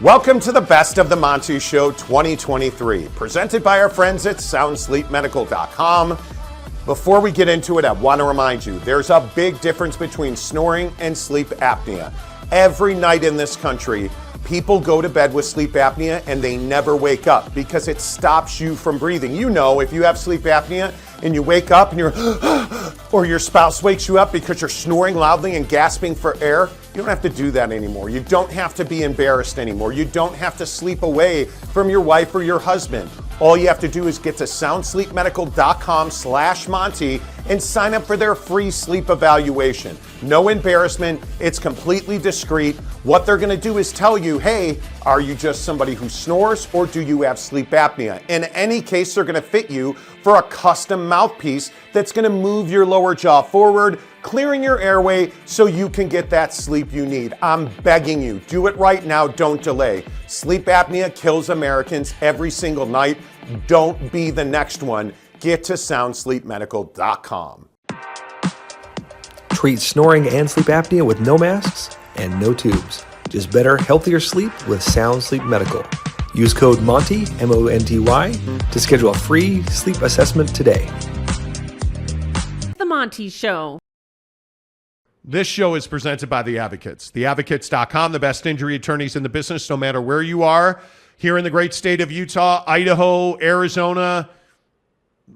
Welcome to the Best of the Monty Show 2023, presented by our friends at SoundSleepMedical.com. Before we get into it, I want to remind you, there's a big difference between snoring and sleep apnea. Every night in this country, people go to bed with sleep apnea and they never wake up because it stops you from breathing. You know, if you have sleep apnea and you wake up and you're, or your spouse wakes you up because you're snoring loudly and gasping for air, you don't have to do that anymore. You don't have to be embarrassed anymore. You don't have to sleep away from your wife or your husband. All you have to do is get to soundsleepmedical.com/Monty and sign up for their free sleep evaluation. No embarrassment. It's completely discreet. What they're going to do is tell you, hey, are you just somebody who snores or do you have sleep apnea? In any case, they're going to fit you for a custom mouthpiece that's going to move your lower jaw forward, clearing your airway so you can get that sleep you need. I'm begging you, do it right now, don't delay. Sleep apnea kills Americans every single night. Don't be the next one. Get to soundsleepmedical.com. Treat snoring and sleep apnea with no masks and no tubes. Just better, healthier sleep with Sound Sleep Medical. Use code MONTY, M-O-N-T-Y, to schedule a free sleep assessment today. The Monty Show. This show is presented by The Advocates. TheAdvocates.com, the best injury attorneys in the business, no matter where you are. Here in the great state of Utah, Idaho, Arizona,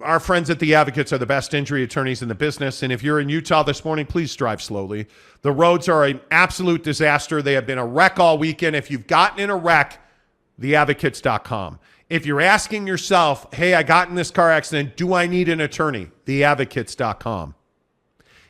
our friends at The Advocates are the best injury attorneys in the business. And if you're in Utah this morning, please drive slowly. The roads are an absolute disaster. They have been a wreck all weekend. If you've gotten in a wreck, TheAdvocates.com. If you're asking yourself, hey, I got in this car accident, do I need an attorney? TheAdvocates.com.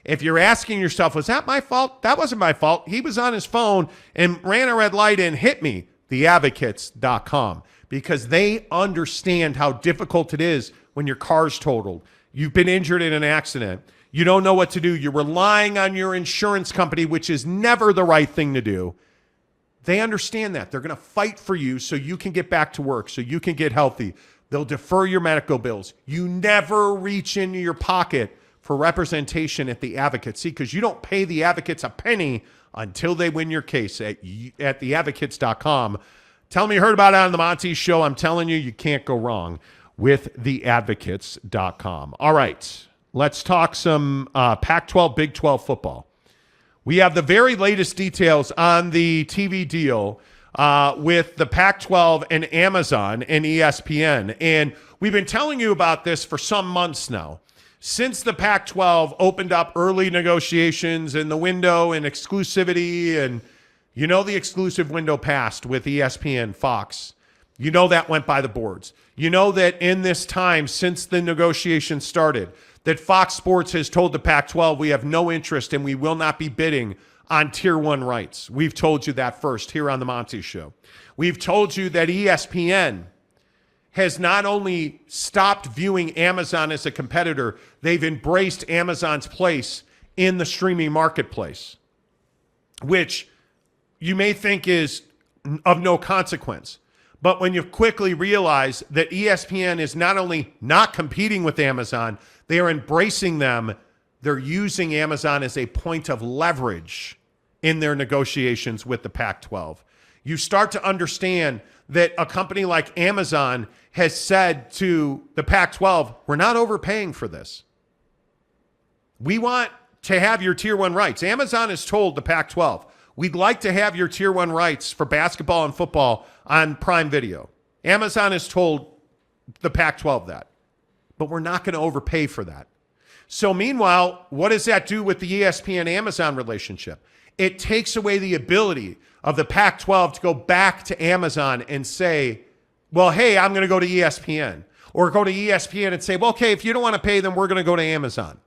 If you're asking yourself, was that my fault? That wasn't my fault. He was on his phone and ran a red light and hit me. TheAdvocates.com. Because they understand how difficult it is when your car's totaled. You've been injured in an accident. You don't know what to do. You're relying on your insurance company, which is never the right thing to do. They understand that. They're going to fight for you so you can get back to work, so you can get healthy. They'll defer your medical bills. You never reach into your pocket for representation at The Advocates. See, because you don't pay The Advocates a penny until they win your case at theadvocates.com. Tell me you heard about it on the Monty Show. I'm telling you, you can't go wrong with theadvocates.com. All right, let's talk some Pac-12, Big 12 football. We have the very latest details on the TV deal with the Pac-12 and Amazon and ESPN. And we've been telling you about this for some months now. Since the Pac-12 opened up early negotiations and the window and exclusivity, and you know the exclusive window passed with ESPN, Fox. You know that went by the boards. You know that in this time since the negotiations started, that Fox Sports has told the Pac-12 we have no interest and we will not be bidding on Tier 1 rights. We've told you that first here on the Monty Show. We've told you that ESPN has not only stopped viewing Amazon as a competitor, they've embraced Amazon's place in the streaming marketplace, which you may think is of no consequence. But when you quickly realize that ESPN is not only not competing with Amazon, they are embracing them, they're using Amazon as a point of leverage in their negotiations with the Pac-12. You start to understand that a company like Amazon has said to the Pac-12, we're not overpaying for this. We want to have your Tier 1 rights. Amazon has told the Pac-12, we'd like to have your Tier 1 rights for basketball and football on Prime Video. Amazon has told the Pac-12 that. But we're not going to overpay for that. So meanwhile, what does that do with the ESPN-Amazon relationship? It takes away the ability of the Pac-12 to go back to Amazon and say, well, hey, I'm going to go to ESPN. Or go to ESPN and say, well, okay, if you don't want to pay, then we're going to go to Amazon.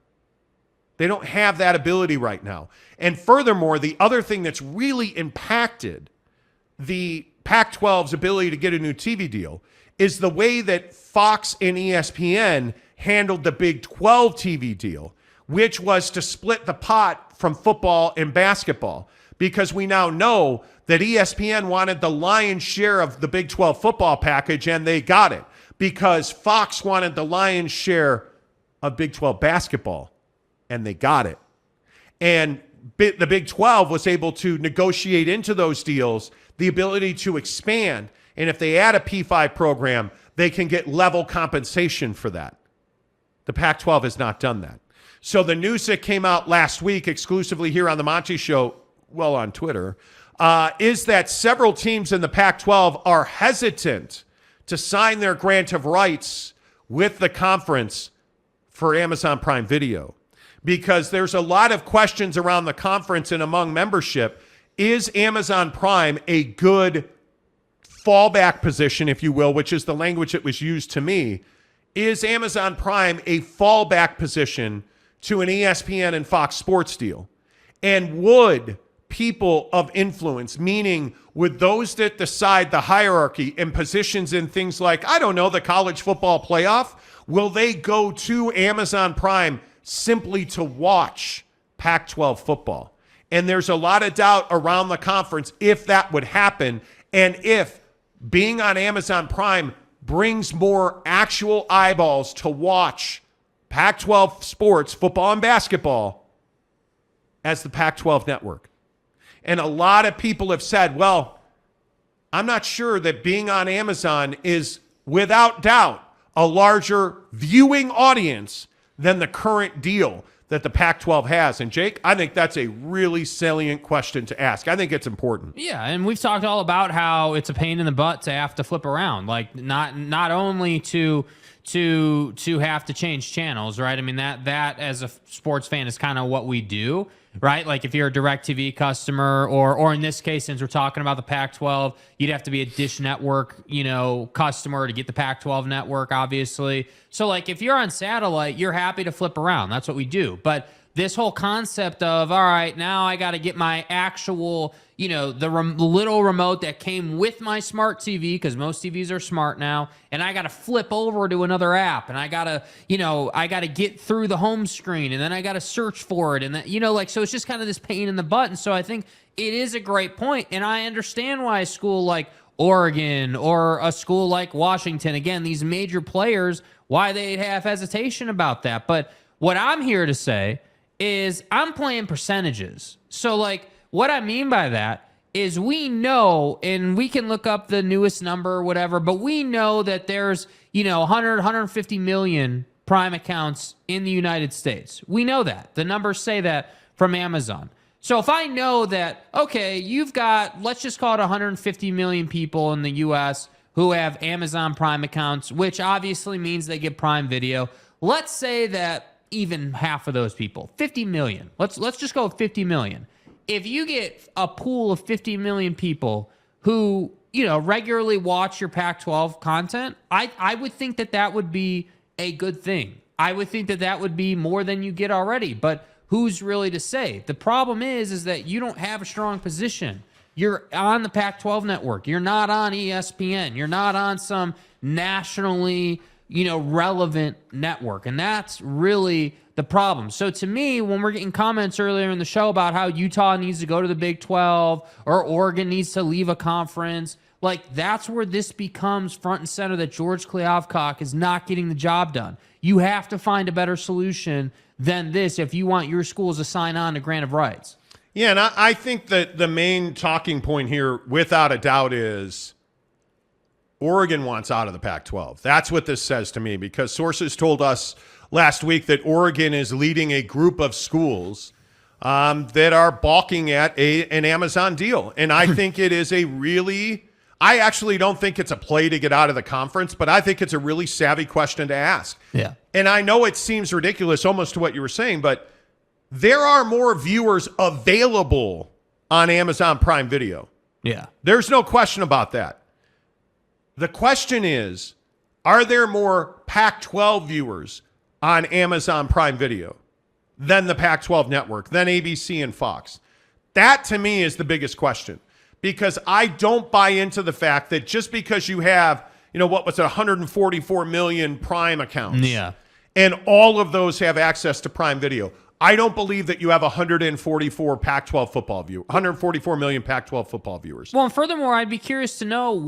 They don't have that ability right now. And furthermore, the other thing that's really impacted the Pac-12's ability to get a new TV deal is the way that Fox and ESPN handled the Big 12 TV deal, which was to split the pot from football and basketball. Because we now know that ESPN wanted the lion's share of the Big 12 football package, and they got it. Because Fox wanted the lion's share of Big 12 basketball, and they got it. And the Big 12 was able to negotiate into those deals the ability to expand. And if they add a P5 program, they can get level compensation for that. The Pac-12 has not done that. So the news that came out last week exclusively here on the Monty Show, well, on Twitter, is that several teams in the Pac-12 are hesitant to sign their grant of rights with the conference for Amazon Prime Video, because there's a lot of questions around the conference and among membership. Is Amazon Prime a good fallback position, if you will, which is the language that was used to me? Is Amazon Prime a fallback position to an ESPN and Fox Sports deal? And would people of influence, meaning would those that decide the hierarchy and positions in things like, I don't know, the college football playoff, will they go to Amazon Prime simply to watch Pac-12 football? And there's a lot of doubt around the conference if that would happen, and if being on Amazon Prime brings more actual eyeballs to watch Pac-12 sports, football and basketball, as the Pac-12 network. And a lot of people have said, well, I'm not sure that being on Amazon is, without doubt, a larger viewing audience than the current deal that the Pac-12 has. And Jake, I think that's a really salient question to ask. I think it's important. Yeah, and we've talked all about how it's a pain in the butt to have to flip around, like not only to have to change channels, right? I mean, that as a sports fan is kind of what we do, right? Like if you're a DirecTV customer, or in this case, since we're talking about the Pac-12, you'd have to be a Dish Network, customer to get the Pac-12 network, obviously. So like if you're on satellite, you're happy to flip around. That's what we do. But this whole concept of, all right, now I got to get my actual, the little remote that came with my smart TV, because most TVs are smart now, and I got to flip over to another app, and I got to get through the home screen, and then I got to search for it, and then, so it's just kind of this pain in the butt. And so I think it is a great point, and I understand why a school like Oregon or a school like Washington, again, these major players, why they have hesitation about that. But what I'm here to say is I'm playing percentages. So like what I mean by that is we know, and we can look up the newest number or whatever, but we know that there's, 150 million Prime accounts in the United States. We know that. The numbers say that from Amazon. So if I know that, okay, you've got, let's just call it 150 million people in the U.S. who have Amazon Prime accounts, which obviously means they get Prime Video. Let's say that even half of those people, 50 million. Let's just go with 50 million. If you get a pool of 50 million people who, regularly watch your Pac-12 content, I would think that would be a good thing. I would think that would be more than you get already. But who's really to say? The problem is that you don't have a strong position. You're on the Pac-12 network. You're not on ESPN. You're not on some nationally, relevant network. And that's really the problem. So to me, when we're getting comments earlier in the show about how Utah needs to go to the Big 12 or Oregon needs to leave a conference, like that's where this becomes front and center, that George Kliavkoff is not getting the job done. You have to find a better solution than this if you want your schools to sign on to grant of rights. Yeah, and I think that the main talking point here, without a doubt, is Oregon wants out of the Pac-12. That's what this says to me, because sources told us last week that Oregon is leading a group of schools that are balking at an Amazon deal. And I think it is I actually don't think it's a play to get out of the conference, but I think it's a really savvy question to ask. Yeah. And I know it seems ridiculous almost to what you were saying, but there are more viewers available on Amazon Prime Video. Yeah. There's no question about that. The question is, are there more Pac-12 viewers on Amazon Prime Video than the Pac-12 network, than ABC and Fox? That, to me, is the biggest question, because I don't buy into the fact that just because you have, 144 million Prime accounts, yeah, and all of those have access to Prime Video, I don't believe that you have 144 million Pac-12 football viewers. Well, and furthermore, I'd be curious to know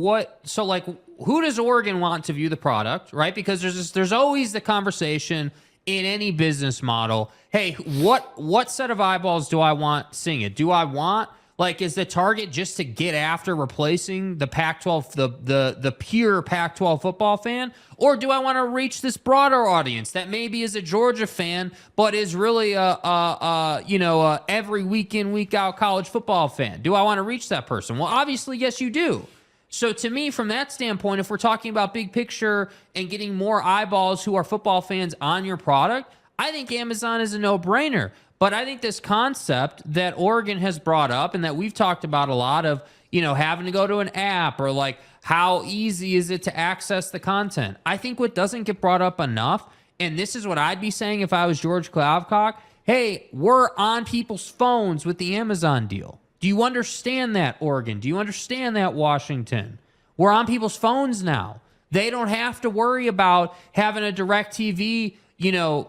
who does Oregon want to view the product, right? Because there's always the conversation in any business model. Hey, what set of eyeballs do I want seeing it? Do I want Like, is the target just to get after replacing the Pac-12, the pure Pac-12 football fan? Or do I want to reach this broader audience that maybe is a Georgia fan, but is really a every week in, week out college football fan? Do I want to reach that person? Well, obviously, yes, you do. So to me, from that standpoint, if we're talking about big picture and getting more eyeballs who are football fans on your product, I think Amazon is a no-brainer. But I think this concept that Oregon has brought up and that we've talked about a lot of, having to go to an app or like how easy is it to access the content? I think what doesn't get brought up enough, and this is what I'd be saying if I was George Klavcock, hey, we're on people's phones with the Amazon deal. Do you understand that, Oregon? Do you understand that, Washington? We're on people's phones now. They don't have to worry about having a DirecTV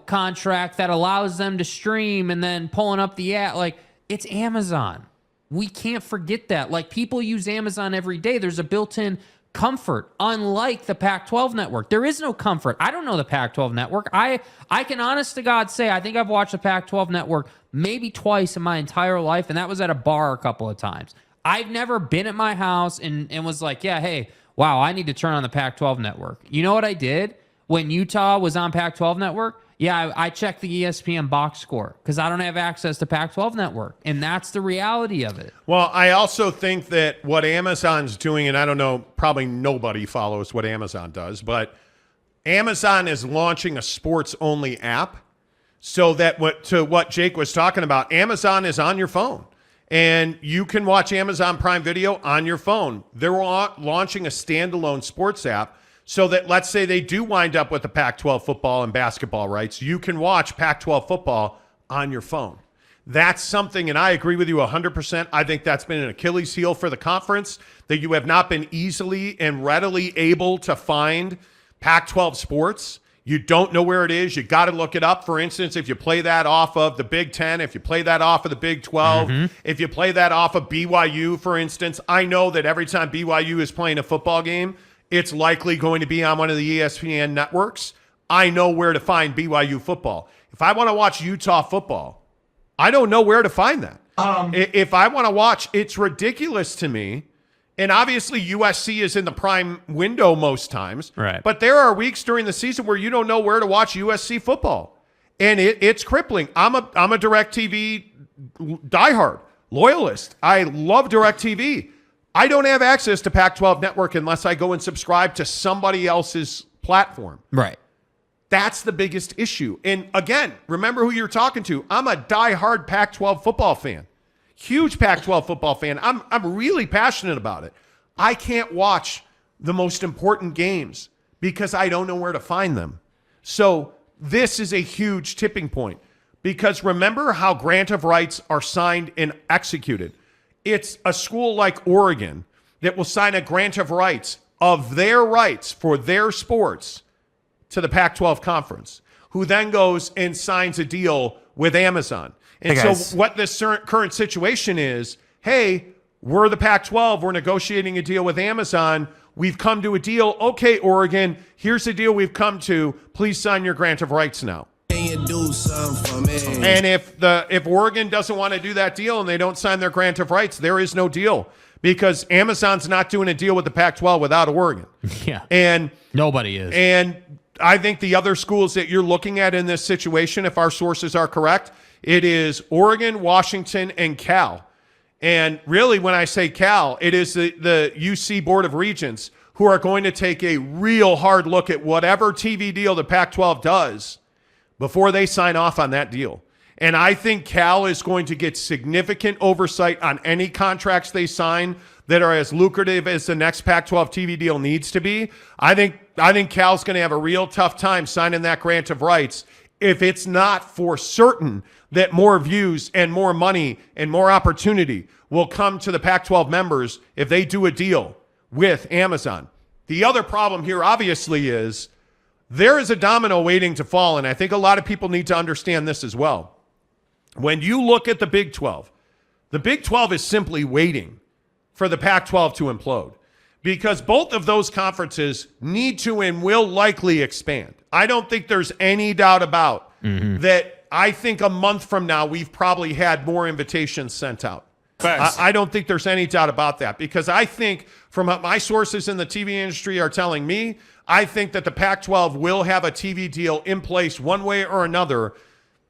contract that allows them to stream and then pulling up the app. Like, it's Amazon. We can't forget that. Like, people use Amazon every day. There's a built-in comfort, unlike the Pac-12 network. There is no comfort. I don't know the Pac-12 network. I can honest to God say I think I've watched the Pac-12 network maybe twice in my entire life, and that was at a bar a couple of times. I've never been at my house and was like, yeah, hey, wow, I need to turn on the Pac-12 network. You know what I did? When Utah was on Pac-12 network, yeah, I checked the ESPN box score because I don't have access to Pac-12 network, and that's the reality of it. Well, I also think that what Amazon's doing, and I don't know, probably nobody follows what Amazon does, but Amazon is launching a sports-only app so that what Jake was talking about, Amazon is on your phone, and you can watch Amazon Prime Video on your phone. They're launching a standalone sports app so that, let's say they do wind up with the Pac-12 football and basketball rights, you can watch Pac-12 football on your phone. That's something, and I agree with you 100%. I think that's been an Achilles heel for the conference, that you have not been easily and readily able to find Pac-12 sports. You don't know where it is. You got to look it up. For instance, if you play that off of the Big Ten, if you play that off of the Big 12, if you play that off of BYU, for instance, I know that every time BYU is playing a football game, it's likely going to be on one of the ESPN networks. I know where to find BYU football. If I want to watch Utah football, I don't know where to find that. If I want to watch, it's ridiculous to me. And obviously USC is in the prime window most times. Right. But there are weeks during the season where you don't know where to watch USC football. And it's crippling. I'm a DirecTV diehard loyalist. I love DirecTV. I don't have access to Pac-12 Network unless I go and subscribe to somebody else's platform. Right. That's the biggest issue. And again, remember who you're talking to. I'm a diehard Pac-12 football fan. Huge Pac-12 football fan. I'm really passionate about it. I can't watch the most important games because I don't know where to find them. So this is a huge tipping point because remember how grant of rights are signed and executed. It's a school like Oregon that will sign a grant of rights of their rights for their sports to the Pac-12 conference, who then goes and signs a deal with Amazon. And so what this current situation is, hey, we're the Pac-12. We're negotiating a deal with Amazon. We've come to a deal. Okay, Oregon, here's the deal we've come to. Please sign your grant of rights now. Do something for me. And if Oregon doesn't want to do that deal and they don't sign their grant of rights, there is no deal because Amazon's not doing a deal with the Pac-12 without Oregon. Yeah. And nobody is. And I think the other schools that you're looking at in this situation, if our sources are correct, it is Oregon, Washington, and Cal. And really, when I say Cal, it is the UC Board of Regents who are going to take a real hard look at whatever TV deal the Pac-12 does before they sign off on that deal. And I think Cal is going to get significant oversight on any contracts they sign that are as lucrative as the next Pac-12 TV deal needs to be. I think Cal's going to have a real tough time signing that grant of rights if it's not for certain that more views and more money and more opportunity will come to the Pac-12 members if they do a deal with Amazon. The other problem here, obviously, is there is a domino waiting to fall, and I think a lot of people need to understand this as well. When you look at the Big 12 is simply waiting for the Pac-12 to implode because both of those conferences need to and will likely expand. I don't think there's any doubt about that. I think a month from now, we've probably had more invitations sent out I don't think there's any doubt about that, because I think from what my sources in the TV industry are telling me, I think that the Pac-12 will have a TV deal in place one way or another.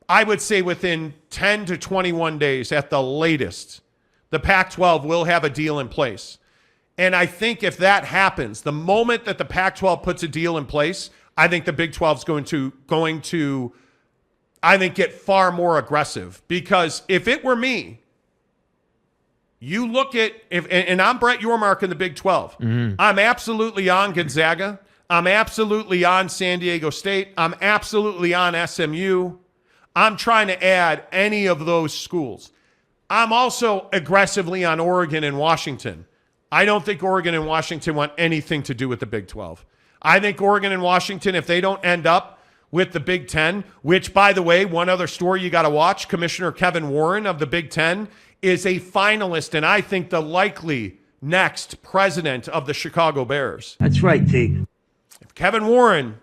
I would say within 10 to 21 days at the latest, the Pac-12 will have a deal in place. And I think if that happens, the moment that the Pac-12 puts a deal in place, I think the Big 12 is going to I think get far more aggressive. Because if it were me, you look at and I'm Brett Yormark in the Big 12. I'm absolutely on Gonzaga. I'm absolutely on San Diego State. I'm absolutely on SMU. I'm trying to add any of those schools. I'm also aggressively on Oregon and Washington. I don't think Oregon and Washington want anything to do with the Big 12. I think Oregon and Washington, if they don't end up with the Big 10, which, by the way, one other story you got to watch, Commissioner Kevin Warren of the Big 10 is a finalist, and I think the likely next president of the Chicago Bears. That's right, T. If Kevin Warren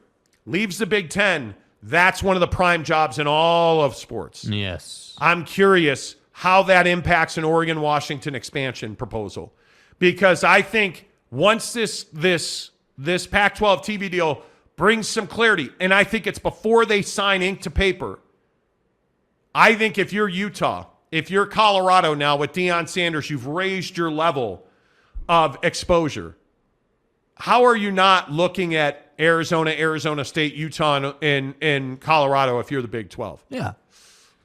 leaves the Big 10, that's one of the prime jobs in all of sports. Yes. I'm curious how that impacts an Oregon-Washington expansion proposal. Because I think once this Pac-12 TV deal brings some clarity, and I think it's before they sign ink to paper, I think if you're Utah, if you're Colorado now with Deion Sanders, you've raised your level of exposure. How are you not looking at Arizona State, Utah, and Colorado if you're the Big 12? Yeah.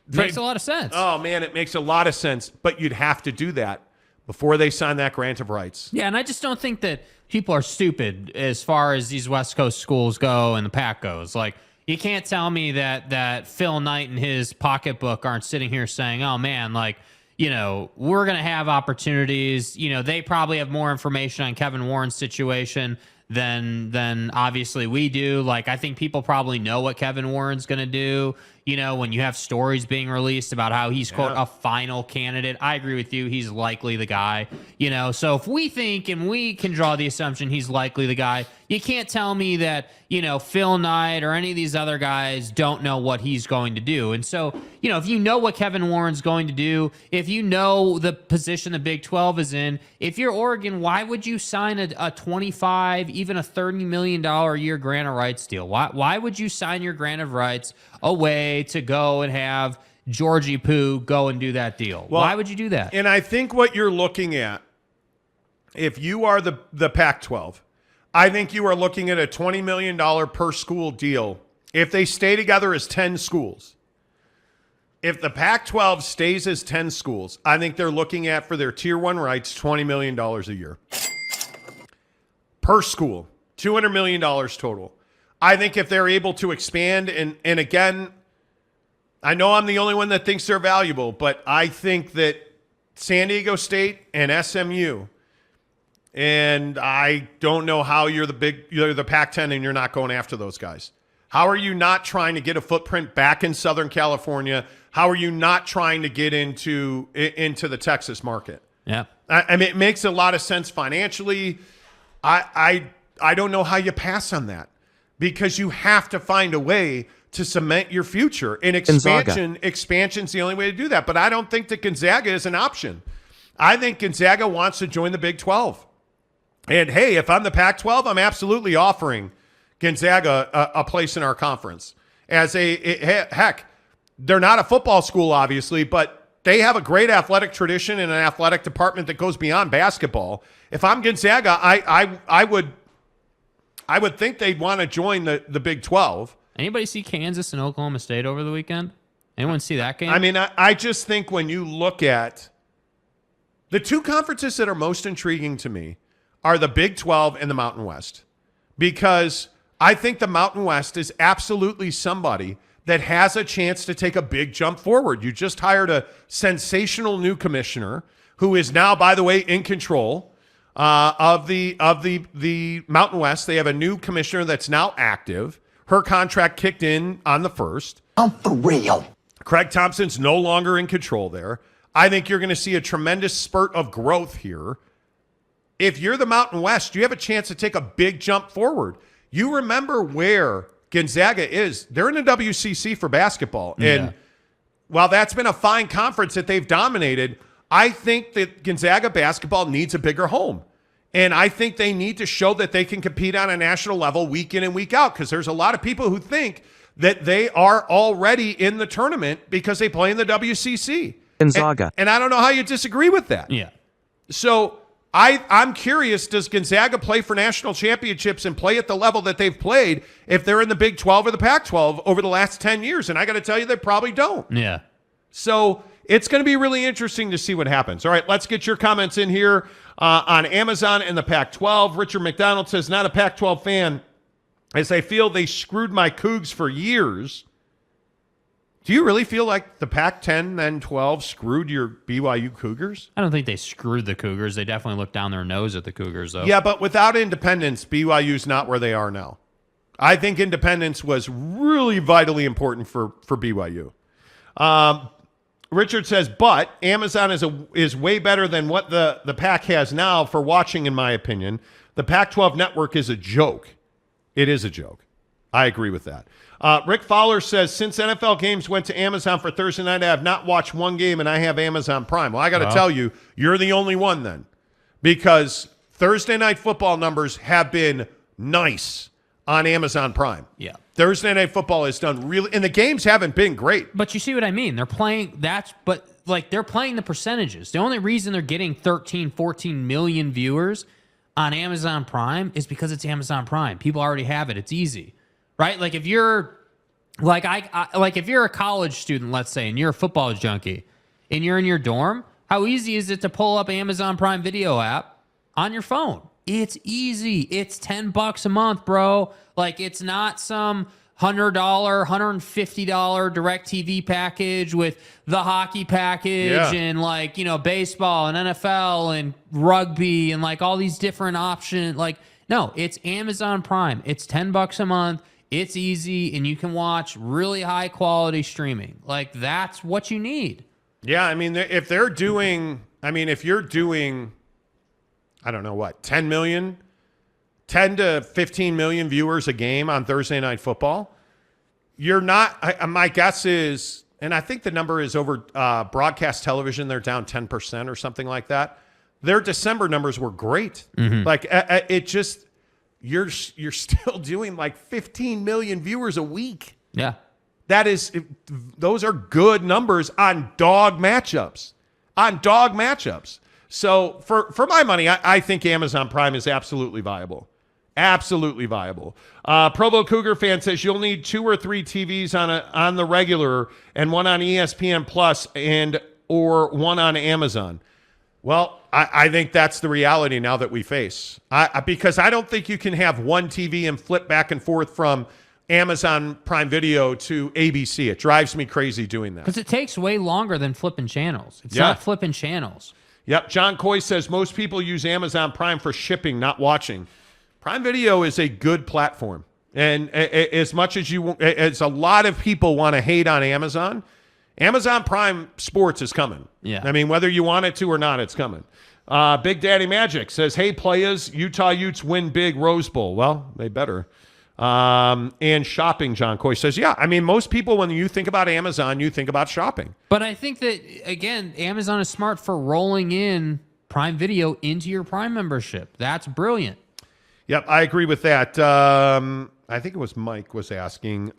Makes a lot of sense. Oh, man, it makes a lot of sense. But you'd have to do that before they sign that grant of rights. Yeah, and I just don't think that people are stupid as far as these West Coast schools go and the Pac goes. Like, you can't tell me that Phil Knight and his pocketbook aren't sitting here saying, oh, man, like, you know, we're going to have opportunities. You know, they probably have more information on Kevin Warren's situation than obviously we do. Like, I think people probably know what Kevin Warren's going to do. You know, when you have stories being released about how he's, quote, a final candidate, I agree with you. He's likely the guy, you know. So if we think and we can draw the assumption he's likely the guy, you can't tell me that, you know, Phil Knight or any of these other guys don't know what he's going to do. And so, you know, if you know what Kevin Warren's going to do, if you know the position the Big 12 is in, if you're Oregon, why would you sign a 25, even a $30 million a year grant of rights deal? Why would you sign your grant of rights away to go and have Georgie Poo go and do that deal? Well, why would you do that? And I think what you're looking at, if you are the Pac-12, I think you are looking at a $20 million per school deal if they stay together as 10 schools. If the Pac-12 stays as 10 schools, I think they're looking at, for their Tier 1 rights, $20 million a year. Per school, $200 million total. I think if they're able to expand, and again, I know I'm the only one that thinks they're valuable, but I think that San Diego State and SMU, and I don't know how you're the Pac-10 and you're not going after those guys. How are you not trying to get a footprint back in Southern California? How are you not trying to get into the Texas market? Yeah. I mean, it makes a lot of sense financially. I don't know how you pass on that, because you have to find a way to cement your future. And expansion's the only way to do that. But I don't think that Gonzaga is an option. I think Gonzaga wants to join the Big 12. And, hey, if I'm the Pac-12, I'm absolutely offering Gonzaga a place in our conference. Heck, they're not a football school, obviously, but they have a great athletic tradition and an athletic department that goes beyond basketball. If I'm Gonzaga, I would think they'd want to join the Big 12. Anybody see Kansas and Oklahoma State over the weekend? Anyone see that game? I mean, I just think when you look at the two conferences that are most intriguing to me are the Big 12 and the Mountain West, because I think the Mountain West is absolutely somebody that has a chance to take a big jump forward. You just hired a sensational new commissioner who is now, by the way, in control of the Mountain West. They have a new commissioner that's now active. Her contract kicked in on the 1st. I'm for real. Craig Thompson's no longer in control there. I think you're going to see a tremendous spurt of growth here. If you're the Mountain West, you have a chance to take a big jump forward. You remember where Gonzaga is. They're in the WCC for basketball. And while that's been a fine conference that they've dominated, I think that Gonzaga basketball needs a bigger home. And I think they need to show that they can compete on a national level week in and week out, because there's a lot of people who think that they are already in the tournament because they play in the WCC. Gonzaga. And I don't know how you disagree with that. Yeah. So I'm curious, does Gonzaga play for national championships and play at the level that they've played if they're in the Big 12 or the Pac-12 over the last 10 years? And I got to tell you, they probably don't. Yeah. So it's going to be really interesting to see what happens. All right, let's get your comments in here on Amazon and the Pac-12. Richard McDonald says, not a Pac-12 fan, as I feel they screwed my Cougs for years. Do you really feel like the Pac-10 then 12 screwed your BYU Cougars? I don't think they screwed the Cougars. They definitely looked down their nose at the Cougars, though. Yeah, but without independence, BYU's not where they are now. I think independence was really vitally important for BYU. Richard says, but Amazon is way better than what the Pac has now for watching, in my opinion. The Pac-12 network is a joke. It is a joke. I agree with that. Rick Fowler says, since NFL games went to Amazon for Thursday night, I have not watched one game, and I have Amazon Prime. Well, I got to tell you, you're the only one then, because Thursday night football numbers have been nice on Amazon Prime. Yeah. Thursday night football has done really, and the games haven't been great. But you see what I mean? They're playing they're playing the percentages. The only reason they're getting 13, 14 million viewers on Amazon Prime is because it's Amazon Prime. People already have it. It's easy. Right? Like if you're if you're a college student, let's say, and you're a football junkie and you're in your dorm, how easy is it to pull up Amazon Prime Video app on your phone? It's easy. It's $10 a month, bro. Like, it's not some $100, $150 DirecTV package with the hockey package and baseball and NFL and rugby and like all these different options. Like, no, it's Amazon Prime. It's $10 a month. It's easy, and you can watch really high quality streaming. Like, that's what you need. Yeah, I mean, if you're doing, I don't know what, 10 to 15 million viewers a game on Thursday Night Football, you're not, my guess is, and I think the number is over broadcast television, they're down 10% or something like that. Their December numbers were great. Mm-hmm. Like, it just, you're still doing like 15 million viewers a week. Yeah. Those are good numbers on dog matchups. So for my money, I think Amazon Prime is absolutely viable. Absolutely viable. Provo Cougar fan says you'll need 2 or 3 TVs on the regular and one on ESPN Plus or one on Amazon. Well, I think that's the reality now that we face. Because I don't think you can have one TV and flip back and forth from Amazon Prime Video to ABC. It drives me crazy doing that. Because it takes way longer than flipping channels. It's not flipping channels. Yep. John Coy says most people use Amazon Prime for shipping, not watching. Prime Video is a good platform. And as much as as a lot of people want to hate on Amazon Prime Sports is coming. Yeah. I mean, whether you want it to or not, it's coming. Big Daddy Magic says, hey, players, Utah Utes win big Rose Bowl. Well, they better. And shopping, John Coy says, yeah, I mean, most people, when you think about Amazon, you think about shopping. But I think that, again, Amazon is smart for rolling in Prime Video into your Prime membership. That's brilliant. Yep, I agree with that. I think it was Mike was asking.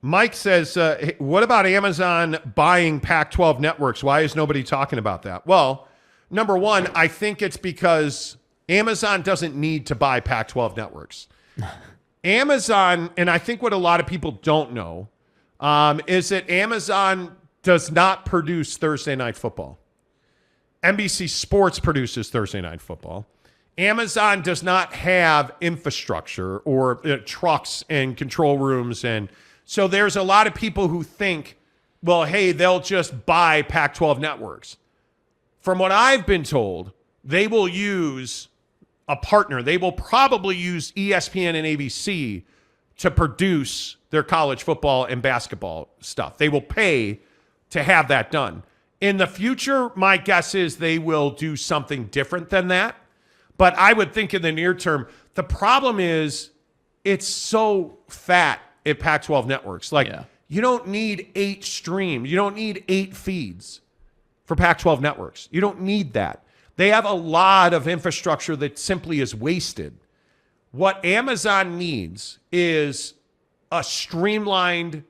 Mike says, what about Amazon buying Pac-12 networks? Why is nobody talking about that? Well, number one, I think it's because Amazon doesn't need to buy Pac-12 networks. Amazon, and I think what a lot of people don't know, is that Amazon does not produce Thursday Night Football. NBC Sports produces Thursday Night Football. Amazon does not have infrastructure or trucks and control rooms. And so there's a lot of people who think, well, hey, they'll just buy Pac-12 networks. From what I've been told, they will use a partner. They will probably use ESPN and ABC to produce their college football and basketball stuff. They will pay to have that done. In the future, my guess is they will do something different than that. But I would think in the near term, the problem is it's so fat at Pac-12 networks. Like, you don't need 8 streams. You don't need 8 feeds. for Pac-12 networks. You don't need that. They have a lot of infrastructure that simply is wasted. What Amazon needs is a streamlined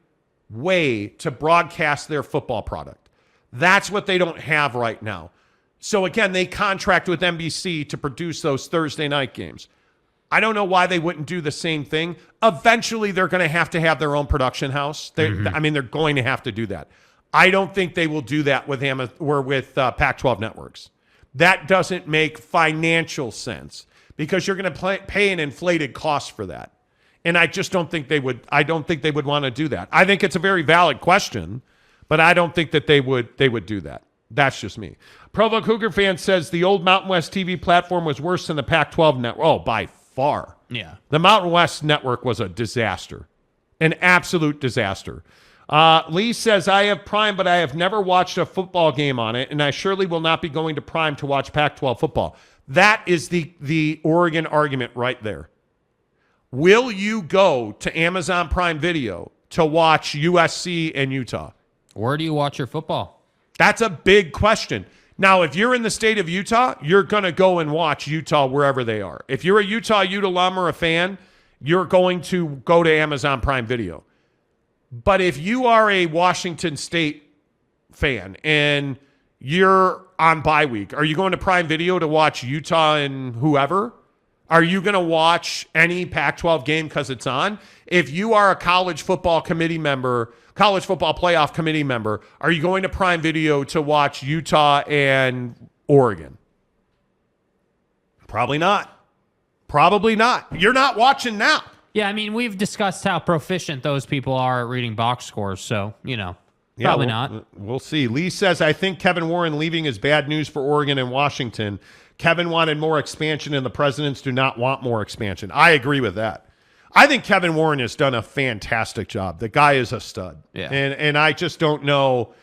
way to broadcast their football product. That's what they don't have right now. So again, they contract with NBC to produce those Thursday night games. I don't know why they wouldn't do the same thing. Eventually, they're going to have their own production house. I mean, they're going to have to do that. I don't think they will do that with Pac-12 networks. That doesn't make financial sense because you're going to pay an inflated cost for that. And I just don't think they would. I don't think they would want to do that. I think it's a very valid question, but I don't think that they would do that. That's just me. Provo Cougar fan says the old Mountain West TV platform was worse than the Pac-12 network. Oh, by far. Yeah. The Mountain West network was a disaster, an absolute disaster. Lee says, I have Prime, but I have never watched a football game on it, and I surely will not be going to Prime to watch Pac-12 football. That is the Oregon argument right there. Will you go to Amazon Prime Video to watch USC and Utah? Where do you watch your football? That's a big question. Now, if you're in the state of Utah, you're going to go and watch Utah wherever they are. If you're a Utah Ute alum or a fan, you're going to go to Amazon Prime Video. But if you are a Washington State fan and you're on bye week, are you going to Prime Video to watch Utah and whoever? Are you going to watch any Pac-12 game because it's on? If you are a college football committee member, college football playoff committee member, are you going to Prime Video to watch Utah and Oregon? Probably not. Probably not. You're not watching now. Yeah, I mean, we've discussed how proficient those people are at reading box scores, so, probably not. We'll see. Lee says, I think Kevin Warren leaving is bad news for Oregon and Washington. Kevin wanted more expansion, and the presidents do not want more expansion. I agree with that. I think Kevin Warren has done a fantastic job. The guy is a stud. Yeah. And I just don't know.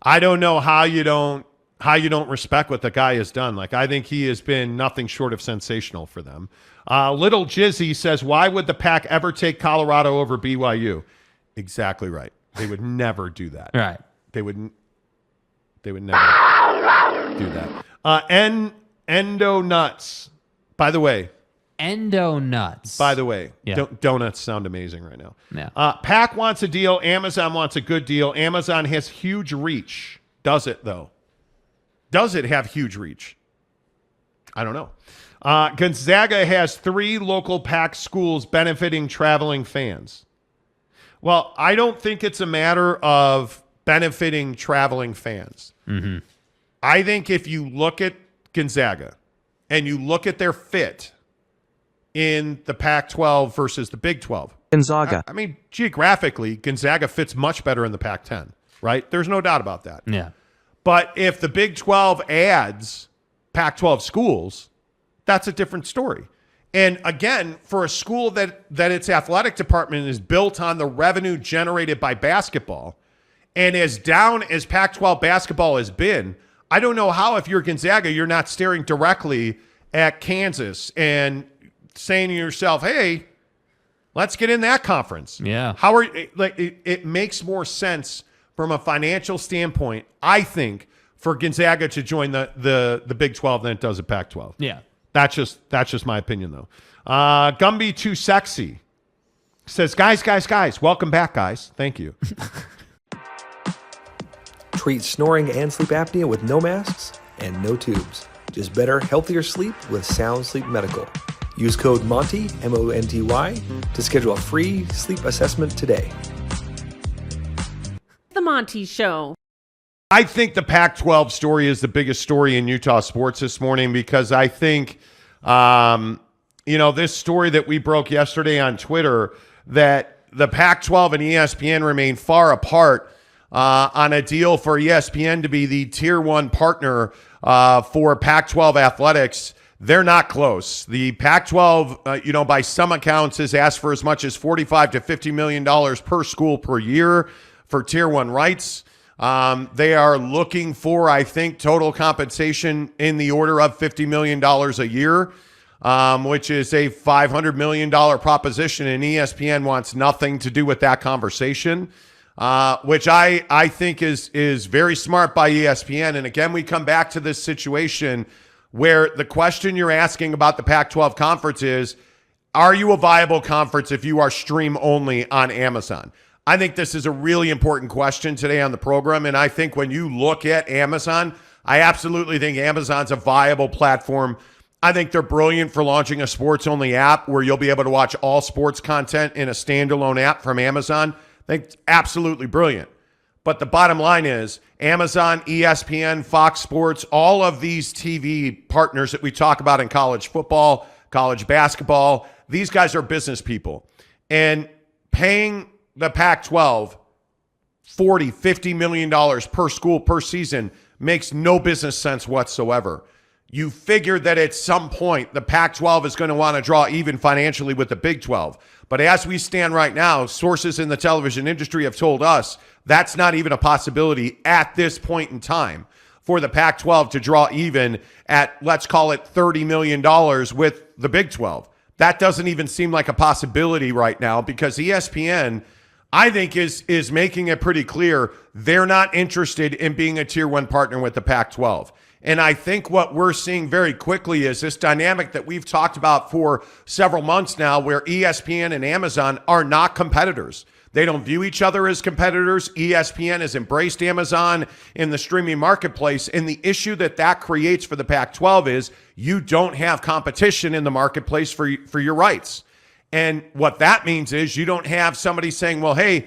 I don't know how you don't respect what the guy has done. Like, I think he has been nothing short of sensational for them. Little Jizzy says, why would the Pac ever take Colorado over BYU? Exactly right. They would never do that. Right. They would never do that. Endo Nuts. By the way. Endo Nuts. By the way. Yeah. Donuts sound amazing right now. Yeah. Pac wants a deal. Amazon wants a good deal. Amazon has huge reach. Does it, though? Does it have huge reach? I don't know. Gonzaga has 3 local Pac schools benefiting traveling fans. Well, I don't think it's a matter of benefiting traveling fans. Mm-hmm. I think if you look at Gonzaga and you look at their fit in the Pac-12 versus the Big 12. Gonzaga. I mean, geographically, Gonzaga fits much better in the Pac-10, right? There's no doubt about that. Yeah. But if the Big 12 adds Pac-12 schools, that's a different story. And again, for a school that its athletic department is built on the revenue generated by basketball, and as down as Pac-12 basketball has been, I don't know how, if you're Gonzaga, you're not staring directly at Kansas and saying to yourself, hey, let's get in that conference. Yeah. How are like it makes more sense from a financial standpoint, I think, for Gonzaga to join the Big 12 than it does at Pac-12. Yeah. That's just my opinion, though. Gumby Too Sexy says, guys, welcome back, guys. Thank you. Treat snoring and sleep apnea with no masks and no tubes. Just better, healthier sleep with Sound Sleep Medical. Use code MONTY, M-O-N-T-Y, to schedule a free sleep assessment today. The Monty Show. I think the Pac-12 story is the biggest story in Utah sports this morning because I think, this story that we broke yesterday on Twitter, that the Pac-12 and ESPN remain far apart on a deal for ESPN to be the tier 1 partner for Pac-12 athletics. They're not close. The Pac-12, by some accounts, has asked for as much as $45 to $50 million per school per year for tier 1 rights. They are looking for, I think, total compensation in the order of $50 million a year, which is a $500 million proposition, and ESPN wants nothing to do with that conversation. which I think is very smart by ESPN. And again, we come back to this situation where the question you're asking about the Pac-12 conference is, are you a viable conference if you are stream only on Amazon? I think this is a really important question today on the program. And I think when you look at Amazon, I absolutely think Amazon's a viable platform. I think they're brilliant for launching a sports-only app where you'll be able to watch all sports content in a standalone app from Amazon. I think it's absolutely brilliant. But the bottom line is Amazon, ESPN, Fox Sports, all of these TV partners that we talk about in college football, college basketball, these guys are business people. And paying the Pac-12 $40, $50 million per school per season makes no business sense whatsoever. You figure that at some point the Pac-12 is going to want to draw even financially with the Big 12. But as we stand right now, sources in the television industry have told us that's not even a possibility at this point in time for the Pac-12 to draw even at, let's call it $30 million with the Big 12. That doesn't even seem like a possibility right now because ESPN, I think, is making it pretty clear they're not interested in being a tier one partner with the Pac-12. And I think what we're seeing very quickly is this dynamic that we've talked about for several months now where ESPN and Amazon are not competitors. They don't view each other as competitors. ESPN has embraced Amazon in the streaming marketplace. And the issue that creates for the Pac-12 is you don't have competition in the marketplace for your rights. And what that means is you don't have somebody saying, well, hey,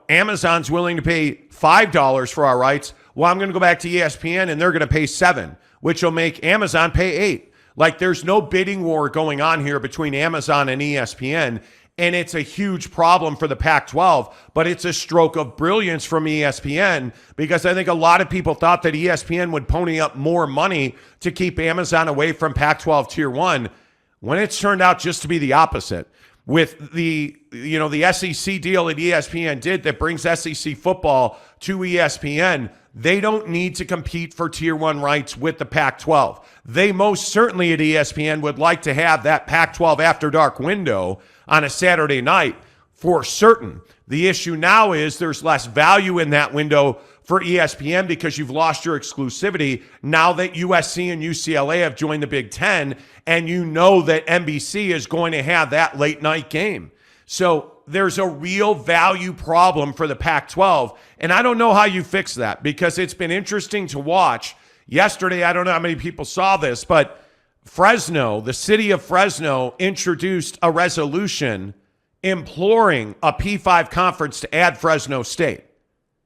Amazon's willing to pay $5 for our rights. Well, I'm going to go back to ESPN and they're going to pay $7, which will make Amazon pay $8. Like there's no bidding war going on here between Amazon and ESPN. And it's a huge problem for the Pac-12, but it's a stroke of brilliance from ESPN because I think a lot of people thought that ESPN would pony up more money to keep Amazon away from Pac-12 Tier 1 when it's turned out just to be the opposite. With the SEC deal that ESPN did that brings SEC football to ESPN, they don't need to compete for Tier 1 rights with the Pac-12. They most certainly at ESPN would like to have that Pac-12 After Dark window on a Saturday night for certain. The issue now is there's less value in that window for ESPN because you've lost your exclusivity now that USC and UCLA have joined the Big Ten, and you know that NBC is going to have that late night game. So there's a real value problem for the Pac-12, and I don't know how you fix that because it's been interesting to watch. Yesterday, I don't know how many people saw this, but Fresno, the city of Fresno, introduced a resolution imploring a P5 conference to add Fresno State.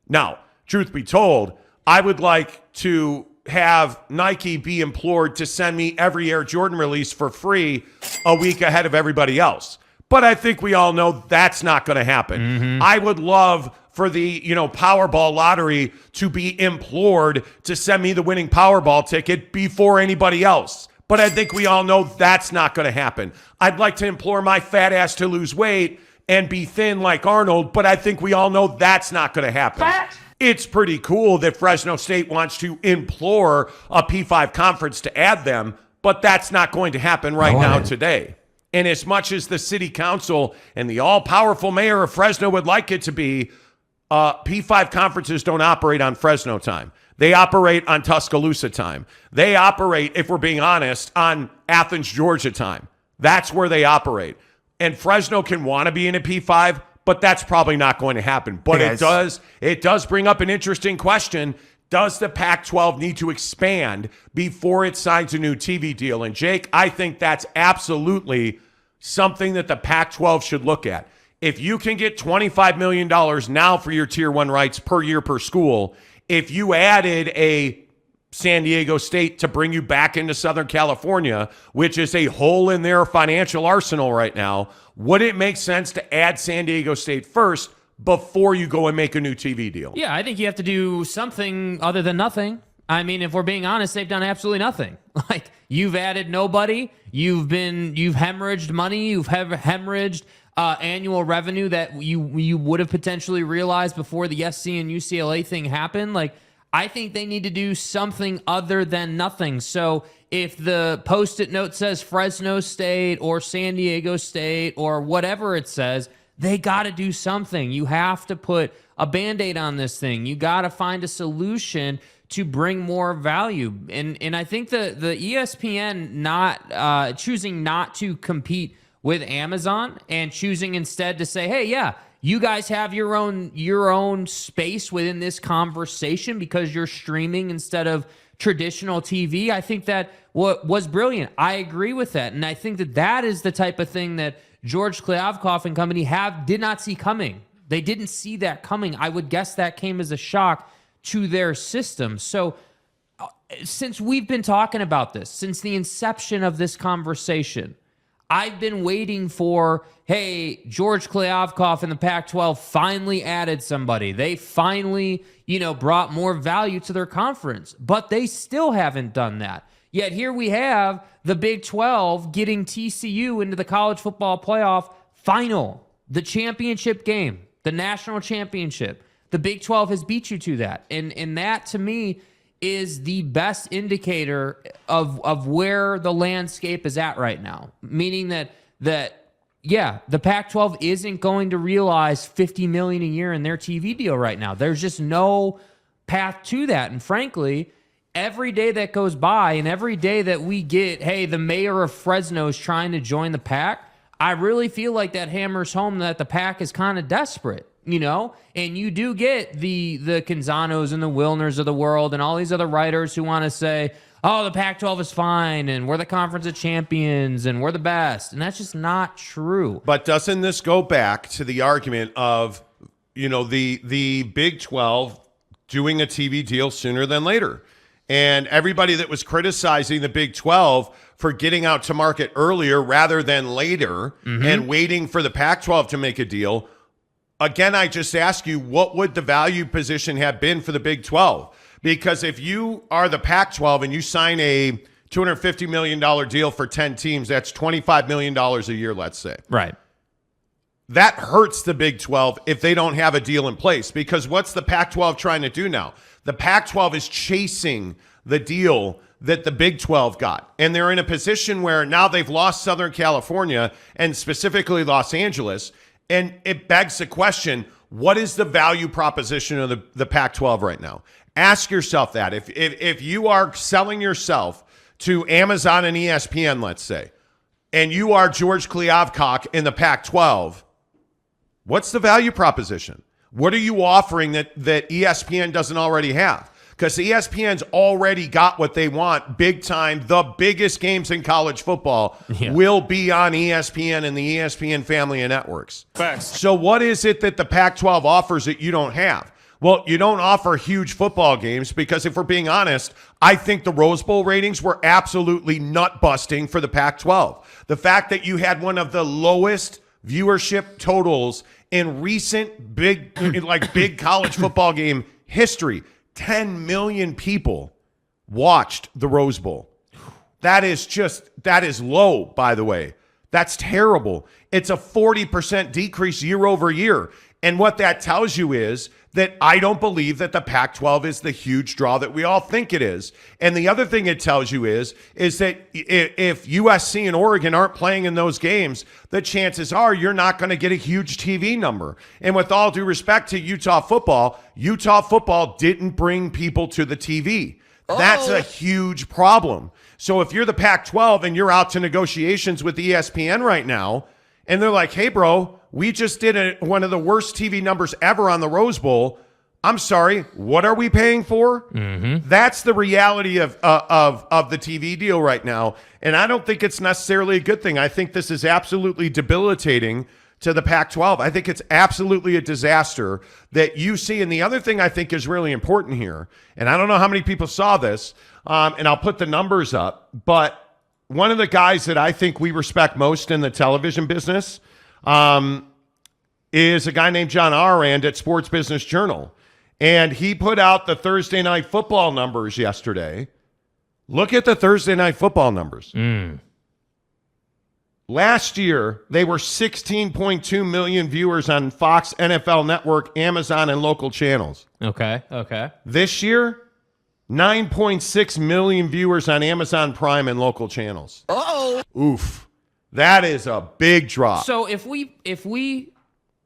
Now, truth be told, I would like to have Nike be implored to send me every Air Jordan release for free a week ahead of everybody else. But I think we all know that's not going to happen. Mm-hmm. I would love for the Powerball lottery to be implored to send me the winning Powerball ticket before anybody else. But I think we all know that's not going to happen. I'd like to implore my fat ass to lose weight and be thin like Arnold, but I think we all know that's not going to happen. Fat. It's pretty cool that Fresno State wants to implore a P5 conference to add them, but that's not going to happen right now today. And as much as the city council and the all-powerful mayor of Fresno would like it to be, P5 conferences don't operate on Fresno time. They operate on Tuscaloosa time. They operate, if we're being honest, on Athens, Georgia time. That's where they operate. And Fresno can want to be in a P5, but that's probably not going to happen. But it does bring up an interesting question. Does the Pac-12 need to expand before it signs a new TV deal? And Jake, I think that's absolutely something that the Pac-12 should look at. If you can get $25 million now for your Tier 1 rights per year per school, if you added a San Diego State to bring you back into Southern California, which is a hole in their financial arsenal right now, would it make sense to add San Diego State first before you go and make a new TV deal? Yeah, I think you have to do something other than nothing. I mean, if we're being honest, they've done absolutely nothing. Like, you've added nobody. You've hemorrhaged money. You've hemorrhaged annual revenue that you would have potentially realized before the SC and UCLA thing happened. Like, I think they need to do something other than nothing. So if the Post-it note says Fresno State or San Diego State or whatever it says, They got to do something. You have to put a Band-Aid on this thing. You got to find a solution to bring more value. And I think the ESPN not choosing not to compete with Amazon and choosing instead to say, hey, yeah, you guys have your own space within this conversation because you're streaming instead of traditional TV. I think that was brilliant. I agree with that. And I think that is the type of thing that George Kliavkoff and company did not see coming. They didn't see that coming. I would guess that came as a shock to their system. So since we've been talking about this, since the inception of this conversation, I've been waiting for, hey, George Kliavkoff and the Pac-12 finally added somebody. They finally, brought more value to their conference, but they still haven't done that. Yet here we have the Big 12 getting TCU into the college football playoff final, the championship game, the national championship. The Big 12 has beat you to that. And that, to me, is the best indicator of where the landscape is at right now. Meaning that the Pac-12 isn't going to realize $50 million a year in their TV deal right now. There's just no path to that. And frankly, every day that goes by and every day that we get, hey, the mayor of Fresno is trying to join the Pac, I really feel like that hammers home that the Pac is kind of desperate. And you do get the Canzanos and the Wilners of the world and all these other writers who want to say, oh, the Pac-12 is fine and we're the conference of champions and we're the best. And that's just not true. But doesn't this go back to the argument of, the Big 12 doing a TV deal sooner than later? And everybody that was criticizing the Big 12 for getting out to market earlier rather than later and waiting for the Pac-12 to make a deal. Again, I just ask you, what would the value position have been for the Big 12? Because if you are the Pac-12 and you sign a $250 million deal for 10 teams, that's $25 million a year, let's say. Right. That hurts the Big 12 if they don't have a deal in place. Because what's the Pac-12 trying to do now? The Pac-12 is chasing the deal that the Big 12 got. And they're in a position where now they've lost Southern California and specifically Los Angeles. And it begs the question, what is the value proposition of the Pac-12 right now? Ask yourself that. If you are selling yourself to Amazon and ESPN, let's say, and you are George Kliavkoff in the Pac-12, what's the value proposition? What are you offering that ESPN doesn't already have? Because ESPN's already got what they want big time. The biggest games in college football will be on ESPN and the ESPN family of networks. Facts. So what is it that the Pac-12 offers that you don't have? Well, you don't offer huge football games because if we're being honest, I think the Rose Bowl ratings were absolutely nut-busting for the Pac-12. The fact that you had one of the lowest viewership totals in recent big college football game history. 10 million people watched the Rose Bowl. That is low, by the way. That's terrible. It's a 40% decrease year over year. And what that tells you is that I don't believe that the Pac-12 is the huge draw that we all think it is. And the other thing it tells you is that if USC and Oregon aren't playing in those games, the chances are you're not going to get a huge TV number. And with all due respect to Utah football didn't bring people to the TV. That's a huge problem. So if you're the Pac-12 and you're out to negotiations with ESPN right now, and they're like, hey, bro, we just did one of the worst TV numbers ever on the Rose Bowl. I'm sorry, what are we paying for? That's the reality of the TV deal right now. And I don't think it's necessarily a good thing. I think this is absolutely debilitating to the Pac-12. I think it's absolutely a disaster that you see. And the other thing I think is really important here, and I don't know how many people saw this, and I'll put the numbers up, but one of the guys that I think we respect most in the television business is a guy named John Arand at Sports Business Journal. And he put out the Thursday Night Football numbers yesterday. Look at the Thursday Night Football numbers. Last year, they were 16.2 million viewers on Fox, NFL Network, Amazon, and local channels. Okay. This year, 9.6 million viewers on Amazon Prime and local channels. Uh-oh. Oof. That is a big drop. So if we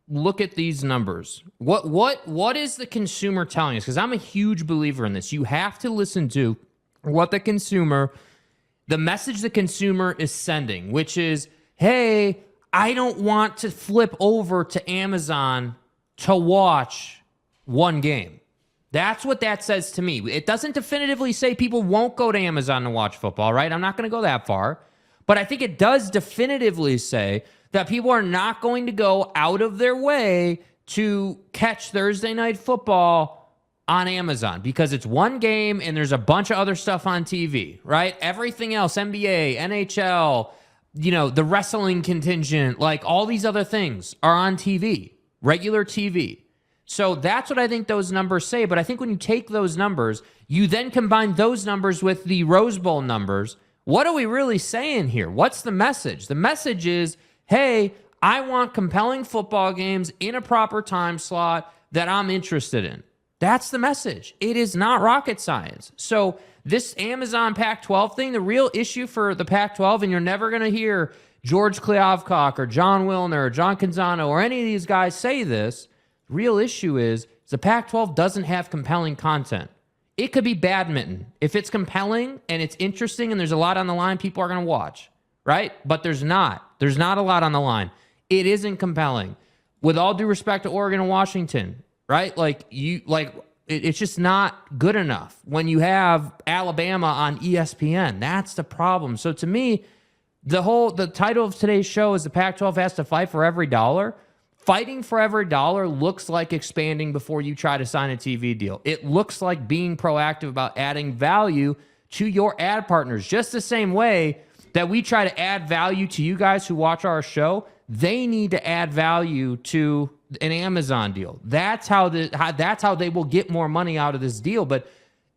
look at these numbers. What is the consumer telling us? Because I'm a huge believer in this. You have to listen to what the message the consumer is sending, which is, hey, I don't want to flip over to Amazon to watch one game. That's what that says to me. It doesn't definitively say people won't go to Amazon to watch football, right? I'm not going to go that far. But I think it does definitively say that people are not going to go out of their way to catch Thursday Night Football on Amazon because it's one game and there's a bunch of other stuff on TV, right? Everything else, NBA, NHL, the wrestling contingent, like all these other things are on TV, regular TV. So that's what I think those numbers say. But I think when you take those numbers, you then combine those numbers with the Rose Bowl numbers. What are we really saying here? What's the message? The message is, hey, I want compelling football games in a proper time slot that I'm interested in. That's the message. It is not rocket science. So this Amazon Pac-12 thing, the real issue for the Pac-12, and you're never going to hear George Kliavkoff or John Wilner or John Canzano or any of these guys say this, the real issue is the Pac-12 doesn't have compelling content. It could be badminton. If it's compelling and it's interesting and there's a lot on the line, people are going to watch, right? But there's not. There's not a lot on the line. It isn't compelling. With all due respect to Oregon and Washington, right? It's just not good enough when you have Alabama on ESPN. That's the problem. So to me, the title of today's show is the Pac-12 has to fight for every dollar. Fighting for every dollar looks like expanding before you try to sign a TV deal. It looks like being proactive about adding value to your ad partners. Just the same way that we try to add value to you guys who watch our show, they need to add value to an Amazon deal. That's how they will get more money out of this deal. But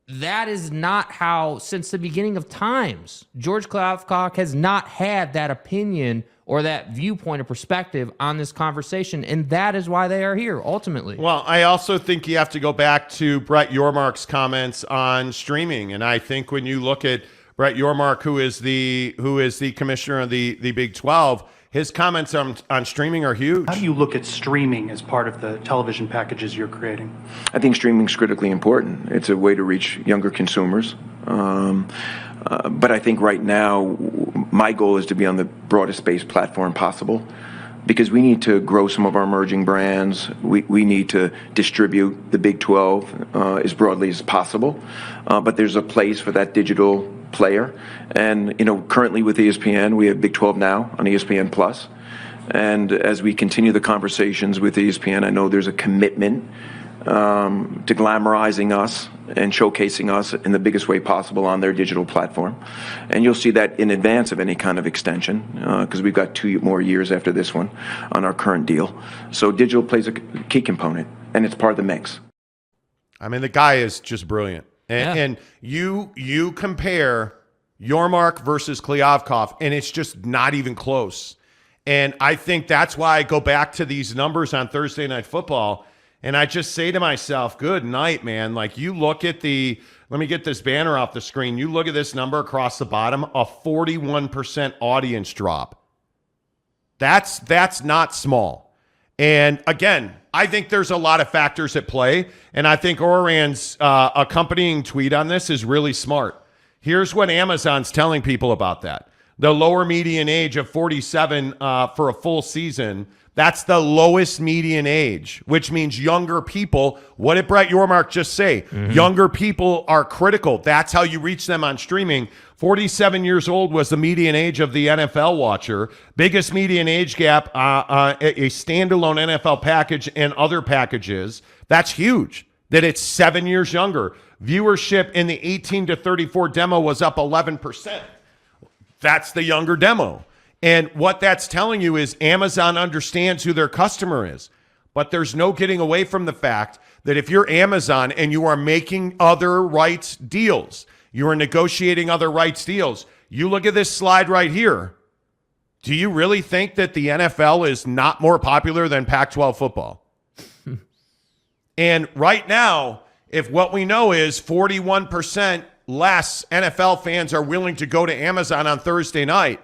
that is not how, since the beginning of times, George Kliavkoff has not had that opinion or that viewpoint or perspective on this conversation, and that is why they are here, ultimately. Well, I also think you have to go back to Brett Yormark's comments on streaming, and I think when you look at Brett Yormark, who is the commissioner of the Big 12, his comments on streaming are huge. How do you look at streaming as part of the television packages you're creating? I think streaming is critically important. It's a way to reach younger consumers. But I think right now, my goal is to be on the broadest based platform possible because we need to grow some of our emerging brands. We need to distribute the Big 12 as broadly as possible. But there's a place for that digital player. And, currently with ESPN, we have Big 12 Now on ESPN Plus. And as we continue the conversations with ESPN, I know there's a commitment to glamorizing us and showcasing us in the biggest way possible on their digital platform. And you'll see that in advance of any kind of extension because we've got 2 more years after this one on our current deal. So digital plays a key component, and it's part of the mix. I mean, the guy is just brilliant. And you compare Yormark versus Kliavkoff, and it's just not even close. And I think that's why I go back to these numbers on Thursday Night Football, and I just say to myself, good night, man. Like, you look at let me get this banner off the screen. You look at this number across the bottom, a 41% audience drop. That's not small. And again, I think there's a lot of factors at play, and I think Oran's accompanying tweet on this is really smart. Here's what Amazon's telling people about that. The lower median age of 47 for a full season, that's the lowest median age, which means younger people. What did Brett Yormark just say? Younger people are critical. That's how you reach them on streaming. 47 years old was the median age of the NFL watcher. Biggest median age gap, a standalone NFL package and other packages. That's huge, that it's 7 years younger. Viewership in the 18 to 34 demo was up 11%. That's the younger demo. And what that's telling you is Amazon understands who their customer is. But there's no getting away from the fact that if you're Amazon and you are making other rights deals, you are negotiating other rights deals, you look at this slide right here. Do you really think that the NFL is not more popular than Pac-12 football? And right now, if what we know is 41% less NFL fans are willing to go to Amazon on Thursday night,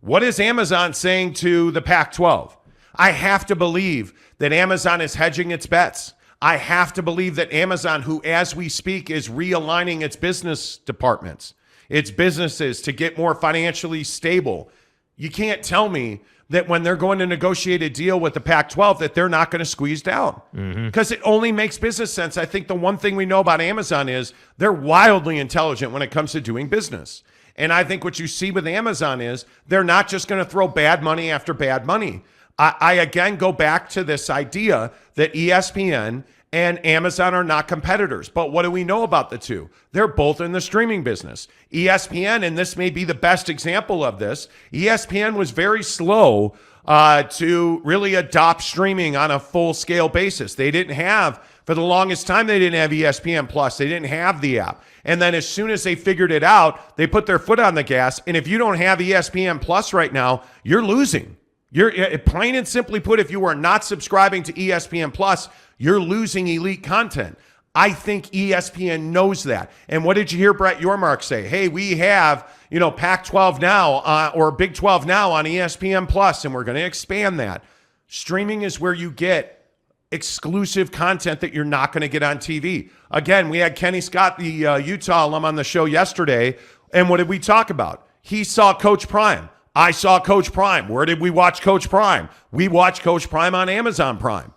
what is Amazon saying to the Pac-12? I have to believe that Amazon is hedging its bets. I have to believe that Amazon, who as we speak is realigning its business departments, its businesses to get more financially stable. You can't tell me that when they're going to negotiate a deal with the Pac-12 that they're not going to squeeze down, because it only makes business sense. I think the one thing we know about Amazon is they're wildly intelligent when it comes to doing business. And I think what you see with Amazon is they're not just going to throw bad money after bad money. I again go back to this idea that ESPN and Amazon are not competitors. But what do we know about the two? They're both in the streaming business. ESPN, and this may be the best example of this, ESPN was very slow to really adopt streaming on a full-scale basis. They didn't have, for the longest time, they didn't have ESPN Plus. They didn't have the app. And then as soon as they figured it out, they put their foot on the gas. And if you don't have ESPN Plus right now, you're losing. You're plain and simply put, if you are not subscribing to ESPN Plus, you're losing elite content. I think ESPN knows that. And what did you hear Brett Yormark say? Hey, we have, Pac-12 now or Big 12 now on ESPN Plus, and we're going to expand that. Streaming is where you get exclusive content that you're not going to get on TV. Again, we had Kenny Scott, the Utah alum, on the show yesterday. And what did we talk about? He saw Coach Prime. I saw Coach Prime. Where did we watch Coach Prime? We watched Coach Prime on Amazon Prime.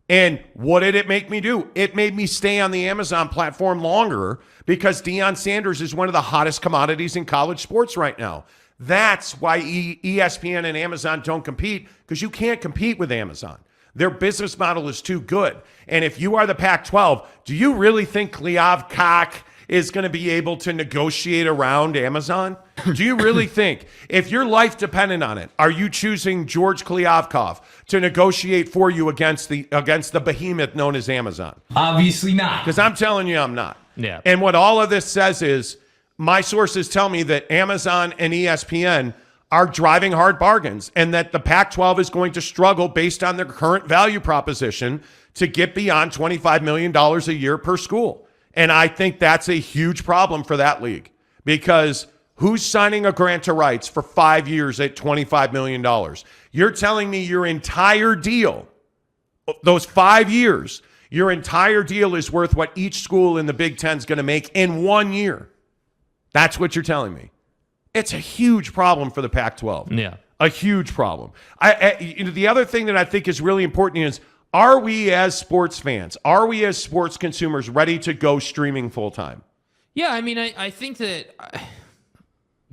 And what did it make me do? It made me stay on the Amazon platform longer because Deion Sanders is one of the hottest commodities in college sports right now. That's why ESPN and Amazon don't compete, because you can't compete with Amazon. Their business model is too good. And if you are the Pac-12, do you really think Kliavkoff is going to be able to negotiate around Amazon? Do you really think, if your life depended on it, are you choosing George Kliavkoff to negotiate for you against the behemoth known as Amazon? Obviously not. Because I'm telling you, I'm not. Yeah. And what all of this says is, my sources tell me that Amazon and ESPN are driving hard bargains, and that the Pac-12 is going to struggle based on their current value proposition to get beyond $25 million a year per school. And I think that's a huge problem for that league, because who's signing a grant of rights for 5 years at $25 million? You're telling me your entire deal, those 5 years, your entire deal is worth what each school in the Big Ten is going to make in 1 year. That's what you're telling me. It's a huge problem for the Pac-12. Yeah. A huge problem. The other thing that I think is really important is, are we as sports fans, are we as sports consumers ready to go streaming full time? Yeah, I mean, I think that,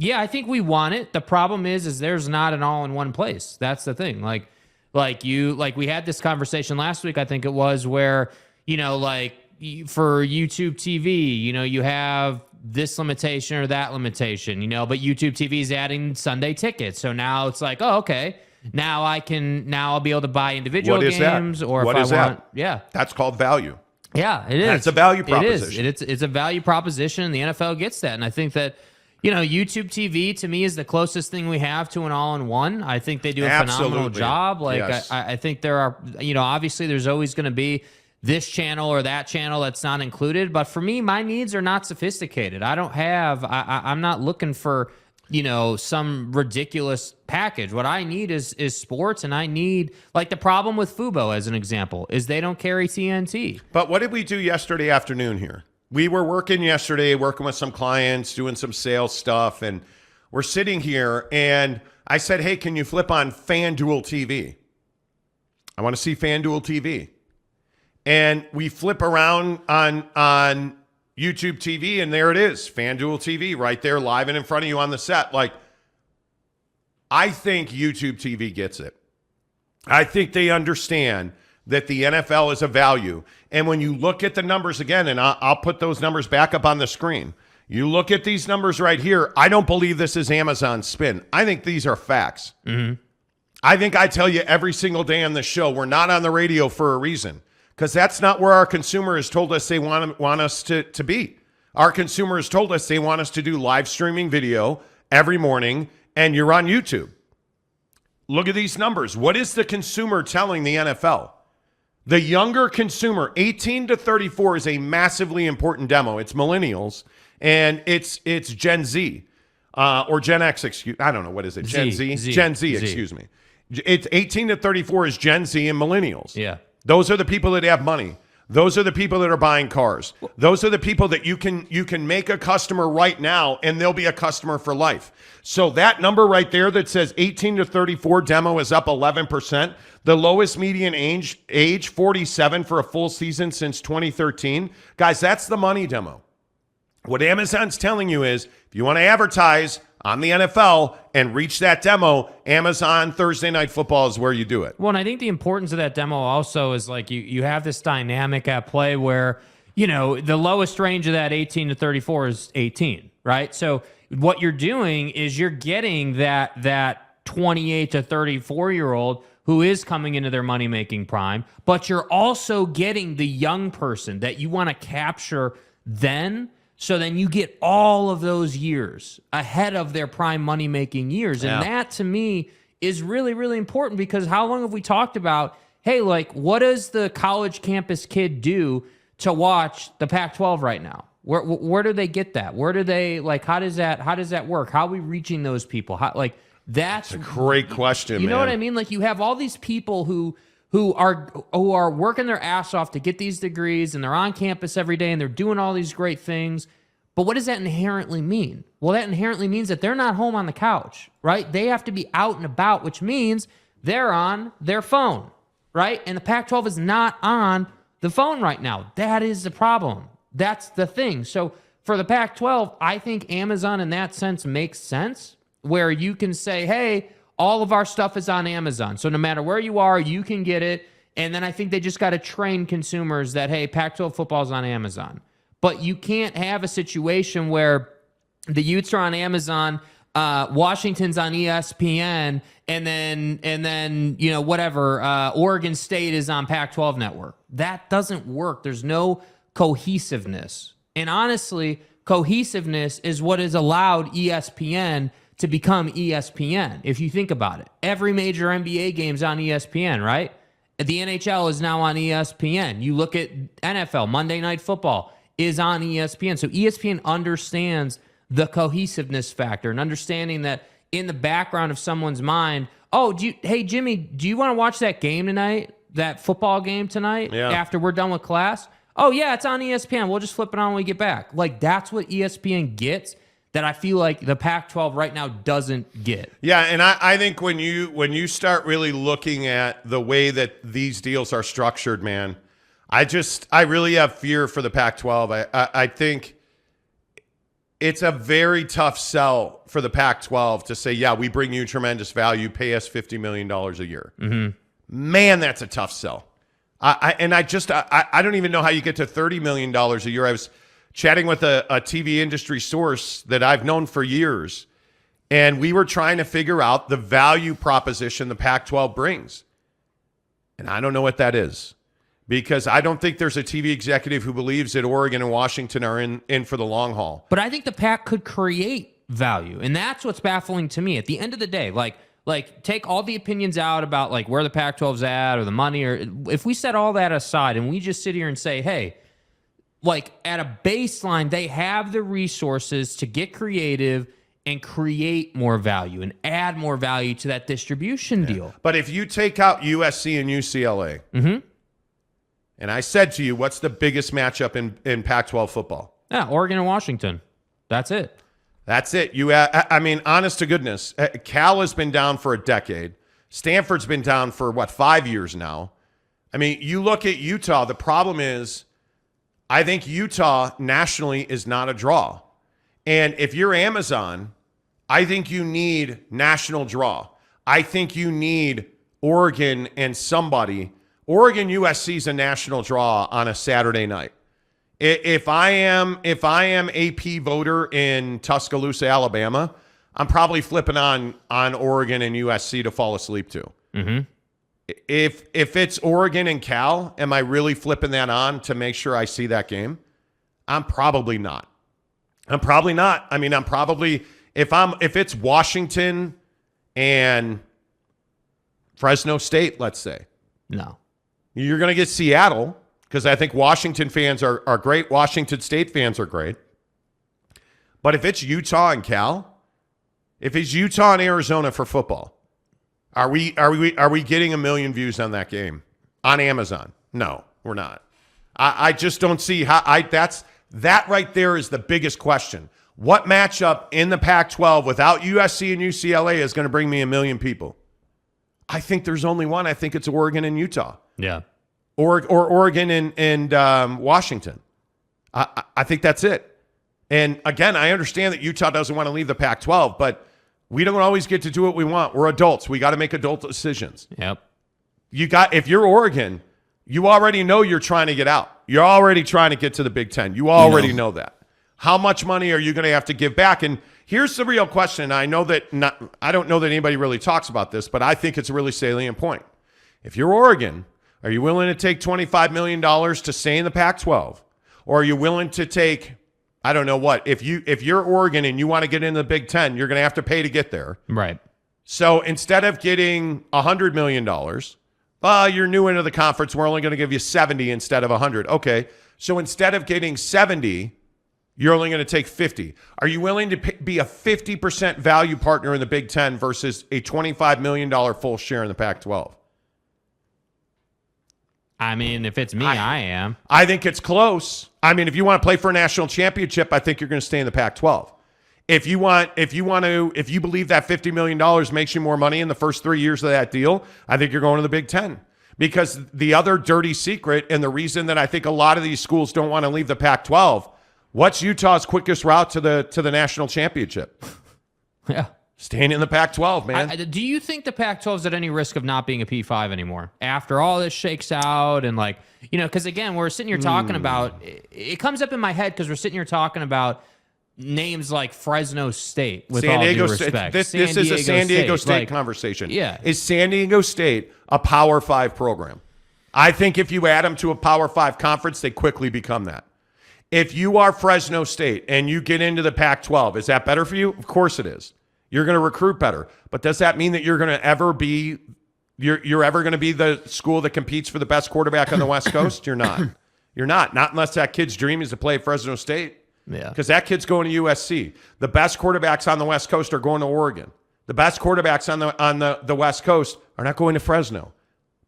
I think we want it. The problem is there's not an all in one place. That's the thing. Like we had this conversation last week, I think it was, where, for YouTube TV, you have this limitation or that limitation, but YouTube TV is adding Sunday tickets. So now it's like, oh, okay. Now I'll be able to buy individual games, that? or what if is I want, that? yeah, That's called value. Yeah, it is. That's a value proposition. It is. It's a value proposition. The NFL gets that, and I think that YouTube TV to me is the closest thing we have to an all-in-one. I think they do a phenomenal job. Yes. I think there are, obviously there's always going to be this channel or that channel that's not included, but for me, my needs are not sophisticated. I'm not looking for some ridiculous package. What I need is sports, and I need, like, the problem with Fubo, as an example, is they don't carry TNT. But what did we do yesterday afternoon here? We were working with some clients, doing some sales stuff, and we're sitting here, and I said, hey, can you flip on FanDuel TV? I want to see FanDuel TV. And we flip around on YouTube TV, and there it is, FanDuel TV, right there, live and in front of you on the set. Like, I think YouTube TV gets it. I think they understand that the NFL is a value. And when you look at the numbers again, and I'll put those numbers back up on the screen, you look at these numbers right here, I don't believe this is Amazon's spin. I think these are facts. Mm-hmm. I think I tell you every single day on the show, we're not on the radio for a reason. Because that's not where our consumer has told us they want us to be. Our consumer has told us they want us to do live streaming video every morning, and you're on YouTube. Look at these numbers. What is the consumer telling the NFL? The younger consumer, 18 to 34, is a massively important demo. It's millennials, and it's Gen Z, or Gen X, excuse. I don't know, what is it? Gen Z? Gen Z, excuse me. It's 18 to 34 is Gen Z and millennials. Yeah. Those are the people that have money. Those are the people that are buying cars. Those are the people that you can make a customer right now, and they'll be a customer for life. So that number right there that says 18 to 34 demo is up 11%. The lowest median age 47 for a full season since 2013. Guys, that's the money demo. What Amazon's telling you is if you want to advertise on the NFL and reach that demo, Amazon Thursday Night Football is where you do it. Well, and I think the importance of that demo also is like you have this dynamic at play where, you know, the lowest range of that 18 to 34 is 18, right? So what you're doing is you're getting that 28 to 34-year-old who is coming into their money-making prime, but you're also getting the young person that you want to capture then. So then you get all of those years ahead of their prime money-making years. And that, to me, is really, really important because how long have we talked about, hey, like, what does the college campus kid do to watch the Pac-12 right now? Where do they get that? Where do they, like, how does that work? How are we reaching those people? That's a great question, You know what I mean? Like, you have all these people who are working their ass off to get these degrees, and they're on campus every day, and they're doing all these great things. But what does that inherently mean? Well, that inherently means that they're not home on the couch, right? They have to be out and about, which means they're on their phone, right? And the Pac-12 is not on the phone right now. That is the problem. That's the thing. So for the Pac-12, I think Amazon in that sense makes sense, where you can say, hey, all of our stuff is on Amazon. So no matter where you are, you can get it. And then I think they just got to train consumers that, hey, Pac-12 football is on Amazon. But you can't have a situation where the Utes are on Amazon, Washington's on ESPN, and then you know, whatever, Oregon State is on Pac-12 network. That doesn't work. There's no cohesiveness. And honestly, cohesiveness is what has allowed ESPN to become ESPN. If you think about it, every major NBA game's on ESPN, right? The NHL is now on ESPN. You look at NFL, Monday Night Football is on ESPN. So ESPN understands the cohesiveness factor and understanding that in the background of someone's mind, hey, Jimmy, do you want to watch that game tonight? That football game tonight after we're done with class? Oh, yeah, it's on ESPN. We'll just flip it on when we get back. Like, that's what ESPN gets that I feel like the Pac-12 right now doesn't get. Yeah, and I think when you start really looking at the way that these deals are structured, man, I really have fear for the Pac-12. I think it's a very tough sell for the Pac-12 to say, yeah, we bring you tremendous value, pay us $50 million a year. Mm-hmm. Man, that's a tough sell. I don't even know how you get to $30 million a year. I was chatting with a TV industry source that I've known for years, and we were trying to figure out the value proposition the Pac-12 brings. And I don't know what that is, because I don't think there's a TV executive who believes that Oregon and Washington are in for the long haul. But I think the Pac could create value, and that's what's baffling to me. At the end of the day, like take all the opinions out about like where the Pac-12's at or the money, or if we set all that aside and we just sit here and say, hey, like at a baseline, they have the resources to get creative and create more value and add more value to that distribution deal. But if you take out USC and UCLA, and I said to you, what's the biggest matchup in Pac-12 football? Yeah, Oregon and Washington. That's it. That's it. I mean, honest to goodness, Cal has been down for a decade. Stanford's been down for, 5 years now? I mean, you look at Utah, the problem is I think Utah nationally is not a draw. And if you're Amazon, I think you need national draw. I think you need Oregon and somebody. Oregon USC is a national draw on a Saturday night. If I am AP voter in Tuscaloosa, Alabama, I'm probably flipping on Oregon and USC to fall asleep to. Mm-hmm. If it's Oregon and Cal, am I really flipping that on to make sure I see that game? I'm probably not. I mean, I'm probably if it's Washington and Fresno State, let's say. No. You're going to get Seattle, because I think Washington fans are great. Washington State fans are great. But if it's Utah and Cal, if it's Utah and Arizona for football, Are we getting 1 million views on that game on Amazon? No, we're not. I just don't see how that right there is the biggest question. What matchup in the Pac-12 without USC and UCLA is going to bring me 1 million people? I think there's only one. I think it's Oregon and Utah. Yeah. Or Oregon and Washington. I think that's it. And again, I understand that Utah doesn't want to leave the Pac-12, but we don't always get to do what we want. We're adults. We got to make adult decisions. Yep. If you're Oregon, you already know you're trying to get out. You're already trying to get to the Big Ten. You already know that. How much money are you going to have to give back? And here's the real question. I don't know that anybody really talks about this, but I think it's a really salient point. If you're Oregon, are you willing to take $25 million to stay in the Pac-12? Or are you willing to take, I don't know what, if you're Oregon and you want to get into the Big Ten, you're going to have to pay to get there. Right. So instead of getting $100 million, you're new into the conference, we're only going to give you 70 instead of 100. Okay. So instead of getting 70, you're only going to take 50. Are you willing to be a 50% value partner in the Big Ten versus a $25 million full share in the Pac-12? I mean, if it's me, I am. I think it's close. I mean, if you want to play for a national championship, I think you're going to stay in the Pac-12. If you believe that $50 million makes you more money in the first 3 years of that deal, I think you're going to the Big Ten. Because the other dirty secret, and the reason that I think a lot of these schools don't want to leave the Pac-12, what's Utah's quickest route to the national championship? Yeah. Staying in the Pac-12, man. Do you think the Pac-12 is at any risk of not being a P5 anymore after all this shakes out? And because again, we're sitting here talking about, it comes up in my head because we're sitting here talking about names like Fresno State with San all Diego due State. respect. This is a San Diego State conversation. Yeah. Is San Diego State a Power 5 program? I think if you add them to a Power 5 conference, they quickly become that. If you are Fresno State and you get into the Pac-12, is that better for you? Of course it is. You're going to recruit better. But does that mean that you're going to ever be ever going to be the school that competes for the best quarterback on the West Coast? You're not. You're not. Not unless that kid's dream is to play at Fresno State. Yeah. Because that kid's going to USC. The best quarterbacks on the West Coast are going to Oregon. The best quarterbacks on the West Coast are not going to Fresno.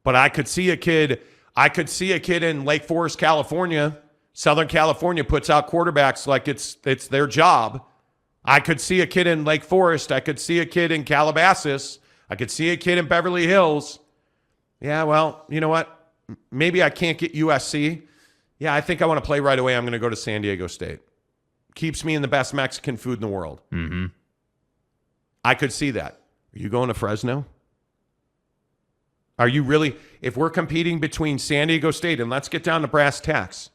But I could see a kid in Lake Forest, California. Southern California puts out quarterbacks like it's their job. I could see a kid in Lake Forest. I could see a kid in Calabasas. I could see a kid in Beverly Hills. Yeah, well, you know what? Maybe I can't get USC. Yeah, I think I want to play right away. I'm going to go to San Diego State. Keeps me in the best Mexican food in the world. Mm-hmm. I could see that. Are you going to Fresno? Are you really? If we're competing between San Diego State, and let's get down to brass tacks.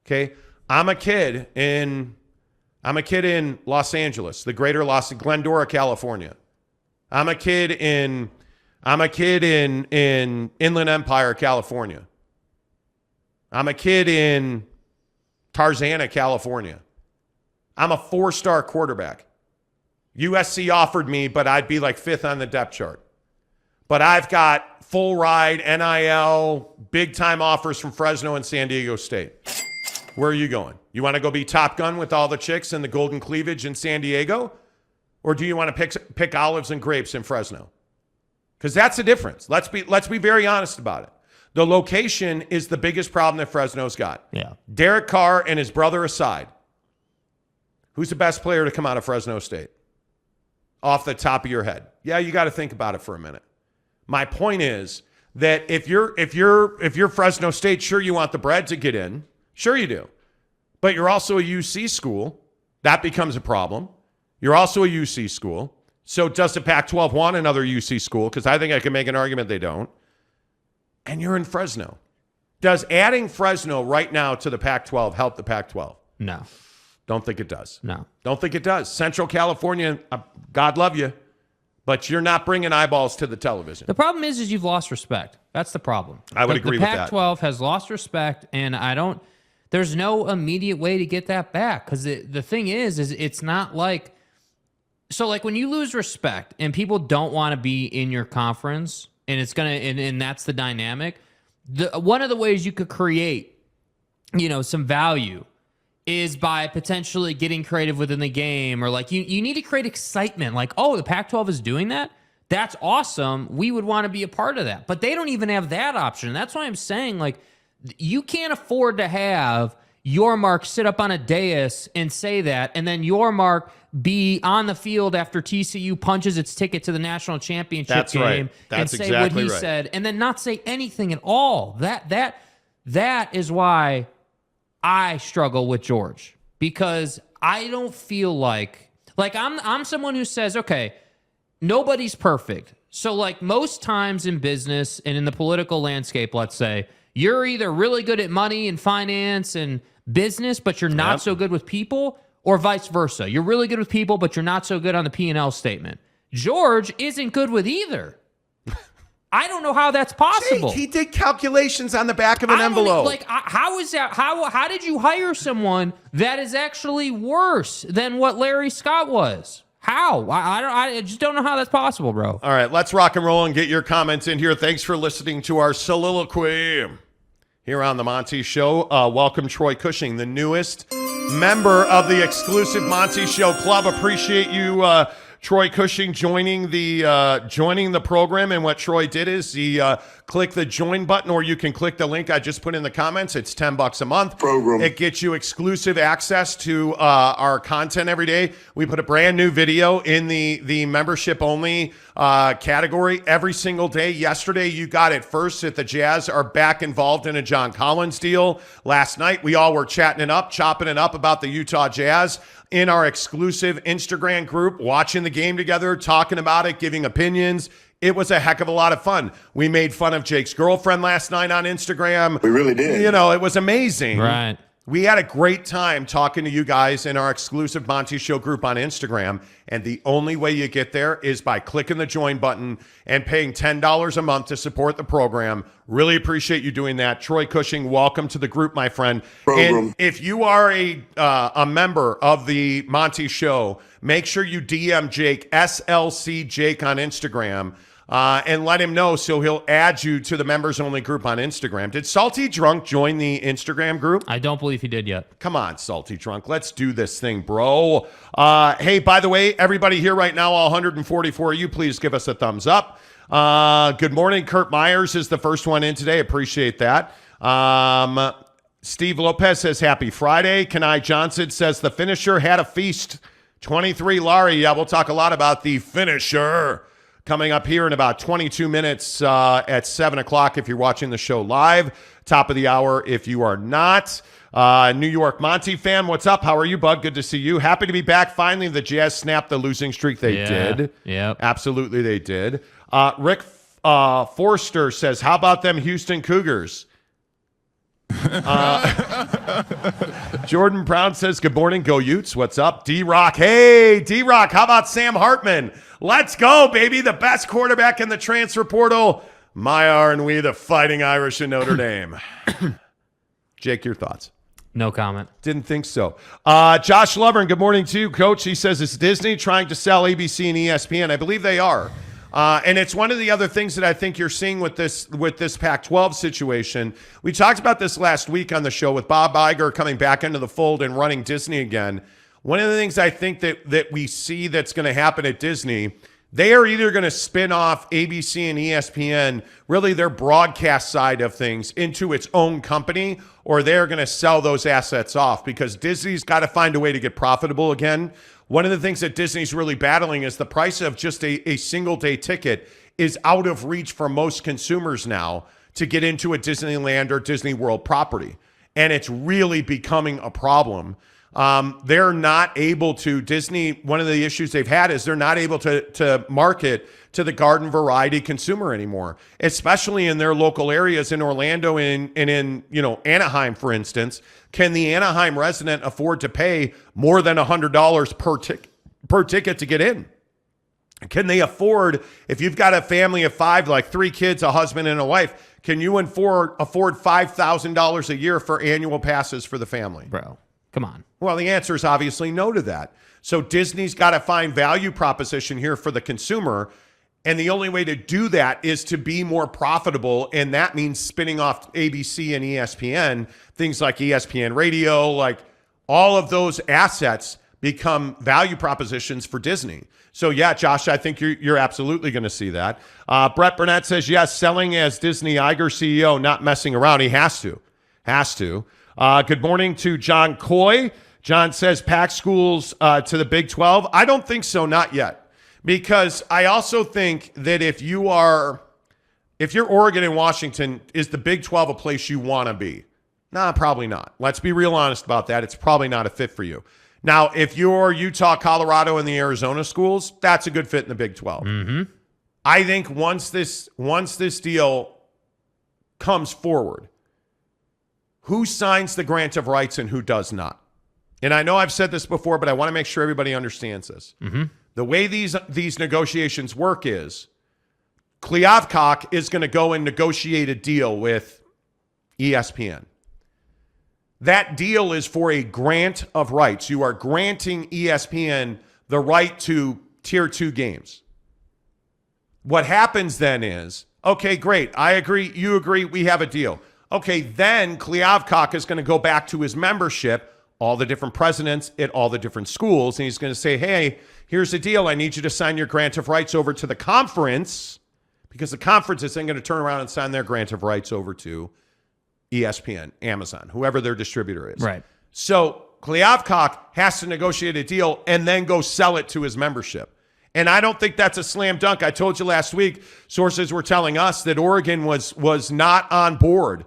Okay, I'm a kid in Los Angeles, the greater Glendora, California. I'm a kid in Inland Empire, California. I'm a kid in Tarzana, California. I'm a 4-star quarterback. USC offered me, but I'd be like 5th on the depth chart. But I've got full ride, NIL, big time offers from Fresno and San Diego State. Where are you going? You want to go be Top Gun with all the chicks and the golden cleavage in San Diego? Or do you want to pick olives and grapes in Fresno? Because that's the difference. Let's be very honest about it. The location is the biggest problem that Fresno's got. Yeah. Derek Carr and his brother aside, who's the best player to come out of Fresno State? Off the top of your head. Yeah, you got to think about it for a minute. My point is that if you're Fresno State, sure you want the bread to get in. Sure you do. But you're also a UC school. That becomes a problem. You're also a UC school. So does the Pac-12 want another UC school? Because I think I can make an argument they don't. And you're in Fresno. Does adding Fresno right now to the Pac-12 help the Pac-12? No. Don't think it does. No. Don't think it does. Central California, God love you, but you're not bringing eyeballs to the television. The problem is you've lost respect. That's the problem. I would agree with that. The Pac-12 has lost respect, and there's no immediate way to get that back. Because the thing is it's not like, so like when you lose respect and people don't want to be in your conference, and it's gonna, and that's the dynamic. One of the ways you could create, some value is by potentially getting creative within the game, or like you need to create excitement. Like, oh, the Pac-12 is doing that. that's awesome. We would want to be a part of that. But they don't even have that option. That's why I'm saying, like, you can't afford to have Yormark sit up on a dais and say that, and then Yormark be on the field after TCU punches its ticket to the national championship game right. That's and say exactly what he right. said, and then not say anything at all. That is why I struggle with George, because I don't feel like I'm someone who says, okay, nobody's perfect. So like most times in business and in the political landscape, let's say, you're either really good at money and finance and business, but you're not so good with people, or vice versa. You're really good with people, but you're not so good on the P&L statement. George isn't good with either. I don't know how that's possible. Jake, he did calculations on the back of an envelope. How is that? How did you hire someone that is actually worse than what Larry Scott was? How? I just don't know how that's possible, bro. All right, let's rock and roll and get your comments in here. Thanks for listening to our soliloquy here on the Monty Show. Welcome, Troy Cushing, the newest member of the exclusive Monty Show Club. Appreciate you, Troy Cushing, joining the program. And what Troy did is he click the join button, or you can click the link I just put in the comments. It's $10 a month. It gets you exclusive access to our content every day. We put a brand new video in the membership only category every single day. Yesterday, you got it first that the Jazz are back involved in a John Collins deal. Last night, we all were chopping it up about the Utah Jazz in our exclusive Instagram group, watching the game together, talking about it, giving opinions. It was a heck of a lot of fun. We made fun of Jake's girlfriend last night on Instagram. We really did. You know, it was amazing. Right. We had a great time talking to you guys in our exclusive Monty Show group on Instagram. And the only way you get there is by clicking the join button and paying $10 a month to support the program. Really appreciate you doing that. Troy Cushing, welcome to the group, my friend. And if you are a member of the Monty Show, make sure you DM Jake, SLC Jake on Instagram. And let him know so he'll add you to the members only group on Instagram. Did Salty Drunk join the Instagram group? I don't believe he did yet. Come on, Salty Drunk. Let's do this thing, bro. Hey, by the way, everybody here right now, all 144 of you, please give us a thumbs up. Good morning. Kurt Myers is the first one in today. Appreciate that. Steve Lopez says, happy Friday. Kenai Johnson says, the finisher had a feast. 23 Laurie. Yeah, we'll talk a lot about the finisher coming up here in about 22 minutes at 7 o'clock if you're watching the show live. Top of the hour if you are not. New York Monty fan, what's up? How are you, bud? Good to see you. Happy to be back. Finally, the Jazz snapped the losing streak. They did. Yep. Absolutely, they did. Rick Forster says, how about them Houston Cougars? Jordan Brown says, good morning, go Utes. What's up? D-Rock. Hey, D-Rock, how about Sam Hartman? Let's go, baby. The best quarterback in the transfer portal. My aren't we the Fighting Irish in Notre Dame? Jake, your thoughts? No comment. Didn't think so. Josh Lovern, good morning to you, Coach. He says, is Disney trying to sell ABC and ESPN? I believe they are. And it's one of the other things that I think you're seeing with this Pac-12 situation. We talked about this last week on the show with Bob Iger coming back into the fold and running Disney again. One of the things I think that we see that's going to happen at Disney, they are either going to spin off ABC and ESPN, really their broadcast side of things, into its own company, or they're going to sell those assets off because Disney's got to find a way to get profitable again. One of the things that Disney's really battling is the price of just a single day ticket is out of reach for most consumers now to get into a Disneyland or Disney World property. And it's really becoming a problem. They're not able to, Disney, one of the issues they've had is they're not able to market to the garden variety consumer anymore, especially in their local areas in Orlando and in Anaheim, for instance. Can the Anaheim resident afford to pay more than $100 per ticket to get in? Can they afford, if you've got a family of 5, like 3 kids, a husband and a wife, can you afford $5,000 a year for annual passes for the family? Bro, come on. Well, the answer is obviously no to that. So Disney's got to find value proposition here for the consumer. And the only way to do that is to be more profitable. And that means spinning off ABC and ESPN, things like ESPN Radio, like all of those assets, become value propositions for Disney. So yeah, Josh, I think you're absolutely going to see that. Brett Burnett says, yes, selling as Disney Iger CEO, not messing around. He has to. Good morning to John Coy. John says Pac schools to the Big 12. I don't think so, not yet. Because I also think that if you're Oregon and Washington, is the Big 12 a place you want to be? Nah, probably not. Let's be real honest about that. It's probably not a fit for you. Now, if you're Utah, Colorado, and the Arizona schools, that's a good fit in the Big 12. Mm-hmm. I think once this deal comes forward, who signs the grant of rights and who does not? And I know I've said this before, but I want to make sure everybody understands this. Mm-hmm. The way these negotiations work is Kliavkoff is going to go and negotiate a deal with ESPN. That deal is for a grant of rights. You are granting ESPN the right to Tier 2 games. What happens then is, okay, great. I agree. You agree. We have a deal. Okay, then Kliavkoff is going to go back to his membership, all the different presidents at all the different schools, and he's going to say, hey, here's the deal. I need you to sign your grant of rights over to the conference, because the conference is then going to turn around and sign their grant of rights over to ESPN, Amazon, whoever their distributor is. Right. So Kliavkoff has to negotiate a deal and then go sell it to his membership. And I don't think that's a slam dunk. I told you last week, sources were telling us that Oregon was not on board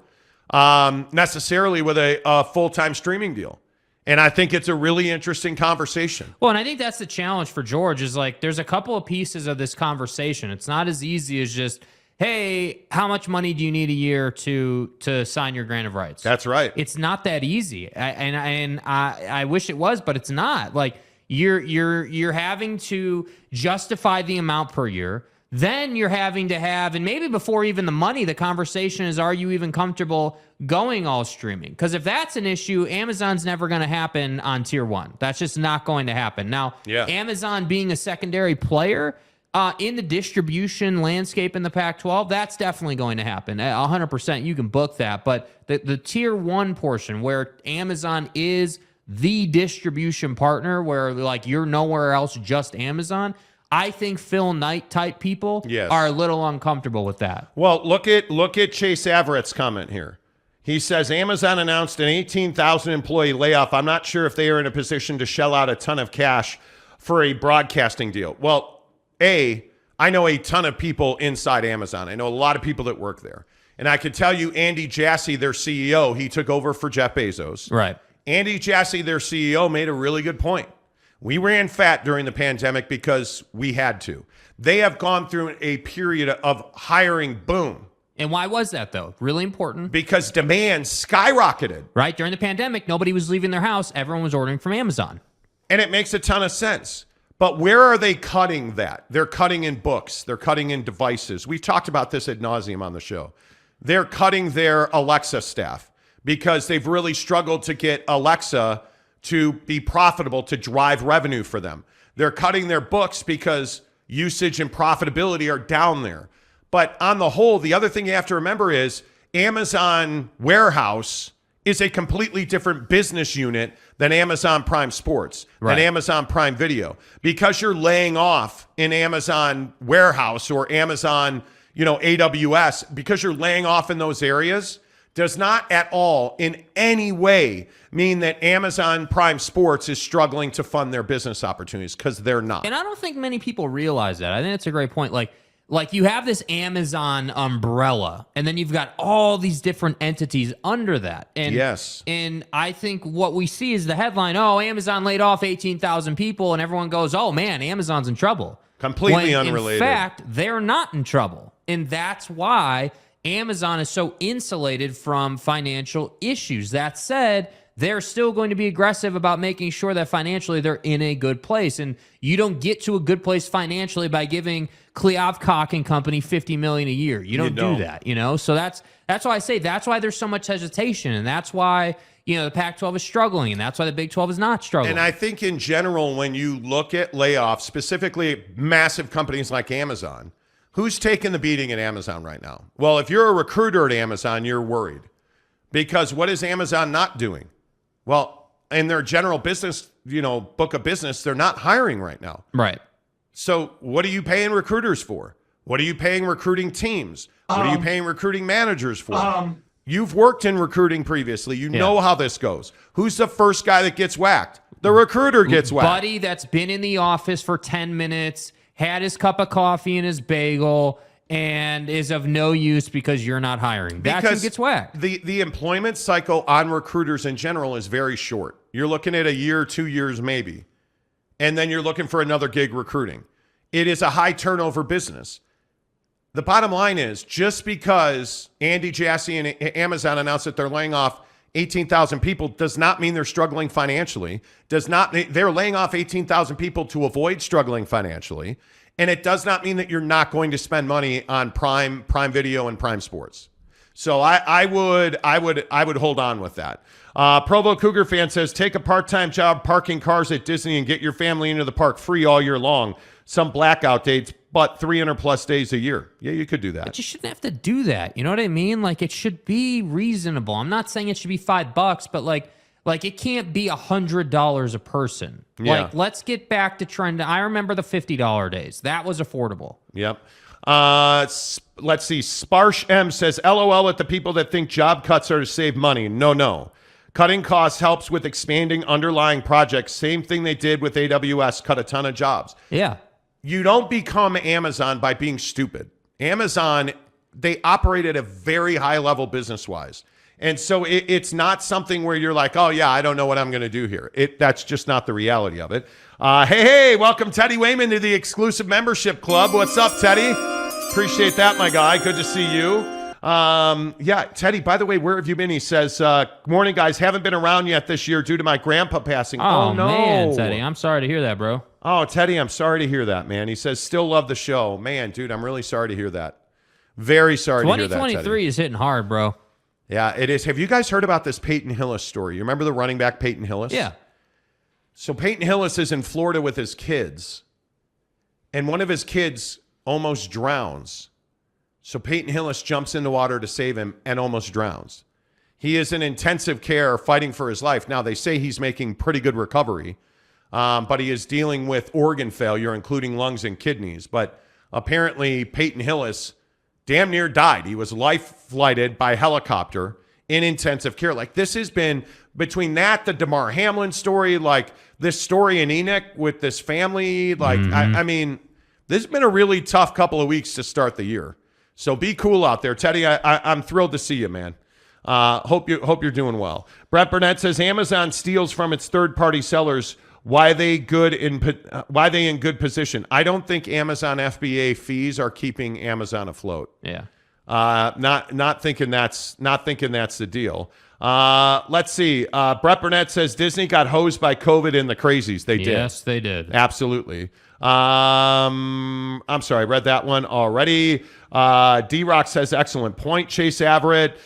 necessarily with a full-time streaming deal. And I think it's a really interesting conversation. Well, and I think that's the challenge for George is like there's a couple of pieces of this conversation. It's not as easy as just, hey, how much money do you need a year to sign your grant of rights? That's right. It's not that easy. I wish it was, but it's not. Like you're having to justify the amount per year. Then you're having to have, and maybe before even the money, the conversation is, are you even comfortable going all streaming? Because if that's an issue, Amazon's never going to happen on Tier 1. That's just not going to happen. Now, Amazon being a secondary player in the distribution landscape in the Pac-12, that's definitely going to happen. 100%, you can book that. But the Tier 1 portion where Amazon is the distribution partner, where like you're nowhere else, just Amazon, I think Phil Knight type people are a little uncomfortable with that. Well, look at Chase Averett's comment here. He says Amazon announced an 18,000 employee layoff. I'm not sure if they are in a position to shell out a ton of cash for a broadcasting deal. Well, I know a ton of people inside Amazon. I know a lot of people that work there. And I can tell you Andy Jassy, their CEO, he took over for Jeff Bezos. Right. Andy Jassy, their CEO, made a really good point. We ran fat during the pandemic because we had to. They have gone through a period of hiring boom. And why was that, though? Really important. Because demand skyrocketed. Right? During the pandemic, nobody was leaving their house. Everyone was ordering from Amazon. And it makes a ton of sense. But where are they cutting that? They're cutting in books. They're cutting in devices. We've talked about this ad nauseum on the show. They're cutting their Alexa staff because they've really struggled to get Alexa to be profitable, to drive revenue for them. They're cutting their books because usage and profitability are down there. But on the whole, the other thing you have to remember is Amazon Warehouse is a completely different business unit than Amazon Prime Sports, than Amazon Prime Video. Because you're laying off in Amazon Warehouse or Amazon, AWS, because you're laying off in those areas, does not at all in any way mean that Amazon Prime Sports is struggling to fund their business opportunities, because they're not. And I don't think many people realize that. I think that's a great point. Like you have this Amazon umbrella, and then you've got all these different entities under that. And And I think what we see is the headline, Amazon laid off 18,000 people, and everyone goes, oh man, Amazon's in trouble. Completely unrelated. In fact, they're not in trouble. And that's why Amazon is so insulated from financial issues. That said, they're still going to be aggressive about making sure that financially they're in a good place. And you don't get to a good place financially by giving Kliavkoff and company $50 million a year. You don't do that, So that's why I say that's why there's so much hesitation, and that's why the Pac-12 is struggling, and that's why the Big 12 is not struggling. And I think in general, when you look at layoffs, specifically massive companies like Amazon, who's taking the beating at Amazon right now? Well, if you're a recruiter at Amazon, you're worried. Because what is Amazon not doing? Well, in their general business, book of business, they're not hiring right now. Right. So what are you paying recruiters for? What are you paying recruiting teams? What are you paying recruiting managers for? You've worked in recruiting previously. You know how this goes. Who's the first guy that gets whacked? The recruiter gets whacked. Buddy that's been in the office for 10 minutes, had his cup of coffee and his bagel, and is of no use because you're not hiring. That's who gets whacked. The employment cycle on recruiters in general is very short. You're looking at a year, 2 years maybe. And then you're looking for another gig recruiting. It is a high turnover business. The bottom line is, just because Andy Jassy and Amazon announced that they're laying off 18,000 people does not mean they're struggling financially. They're laying off 18,000 people to avoid struggling financially. And it does not mean that you're not going to spend money on Prime Video and Prime Sports. So I would hold on with that. Provo Cougar fan says, take a part-time job parking cars at Disney and get your family into the park free all year long. Some blackout dates, but 300 plus days a year. Yeah, you could do that. But you shouldn't have to do that. You know what I mean? Like, it should be reasonable. I'm not saying it should be $5, but like it can't be $100 a person. Yeah. Like, let's get back to trying to. I remember the $50 days. That was affordable. Yep. Let's see. Sparsh M says, LOL at the people that think job cuts are to save money. No. Cutting costs helps with expanding underlying projects. Same thing they did with AWS, cut a ton of jobs. Yeah. You don't become Amazon by being stupid. Amazon, they operate at a very high level business-wise. And so it's not something where you're like, oh, yeah, I don't know what I'm going to do here. That's just not the reality of it. Hey, welcome Teddy Wayman to the exclusive membership club. What's up, Teddy? Appreciate that, my guy. Good to see you. Yeah, Teddy, by the way, where have you been? He says, morning, guys. Haven't been around yet this year due to my grandpa passing. Oh, no. Man, Teddy, I'm sorry to hear that, bro. Oh, Teddy, I'm sorry to hear that, man. He says, still love the show. Man, dude, I'm really sorry to hear that. Very sorry to hear that, Teddy. 2023 is hitting hard, bro. Yeah, it is. Have you guys heard about this Peyton Hillis story? You remember the running back Peyton Hillis? Yeah. So Peyton Hillis is in Florida with his kids, and one of his kids almost drowns. So Peyton Hillis jumps in the water to save him and almost drowns. He is in intensive care fighting for his life. Now, they say he's making pretty good recovery, but he is dealing with organ failure, including lungs and kidneys. But apparently, Peyton Hillis damn near died. He was life-flighted by helicopter in intensive care. Like, this has been, between that, the DeMar Hamlin story, like this story in Enoch with this family, like, I mean, this has been a really tough couple of weeks to start the year. So be cool out there. Teddy, I'm thrilled to see you, man. Hope you're doing well. Brett Burnett says, Amazon steals from its third-party sellers. Why they in good position? I don't think Amazon FBA fees are keeping Amazon afloat. Yeah. Not thinking that's the deal. Let's see. Brett Burnett says Disney got hosed by COVID and the crazies. They did. Yes, they did. Absolutely. I'm sorry, I read that one already. D-Rock says excellent point. Chase Averett.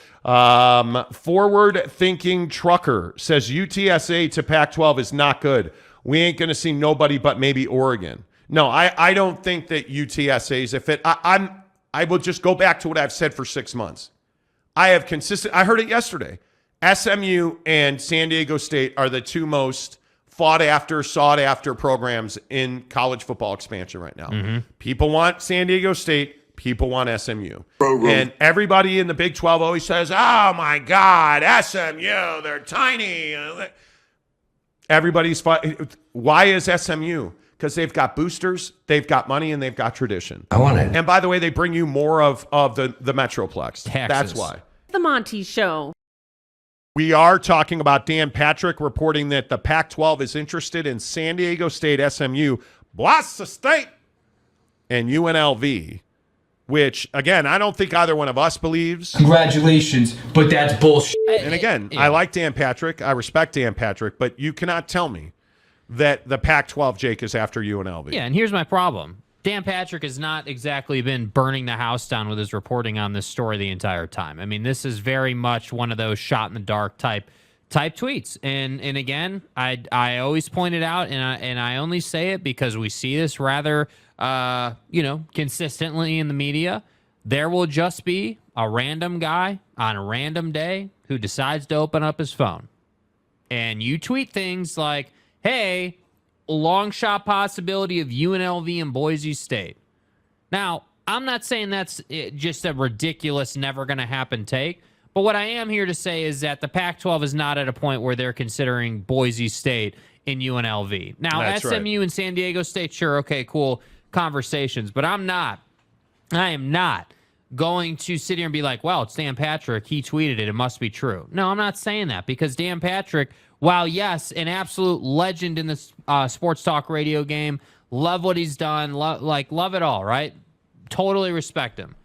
Forward-thinking trucker says UTSA to Pac-12 is not good. We ain't going to see nobody but maybe Oregon. No, I don't think that UTSA is a fit. I will just go back to what I've said for 6 months. I heard it yesterday. SMU and San Diego State are the two most sought after programs in college football expansion right now. Mm-hmm. People want San Diego State. People want SMU. And everybody in the Big 12 always says, oh, my God, SMU, they're tiny. Everybody's fighting. Why is SMU? Because they've got boosters, they've got money, and they've got tradition. I want it. And by the way, they bring you more of the Metroplex. Taxes. That's why. The Monty Show. We are talking about Dan Patrick reporting that the Pac-12 is interested in San Diego State, SMU, Boise State, and UNLV, which, again, I don't think either one of us believes. Congratulations, but that's bullshit. And again, I like Dan Patrick. I respect Dan Patrick, but you cannot tell me that the Pac-12, Jake, is after UNLV. Yeah, and here's my problem. Dan Patrick has not exactly been burning the house down with his reporting on this story the entire time. I mean, this is very much one of those shot in the dark type tweets. And again, I always point it out, and I only say it because we see this rather consistently in the media. There will just be a random guy on a random day who decides to open up his phone and you tweet things like, hey, long shot possibility of UNLV and Boise State. Now, I'm not saying that's just a ridiculous, never going to happen take, but what I am here to say is that the Pac-12 is not at a point where they're considering Boise State in UNLV. Now, That's SMU right. and San Diego State, sure, okay, cool conversations, but I am not going to sit here and be like, well, it's Dan Patrick. He tweeted it. It must be true. No, I'm not saying that, because Dan Patrick, while, yes, an absolute legend in the sports talk radio game, love what he's done, love it all, right? Totally respect him.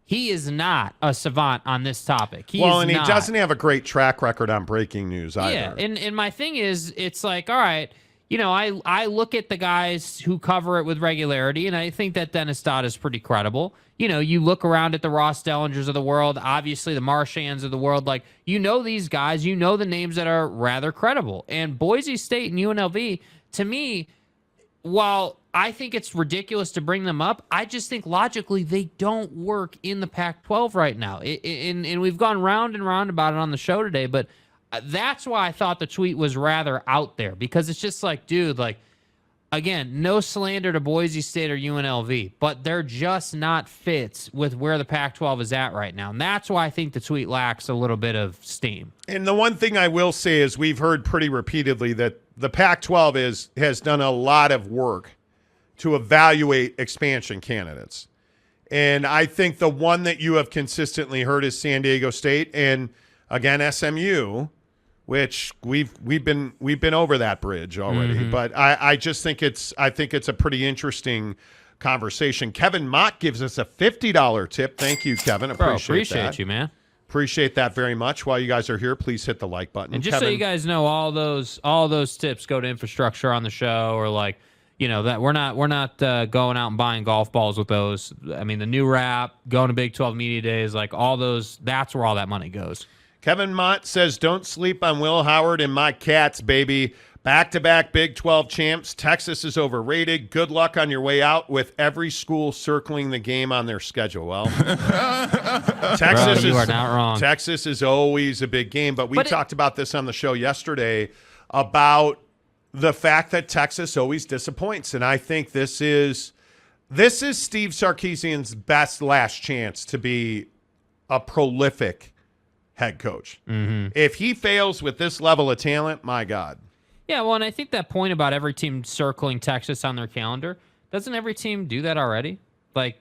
He is not a savant on this topic. He doesn't have a great track record on breaking news either. Yeah, and my thing is, it's like, all right, I look at the guys who cover it with regularity, and I think that Dennis Dodd is pretty credible. You look around at the Ross Dellingers of the world, obviously the Marshands of the world, like, these guys, the names that are rather credible. And Boise State and UNLV, to me, while I think it's ridiculous to bring them up, I just think logically they don't work in the Pac-12 right now. And we've gone round and round about it on the show today, but that's why I thought the tweet was rather out there, because it's just like, dude, like, again, no slander to Boise State or UNLV, but they're just not fits with where the Pac-12 is at right now. And that's why I think the tweet lacks a little bit of steam. And the one thing I will say is we've heard pretty repeatedly that the Pac-12 has done a lot of work to evaluate expansion candidates. And I think the one that you have consistently heard is San Diego State, and again SMU, which we've been over that bridge already. Mm-hmm. But I just think it's a pretty interesting conversation. Kevin Mott gives us a $50 tip. Thank you, Kevin. Appreciate that. You, man. Appreciate that very much. While you guys are here, please hit the like button. And just Kevin, so you guys know, all those tips go to infrastructure on the show, or like, that we're not going out and buying golf balls with those. I mean, the new rap, going to Big 12 Media Days, like all those, that's where all that money goes. Kevin Mott says, don't sleep on Will Howard and my Cats, baby. Back-to-back Big 12 champs. Texas is overrated. Good luck on your way out with every school circling the game on their schedule. Well, Texas Bro, you are not wrong. Texas is always a big game, but we talked about this on the show yesterday about the fact that Texas always disappoints, and I think this is Steve Sarkisian's best last chance to be a prolific head coach. Mm-hmm. If he fails with this level of talent, my God. Yeah, well, and I think that point about every team circling Texas on their calendar, doesn't every team do that already? Like,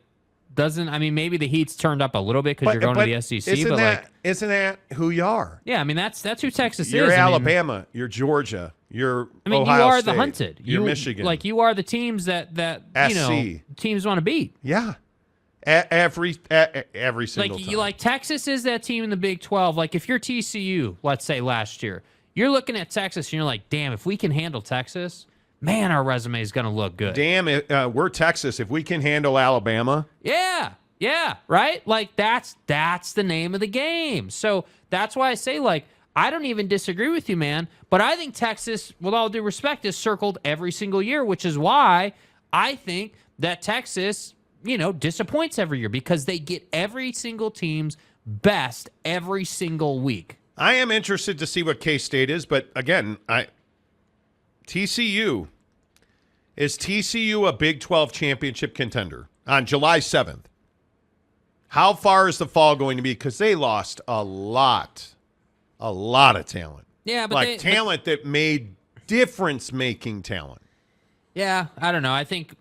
maybe the Heat's turned up a little bit because you're going to the SEC, isn't that who you are? Yeah, I mean, that's who Texas You're is. Alabama, you're Georgia, you're Ohio Ohio you are State, the hunted. You're Michigan. Like, you are the teams that teams want to beat. Yeah. Every single time. Like Texas is that team in the Big 12. Like, if you're TCU, let's say last year, you're looking at Texas and you're like, damn, if we can handle Texas, man, our resume is going to look good. Damn, we're Texas. If we can handle Alabama. Yeah, right? Like, that's the name of the game. So that's why I say, like, I don't even disagree with you, man. But I think Texas, with all due respect, is circled every single year, which is why I think that Texas, disappoints every year, because they get every single team's best every single week. I am interested to see what K-State is, but again, TCU. Is TCU a Big 12 championship contender on July 7th? How far is the fall going to be? Because they lost a lot of talent. Yeah, but talent that made difference-making talent. Yeah, I don't know. I think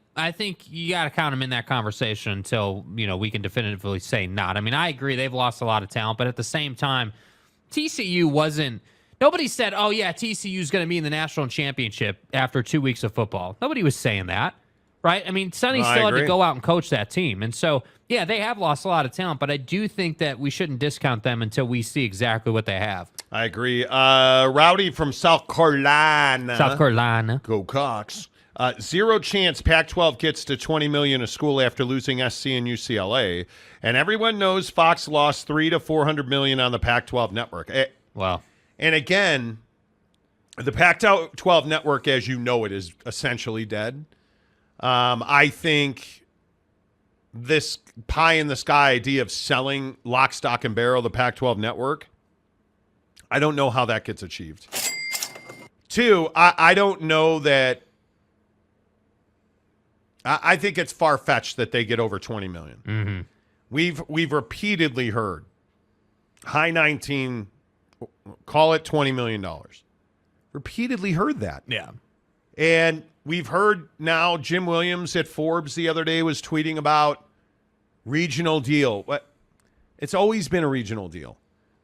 you got to count them in that conversation until, we can definitively say not. I mean, I agree they've lost a lot of talent, but at the same time, TCU wasn't – nobody said, oh, yeah, TCU's going to be in the national championship after 2 weeks of football. Nobody was saying that, right? I mean, Sonny still had to go out and coach that team. And so, yeah, they have lost a lot of talent, but I do think that we shouldn't discount them until we see exactly what they have. I agree. Rowdy from South Carolina. Go Cox. Zero chance Pac-12 gets to $20 million a school after losing SC and UCLA, and everyone knows Fox lost $300 to $400 million on the Pac-12 network. Wow. And again, the Pac-12 network, as you know it, is essentially dead. I think this pie-in-the-sky idea of selling lock, stock, and barrel the Pac-12 network, I don't know how that gets achieved. Two, I don't know that. I think it's far-fetched that they get over $20 million. Mm-hmm. We've repeatedly heard high 19, call it $20 million. Repeatedly heard that. Yeah. And we've heard now Jim Williams at Forbes the other day was tweeting about regional deal. It's always been a regional deal.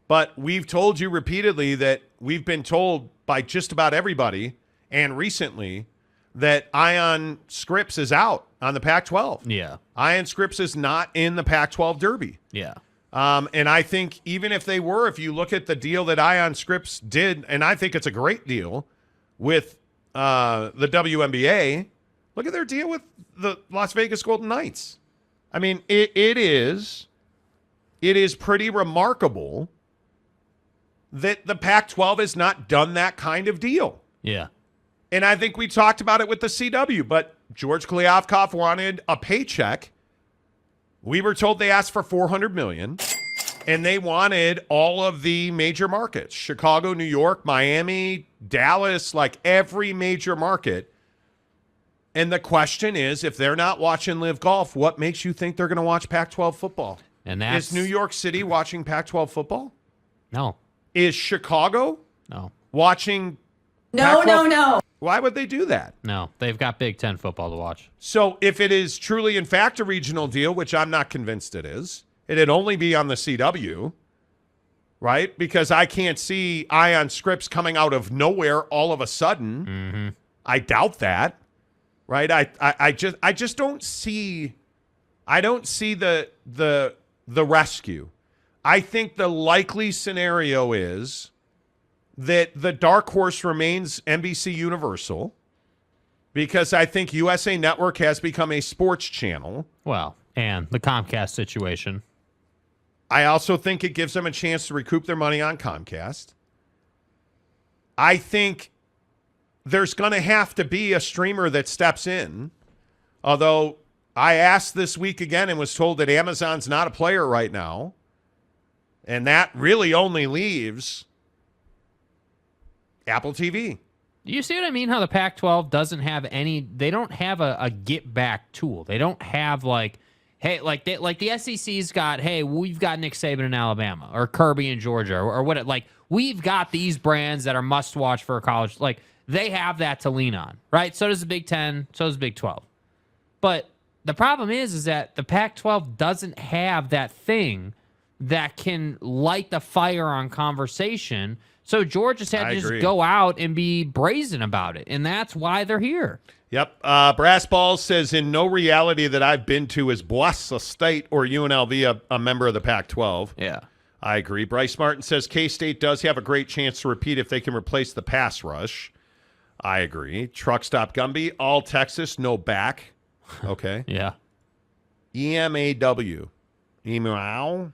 But we've told you repeatedly that we've been told by just about everybody and recently that Ion Scripps is out on the Pac-12. Yeah. Ion Scripps is not in the Pac-12 Derby. Yeah. And I think even if they were, if you look at the deal that Ion Scripps did, and I think it's a great deal with the WNBA, look at their deal with the Las Vegas Golden Knights. I mean, it is pretty remarkable that the Pac-12 has not done that kind of deal. Yeah. And I think we talked about it with the CW, but George Kliavkoff wanted a paycheck. We were told they asked for $400 million, and they wanted all of the major markets, Chicago, New York, Miami, Dallas, like every major market. And the question is, if they're not watching Live Golf, what makes you think they're going to watch Pac-12 football? And that's Is New York City watching Pac-12 football? No. Is Chicago watching No, Pac-12? no. Why would they do that? No. They've got Big Ten football to watch. So if it is truly, in fact, a regional deal, which I'm not convinced it is, it'd only be on the CW, right? Because I can't see Ion Scripps coming out of nowhere all of a sudden. Mm-hmm. I doubt that, right? I just don't see. I don't see the rescue. I think the likely scenario is that the dark horse remains NBC Universal, because I think USA Network has become a sports channel. Well, and the Comcast situation. I also think it gives them a chance to recoup their money on Comcast. I think there's going to have to be a streamer that steps in, although I asked this week again and was told that Amazon's not a player right now, and that really only leaves Apple TV. You see what I mean? How the Pac-12 doesn't have any. They don't have a get back tool. They don't have like, hey, like the SEC's got. Hey, we've got Nick Saban in Alabama or Kirby in Georgia or what? Like we've got these brands that are must watch for a college. Like they have that to lean on, right? So does the Big Ten. So does the Big 12. But the problem is that the Pac-12 doesn't have that thing that can light the fire on conversation. So George just had to just go out and be brazen about it, and that's why they're here. Yep. Brass Balls says, in no reality that I've been to is Boise State or UNLV a member of the Pac-12. Yeah. I agree. Bryce Martin says K-State does have a great chance to repeat if they can replace the pass rush. I agree. Truck Stop Gumby, all Texas, no back. Okay. Yeah. EMAW. Email.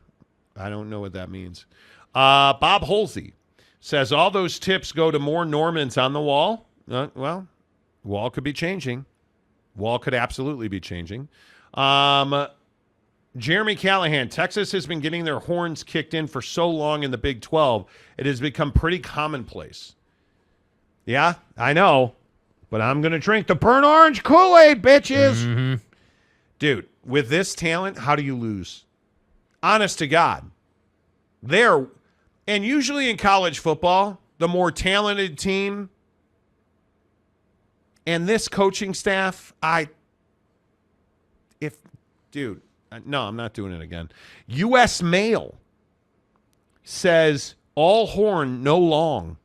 I don't know what that means. Bob Holsey says all those tips go to more Normans on the wall. Well, wall could be changing. Wall could absolutely be changing. Jeremy Callahan, Texas has been getting their horns kicked in for so long in the Big 12. It has become pretty commonplace. Yeah, I know. But I'm going to drink the burnt orange Kool-Aid, bitches. Mm-hmm. Dude, with this talent, how do you lose? Honest to God. There, and usually in college football, the more talented team and this coaching staff, no, I'm not doing it again. U.S. Mail says all horn, no long.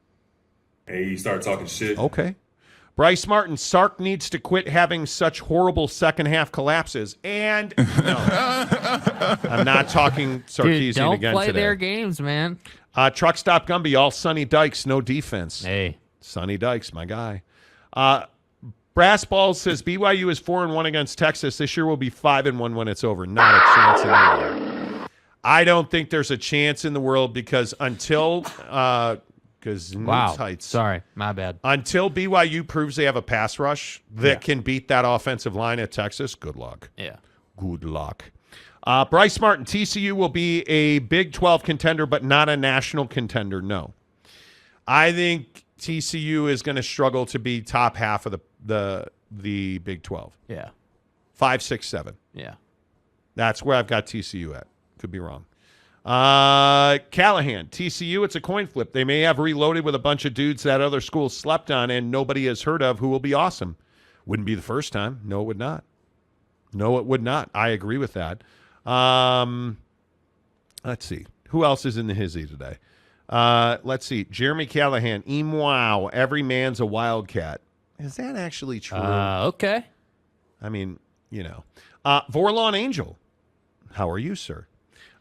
Hey, you start talking shit. Okay. Bryce Martin, Sark needs to quit having such horrible second half collapses. And no, I'm not talking Sarkisian don't again play today. their games, man. Truck Stop Gumby, all Sonny Dykes, no defense. Hey. Sonny Dykes, my guy. Brass Balls says BYU is 4-1 against Texas. This year will be 5-1 when it's over. Not a chance in the world. I don't think there's a chance in the world because until Sorry, my bad. Until BYU proves they have a pass rush that can beat that offensive line at Texas, good luck. Yeah. Good luck. Bryce Martin, TCU will be a Big 12 contender, but not a national contender. No. I think TCU is going to struggle to be top half of the Big 12. Yeah. 5, 6, 7. Yeah. That's where I've got TCU at. Could be wrong. Callahan, TCU, it's a coin flip. They may have reloaded with a bunch of dudes that other schools slept on and nobody has heard of who will be awesome. Wouldn't be the first time. No, it would not. No, it would not. I agree with that. Let's see. Who else is in the hizzy today? Let's see. Jeremy Callahan, wow, every man's a wildcat. Is that actually true? Okay. I mean, Vorlon Angel, how are you, sir?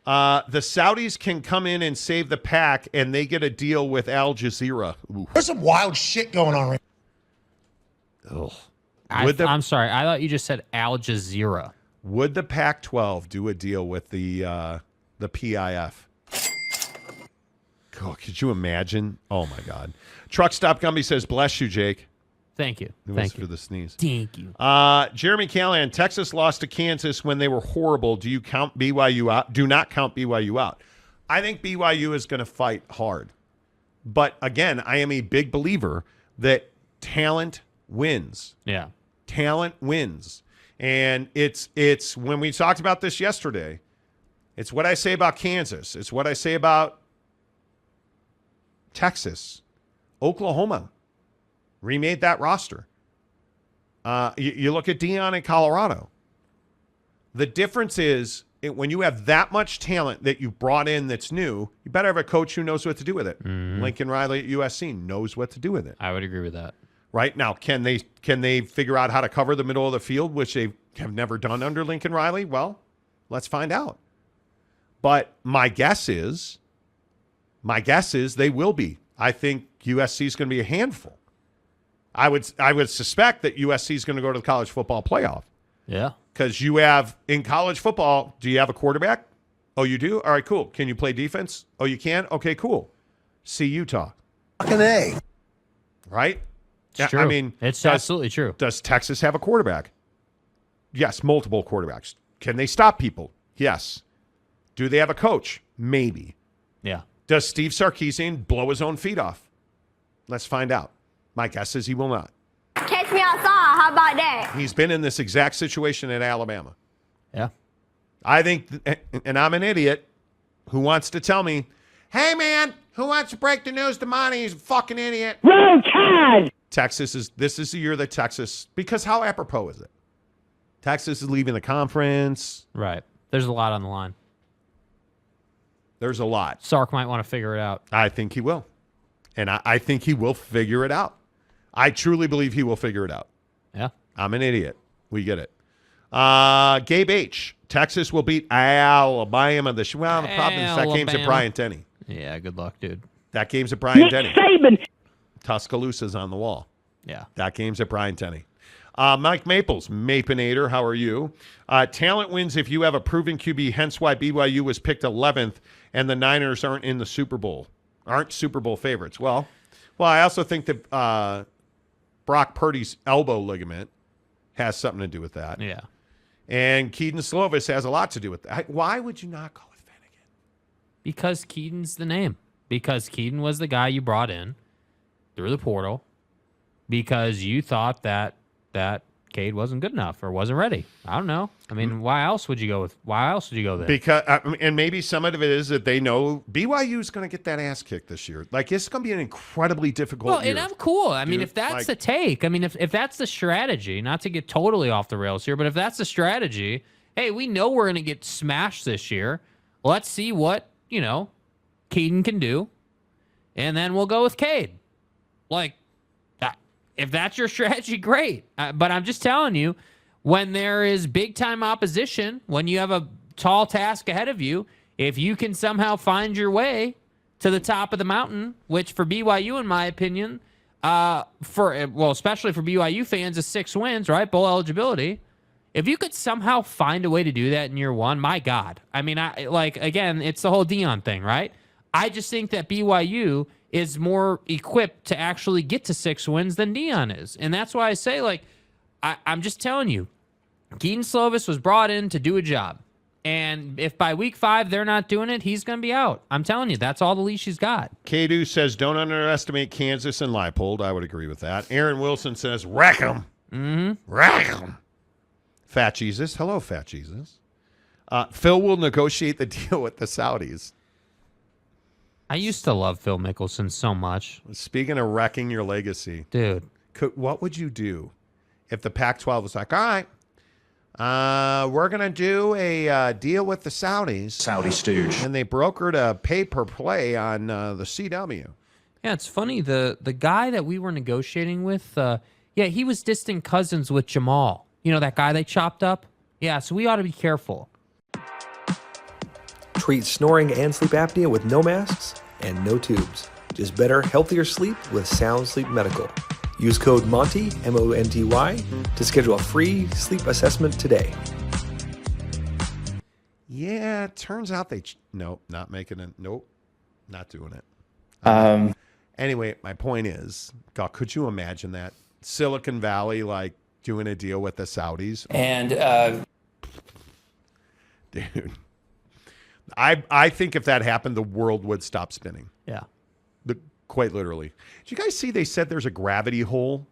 The Saudis can come in and save the pack, and they get a deal with Al Jazeera. Ooh. There's some wild shit going on right now. I'm sorry. I thought you just said Al Jazeera. Would the Pac-12 do a deal with the PIF? Oh, could you imagine? Oh, my God. Truck Stop Gumby says, bless you, Jake. Thank you. Thank you for the sneeze. Thank you. Jeremy Callahan, Texas lost to Kansas when they were horrible. Do you count BYU out? Do not count BYU out. I think BYU is going to fight hard. But again, I am a big believer that talent wins. Yeah. Talent wins. And it's when we talked about this yesterday, it's what I say about Kansas. It's what I say about Texas. Oklahoma remade that roster. You look at Deion in Colorado. The difference is when you have that much talent that you brought in that's new, you better have a coach who knows what to do with it. Mm-hmm. Lincoln Riley at USC knows what to do with it. I would agree with that. Right now, can they figure out how to cover the middle of the field, which they have never done under Lincoln Riley? Well, let's find out. But my guess is they will be. I think USC is going to be a handful. I would suspect that USC is going to go to the college football playoff. Yeah. Because you have, in college football, do you have a quarterback? Oh, you do? All right, cool. Can you play defense? Oh, you can? Okay, cool. See Utah. fucking A. Right? It's true. I mean, it's absolutely true. Does Texas have a quarterback? Yes, multiple quarterbacks. Can they stop people? Yes. Do they have a coach? Maybe. Yeah. Does Steve Sarkisian blow his own feet off? Let's find out. My guess is he will not. Catch me outside. How about that? He's been in this exact situation at Alabama. Yeah. I think, and I'm an idiot who wants to tell me, hey, man, who wants to break the news to Monty? He's a fucking idiot. Roll Tide! This is the year that Texas, because how apropos is it? Texas is leaving the conference. Right. There's a lot on the line. There's a lot. Sark might want to figure it out. I think he will. And I think he will figure it out. I truly believe he will figure it out. Yeah. I'm an idiot. We get it. Gabe H. Texas will beat Alabama. The problem is that game's at Bryant Denny. Yeah, good luck, dude. That game's at Bryant Denny. Saban. Tuscaloosa's on the wall. Yeah. That game's at Bryant Denny. Mike Maples, Mapinator, how are you? Talent wins if you have a proven QB, hence why BYU was picked 11th and the Niners aren't in the Super Bowl, aren't Super Bowl favorites. Well, I also think that Brock Purdy's elbow ligament has something to do with that. Yeah. And Keaton Slovis has a lot to do with that. Why would you not call it Finnegan? Because Keaton's the name. Because Keaton was the guy you brought in through the portal because you thought that Cade wasn't good enough or wasn't ready. I don't know. I mean, why else would you go there? Because and maybe some of it is that they know BYU is going to get that ass kicked this year. Like, it's going to be an incredibly difficult year. And I'm cool. I mean, if that's the take, I mean, if that's the strategy, not to get totally off the rails here, but if that's the strategy, hey, we know we're going to get smashed this year. Let's see what, Caden can do, and then we'll go with Cade. Like, if that's your strategy, great. But I'm just telling you, when there is big-time opposition, when you have a tall task ahead of you, if you can somehow find your way to the top of the mountain, which for BYU, in my opinion, especially for BYU fans, is 6 wins, right? Bowl eligibility. If you could somehow find a way to do that in year one, my God. I mean, again, it's the whole Deion thing, right? I just think that BYU is more equipped to actually get to 6 wins than Deion is. And that's why I say, I'm just telling you, Keaton Slovis was brought in to do a job. And if by week 5 they're not doing it, he's going to be out. I'm telling you, that's all the leash he's got. Kadu says, don't underestimate Kansas and Leipold. I would agree with that. Aaron Wilson says, wreck them. Wreck them. Fat Jesus. Hello, Fat Jesus. Phil will negotiate the deal with the Saudis. I used to love Phil Mickelson so much. Speaking of wrecking your legacy. Dude. What would you do if the Pac-12 was like, all right, we're going to do a deal with the Saudis. Saudi stooge. And they brokered a pay-per-play on the CW. Yeah, it's funny. The guy that we were negotiating with, he was distant cousins with Jamal. You know, that guy they chopped up? Yeah, so we ought to be careful. Treat snoring and sleep apnea with no masks and no tubes. Just better, healthier sleep with Sound Sleep Medical. Use code Monty, M-O-N-T-Y, to schedule a free sleep assessment today. Yeah, it turns out nope, not making it. Nope, not doing it. Anyway, my point is, God, could you imagine that? Silicon Valley, like, doing a deal with the Saudis? And, dude, I think if that happened, the world would stop spinning. Yeah. Quite literally. Did you guys see they said there's a gravity hole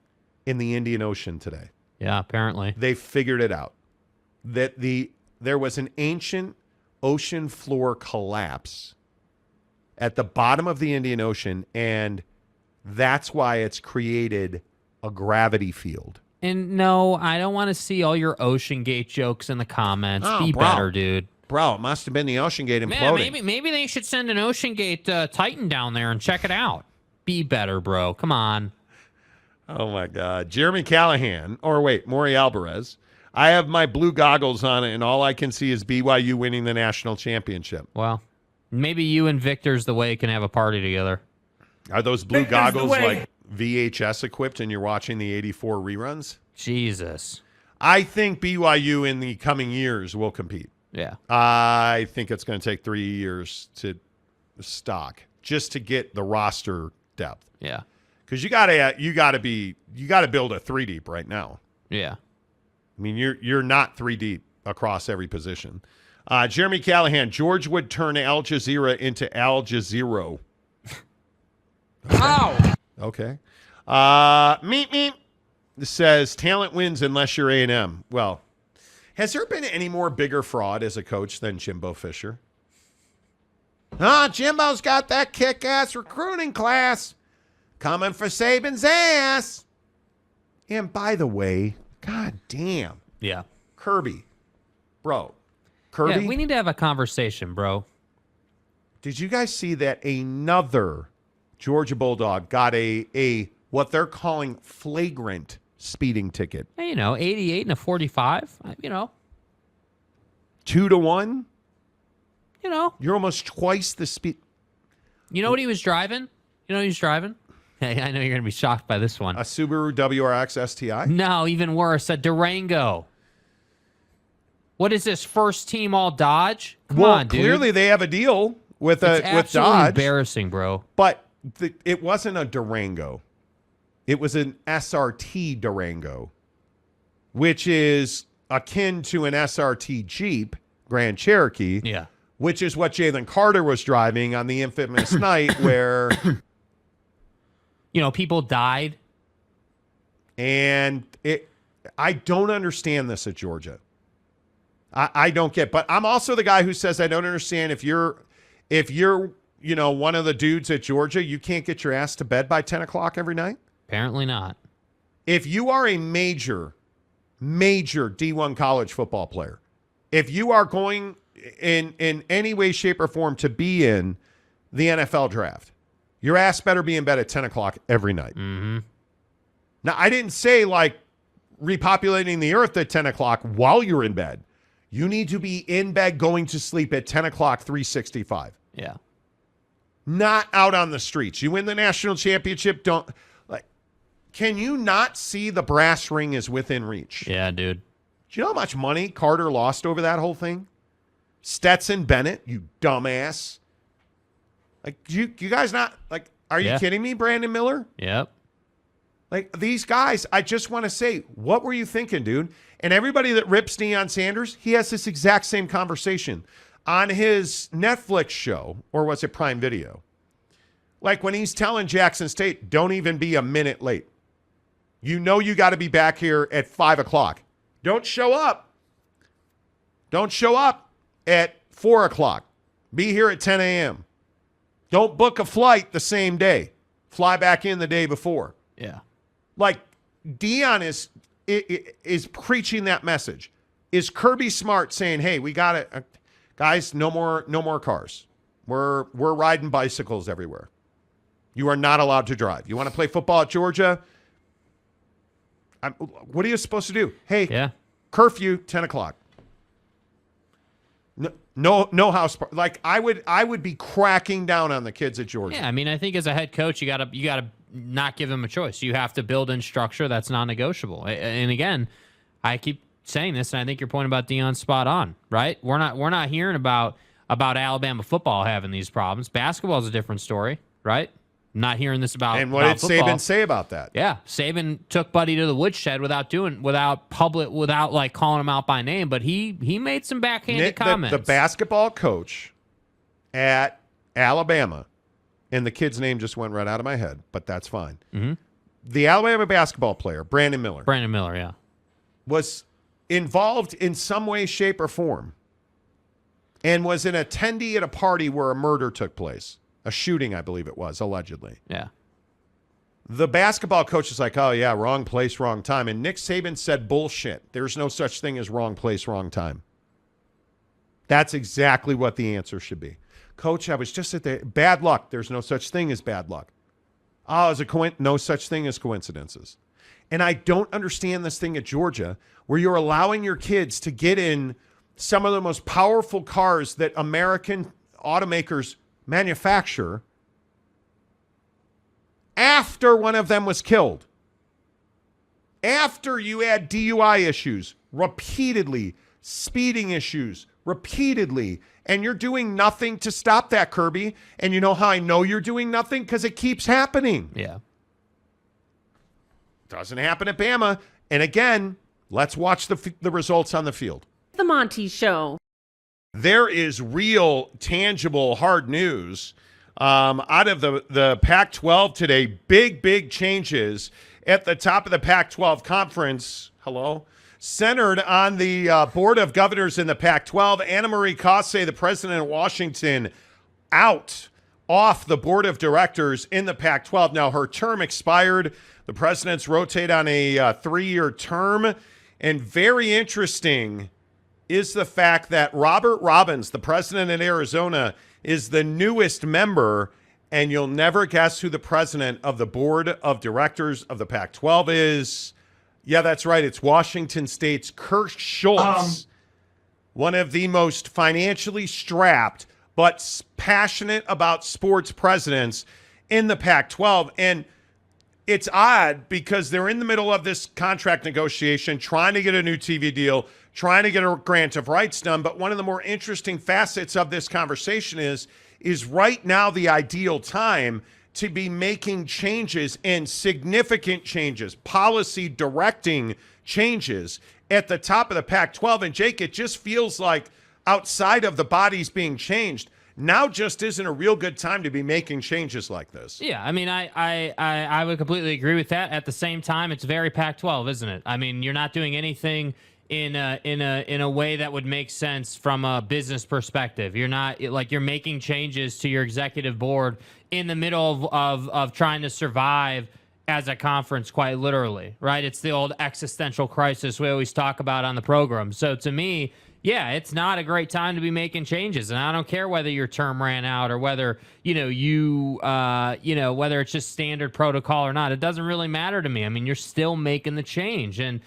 in the Indian Ocean today? Yeah, apparently. They figured it out. That there was an ancient ocean floor collapse at the bottom of the Indian Ocean, and that's why it's created a gravity field. And no, I don't want to see all your Ocean Gate jokes in the comments. Be better, dude. Bro, it must have been the Ocean Gate imploding. Man, maybe they should send an Ocean Gate Titan down there and check it out. Be better, bro. Come on. Oh, my God. Jeremy Callahan, or wait, Maury Alvarez. I have my blue goggles on and all I can see is BYU winning the national championship. Well, maybe you and Victor's the way can have a party together. Are those blue goggles like VHS equipped and you're watching the 84 reruns? Jesus. I think BYU in the coming years will compete. Yeah. I think it's going to take 3 years to stock just to get the roster depth. Yeah. Because you gotta build a 3 deep right now. Yeah. I mean, you're not 3 deep across every position. Jeremy Callahan, George would turn Al Jazeera into Al Jazeera. Ow! Okay. Meep says talent wins unless you're A&M. Well, has there been any more bigger fraud as a coach than Jimbo Fisher? Jimbo's got that kick-ass recruiting class coming for Saban's ass. And by the way, god damn. Yeah. Kirby. Bro. Kirby. Yeah, we need to have a conversation, bro. Did you guys see that another Georgia Bulldog got a what they're calling flagrant speeding ticket? Hey, 88 and a 45, 2-1? You're almost twice the speed. You know what he was driving? Hey, I know you're going to be shocked by this one. A Subaru WRX STI? No, even worse, a Durango. What is this, first team all Dodge? Come on, dude. Clearly they have a deal with It's Dodge. embarrassing, bro. But it wasn't a Durango. It was an SRT Durango, which is akin to an SRT Jeep, Grand Cherokee. Yeah. Which is what Jalen Carter was driving on the infamous night where... people died. And I don't understand this at Georgia. I don't get, but I'm also the guy who says I don't understand if you're one of the dudes at Georgia, you can't get your ass to bed by 10 o'clock every night? Apparently not. If you are a major D1 college football player, if you are going in any way, shape, or form to be in the NFL draft, your ass better be in bed at 10 o'clock every night. Mm-hmm. Now, I didn't say like repopulating the earth at 10 o'clock while you're in bed. You need to be in bed going to sleep at 10 o'clock, 365. Yeah. Not out on the streets. You win the national championship, can you not see the brass ring is within reach? Yeah, dude. Do you know how much money Carter lost over that whole thing? Stetson Bennett, you dumbass. You guys not, are you kidding me, Brandon Miller? Yep. Like, these guys, I just want to say, what were you thinking, dude? And everybody that rips Deion Sanders, he has this exact same conversation on his Netflix show, or was it Prime Video? Like when he's telling Jackson State, don't even be a minute late. You know you got to be back here at 5 o'clock. Don't show up. Don't show up at 4 o'clock. Be here at 10 a.m. Don't book a flight the same day. Fly back in the day before. Yeah. Like, Deion is preaching that message. Is Kirby Smart saying, hey, we got it. Guys, no more cars. We're riding bicycles everywhere. You are not allowed to drive. You want to play football at Georgia? What are you supposed to do? Hey, curfew, 10 o'clock. No house party. Like, I would be cracking down on the kids at Georgia. Yeah, I mean, I think as a head coach, you gotta not give them a choice. You have to build in structure that's non-negotiable. And again, I keep saying this, and I think your point about Deion's spot on. Right? We're not hearing about Alabama football having these problems. Basketball is a different story, right? Not hearing this about. And what did football. Saban say about that? Yeah, Saban took Buddy to the woodshed without like calling him out by name, but he made some backhanded comments. The basketball coach at Alabama, and the kid's name just went right out of my head, but that's fine. Mm-hmm. The Alabama basketball player, Brandon Miller, yeah, was involved in some way, shape, or form, and was an attendee at a party where a murder took place. A shooting, I believe it was, allegedly. Yeah. The basketball coach is like, oh, yeah, wrong place, wrong time. And Nick Saban said, bullshit. There's no such thing as wrong place, wrong time. That's exactly what the answer should be. Coach, I was just at the bad luck. There's no such thing as bad luck. Oh, is no such thing as coincidences. And I don't understand this thing at Georgia where you're allowing your kids to get in some of the most powerful cars that American automakers manufacture after one of them was killed. After you had DUI issues repeatedly, speeding issues repeatedly, and you're doing nothing to stop that, Kirby. And you know how I know you're doing nothing? Because it keeps happening. Yeah. Doesn't happen at Bama. And again, let's watch the results on the field. The Monty Show. There is real, tangible, hard news out of the Pac-12 today. Big changes at the top of the Pac-12 conference. Hello. Centered on the Board of Governors in the Pac-12. Anna Marie Cossé, the president of Washington, off the Board of Directors in the Pac-12. Now, her term expired. The presidents rotate on a 3-year term. And very interesting is the fact that Robert Robbins, the president in Arizona, is the newest member, and you'll never guess who the president of the Board of Directors of the Pac-12 is. Yeah, that's right. It's Washington State's Kirk Schultz, one of the most financially strapped but passionate about sports presidents in the Pac-12. And it's odd because they're in the middle of this contract negotiation, trying to get a new TV deal, trying to get a grant of rights done. But one of the more interesting facets of this conversation is right now the ideal time to be making changes, and significant changes, policy directing changes at the top of the Pac-12. And Jake, it just feels like outside of the bodies being changed, now just isn't a real good time to be making changes like this. Yeah, I mean, I would completely agree with that. At the same time, it's very Pac-12, isn't it? I mean, you're not doing anything in a way that would make sense from a business perspective. You're not like you're making changes to your executive board in the middle of trying to survive as a conference, quite literally, right? It's the old existential crisis we always talk about on the program. So to me, yeah, it's not a great time to be making changes. And I don't care whether your term ran out or whether, whether it's just standard protocol or not. It doesn't really matter to me. I mean, you're still making the change. And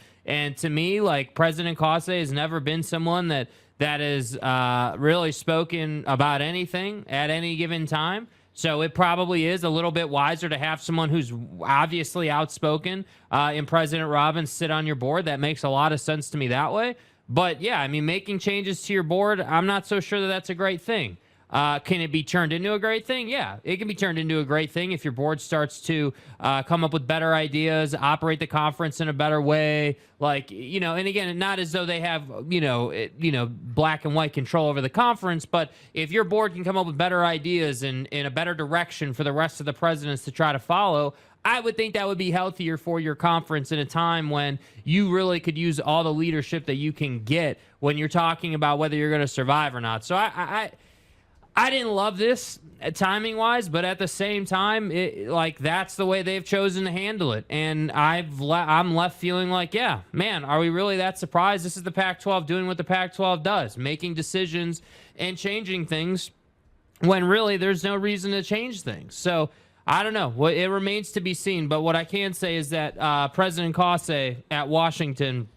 to me, like, President Cossé has never been someone that has really spoken about anything at any given time. So it probably is a little bit wiser to have someone who's obviously outspoken in President Robbins sit on your board. That makes a lot of sense to me that way. But, yeah, I mean, making changes to your board, I'm not so sure that that's a great thing. Can it be turned into a great thing? Yeah, it can be turned into a great thing if your board starts to come up with better ideas, operate the conference in a better way. Like, and again, not as though they have, black and white control over the conference, but if your board can come up with better ideas and in a better direction for the rest of the presidents to try to follow, I would think that would be healthier for your conference in a time when you really could use all the leadership that you can get when you're talking about whether you're going to survive or not. So I didn't love this timing-wise, but at the same time, that's the way they've chosen to handle it. And I'm left feeling like, yeah, man, are we really that surprised? This is the Pac-12 doing what the Pac-12 does, making decisions and changing things when really there's no reason to change things. So I don't know. Well, it remains to be seen. But what I can say is that President Kase at Washington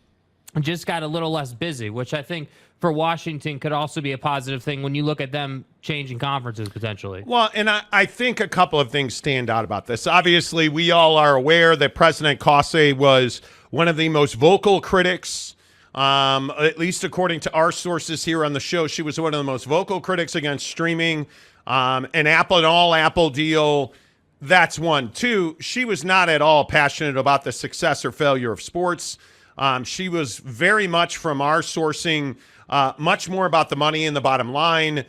just got a little less busy, which I think for Washington could also be a positive thing when you look at them changing conferences potentially. Well, and I think a couple of things stand out about this. Obviously, we all are aware that President Kase was one of the most vocal critics, at least according to our sources here on the show. She was one of the most vocal critics against streaming, an all-Apple deal. That's one. Two, she was not at all passionate about the success or failure of sports. She was very much, from our sourcing, much more about the money and the bottom line.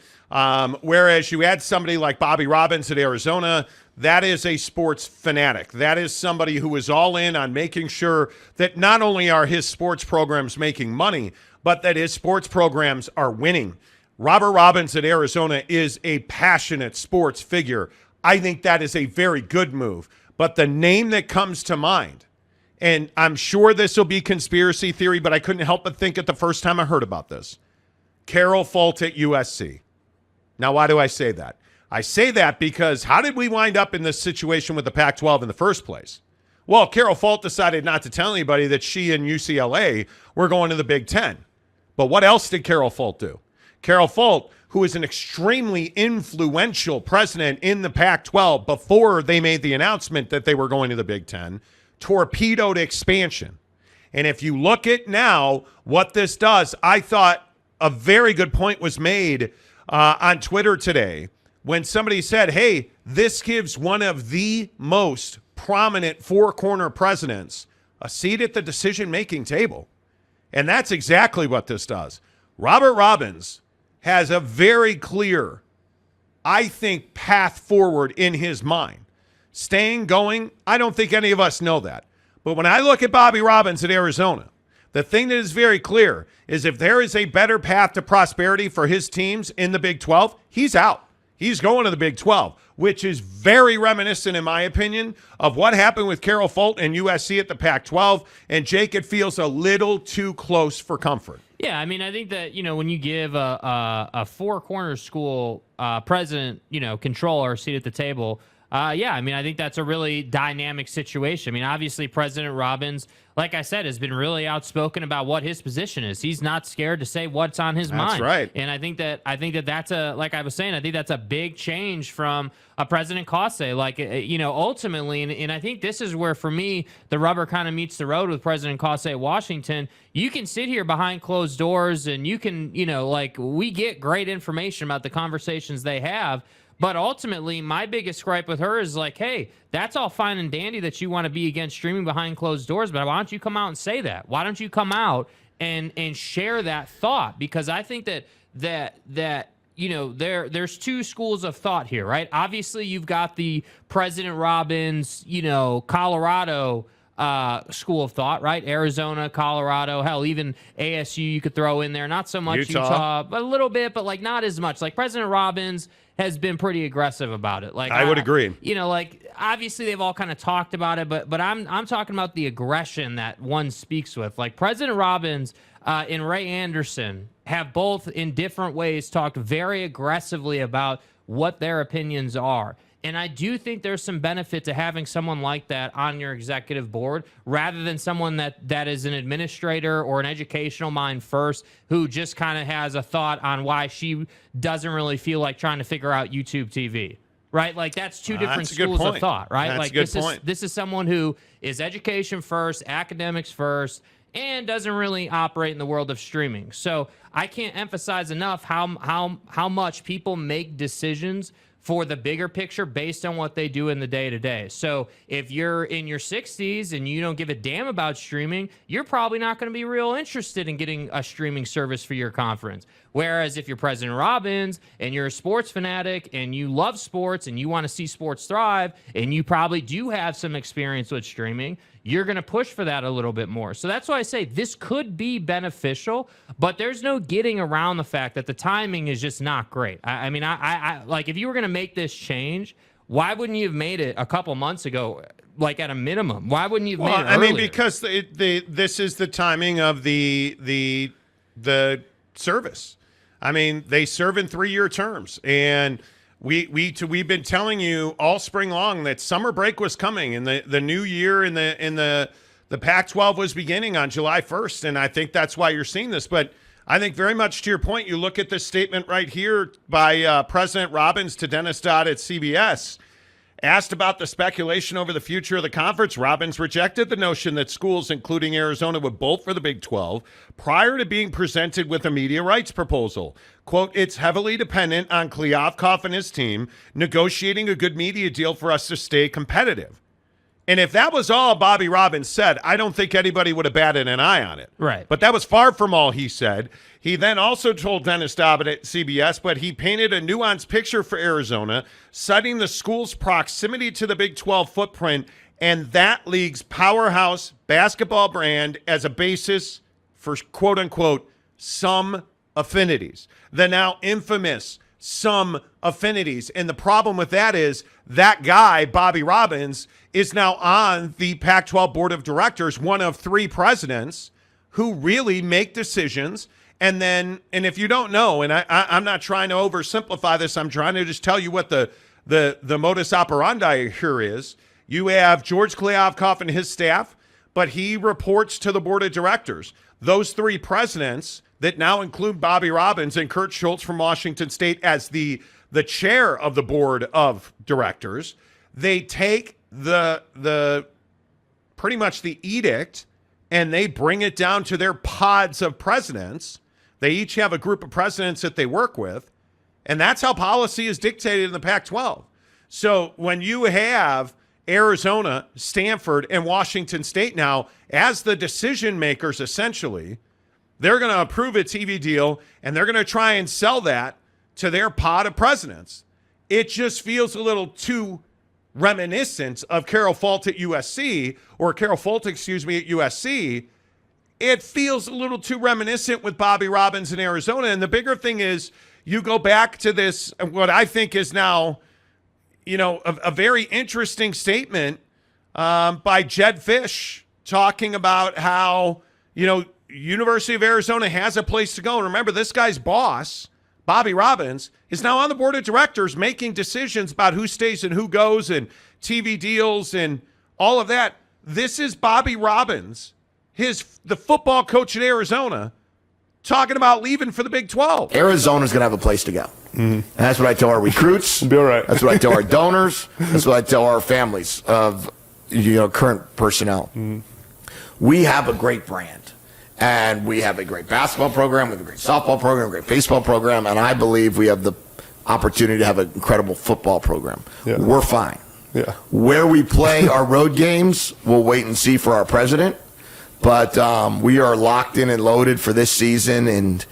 Whereas you add somebody like Bobby Robbins at Arizona, that is a sports fanatic. That is somebody who is all in on making sure that not only are his sports programs making money, but that his sports programs are winning. Robert Robbins at Arizona is a passionate sports figure. I think that is a very good move. But the name that comes to mind, and I'm sure this will be conspiracy theory, but I couldn't help but think it the first time I heard about this, Carol Folt at USC. Now, why do I say that? I say that because how did we wind up in this situation with the Pac-12 in the first place? Well, Carol Folt decided not to tell anybody that she and UCLA were going to the Big Ten. But what else did Carol Folt do? Carol Folt, who is an extremely influential president in the Pac-12 before they made the announcement that they were going to the Big Ten, torpedoed expansion. And if you look at now what this does, I thought a very good point was made on Twitter today when somebody said, hey, this gives one of the most prominent four-corner presidents a seat at the decision-making table. And that's exactly what this does. Robert Robbins has a very clear, I think, path forward in his mind. Staying going, I don't think any of us know that. But when I look at Bobby Robbins at Arizona, the thing that is very clear is if there is a better path to prosperity for his teams in the Big 12, he's out. He's going to the Big 12, which is very reminiscent, in my opinion, of what happened with Carol Folt and USC at the Pac-12. And, Jake, it feels a little too close for comfort. Yeah, I mean, I think that, when you give a four-corner school president, control or seat at the table, yeah, I mean, I think that's a really dynamic situation. I mean, obviously, President Robbins, like I said, has been really outspoken about what his position is. He's not scared to say what's on his mind. That's right. And I think that that's like I was saying, I think that's a big change from a President Kase. Like, ultimately, and I think this is where, for me, the rubber kind of meets the road with President Kase at Washington. You can sit here behind closed doors and you can, we get great information about the conversations they have. But ultimately, my biggest gripe with her is like, hey, that's all fine and dandy that you want to be against streaming behind closed doors, but why don't you come out and say that? Why don't you come out and share that thought? Because I think that there's two schools of thought here, right? Obviously, you've got the President Robbins, Colorado school of thought, right? Arizona, Colorado, hell, even ASU you could throw in there. Not so much Utah, but a little bit, but like not as much. Like President Robbins has been pretty aggressive about it. Like I would agree. Obviously they've all kind of talked about it, but I'm talking about the aggression that one speaks with. Like President Robbins and Ray Anderson have both in different ways talked very aggressively about what their opinions are. And I do think there's some benefit to having someone like that on your executive board rather than someone that is an administrator or an educational mind first who just kind of has a thought on why she doesn't really feel like trying to figure out YouTube TV. Right? Like that's two different schools of thought, right? That's like a good point. This is someone who is education first, academics first, and doesn't really operate in the world of streaming. So I can't emphasize enough how much people make decisions for the bigger picture based on what they do in the day-to-day. So if you're in your 60s and you don't give a damn about streaming, you're probably not going to be real interested in getting a streaming service for your conference. Whereas if you're President Robbins and you're a sports fanatic and you love sports and you want to see sports thrive and you probably do have some experience with streaming, you're going to push for that a little bit more. So that's why I say this could be beneficial, but there's no getting around the fact that the timing is just not great. I mean, I like, if you were going to make this change, why wouldn't you have made it a couple months ago, like at a minimum? Why wouldn't you have made it earlier? I mean, because this is the timing of the service. I mean, they serve in 3-year terms, and we've been telling you all spring long that summer break was coming, and the new year in the Pac-12 was beginning on July 1st, and I think that's why you're seeing this. But I think very much to your point, you look at this statement right here by President Robbins to Dennis Dodd at CBS. Asked about the speculation over the future of the conference, Robbins rejected the notion that schools, including Arizona, would bolt for the Big 12 prior to being presented with a media rights proposal. Quote, it's heavily dependent on Kliavkoff and his team negotiating a good media deal for us to stay competitive. And if that was all Bobby Robbins said, I don't think anybody would have batted an eye on it. Right. But that was far from all he said. He then also told Dennis Dodd at CBS, but he painted a nuanced picture for Arizona, citing the school's proximity to the Big 12 footprint and that league's powerhouse basketball brand as a basis for, quote unquote, some affinities. The now infamous some affinities. And the problem with that is that guy, Bobby Robbins, is now on the Pac-12 Board of Directors, one of 3 presidents who really make decisions. And if you don't know, and I'm not trying to oversimplify this, I'm trying to just tell you what the modus operandi here is. You have George Kliavkoff and his staff, but he reports to the Board of Directors. Those 3 presidents that now include Bobby Robbins and Kurt Schultz from Washington State as the chair of the Board of Directors, they take the pretty much the edict and they bring it down to their pods of presidents. They each have a group of presidents that they work with, and that's how policy is dictated in the Pac-12. So when you have Arizona, Stanford, and Washington State now as the decision makers, essentially, they're going to approve a TV deal, and they're going to try and sell that to their pod of presidents. It just feels a little too reminiscent of Carol Folt at USC, or Carol Folt, at USC. It feels a little too reminiscent with Bobby Robbins in Arizona. And the bigger thing is you go back to this, what I think is now, a very interesting statement by Jed Fish talking about how, University of Arizona has a place to go. And remember, this guy's boss, Bobby Robbins, is now on the Board of Directors making decisions about who stays and who goes and TV deals and all of that. This is Bobby Robbins, the football coach at Arizona, talking about leaving for the Big 12. Arizona's going to have a place to go. Mm-hmm. And that's what I tell our recruits. Be all right. That's what I tell our donors. That's what I tell our families of current personnel. Mm-hmm. We have a great brand. And we have a great basketball program, we have a great softball program, a great baseball program, and I believe we have the opportunity to have an incredible football program. Yeah. We're fine. Yeah. Where we play our road games, we'll wait and see for our president. But we are locked in and loaded for this season, and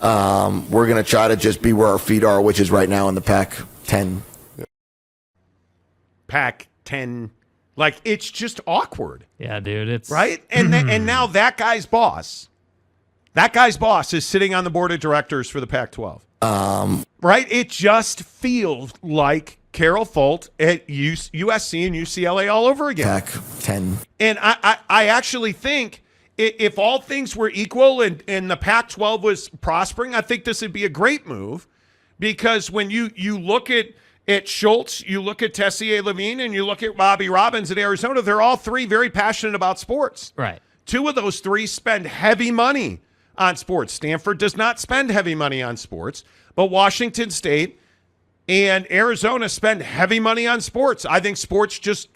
we're going to try to just be where our feet are, which is right now in the Pac-10. Pac-10. Like, it's just awkward. Yeah, dude. It's right. And and now that guy's boss is sitting on the Board of Directors for the Pac-12. Right. It just feels like Carol Folt at USC and UCLA all over again. Pac-10. And I actually think if all things were equal and the Pac-12 was prospering, I think this would be a great move, because when you look at Schultz, you look at Tessier Levine, and you look at Bobby Robbins at Arizona, they're all 3 very passionate about sports. Right. 2 of those 3 spend heavy money on sports. Stanford does not spend heavy money on sports, but Washington State and Arizona spend heavy money on sports. I think sports just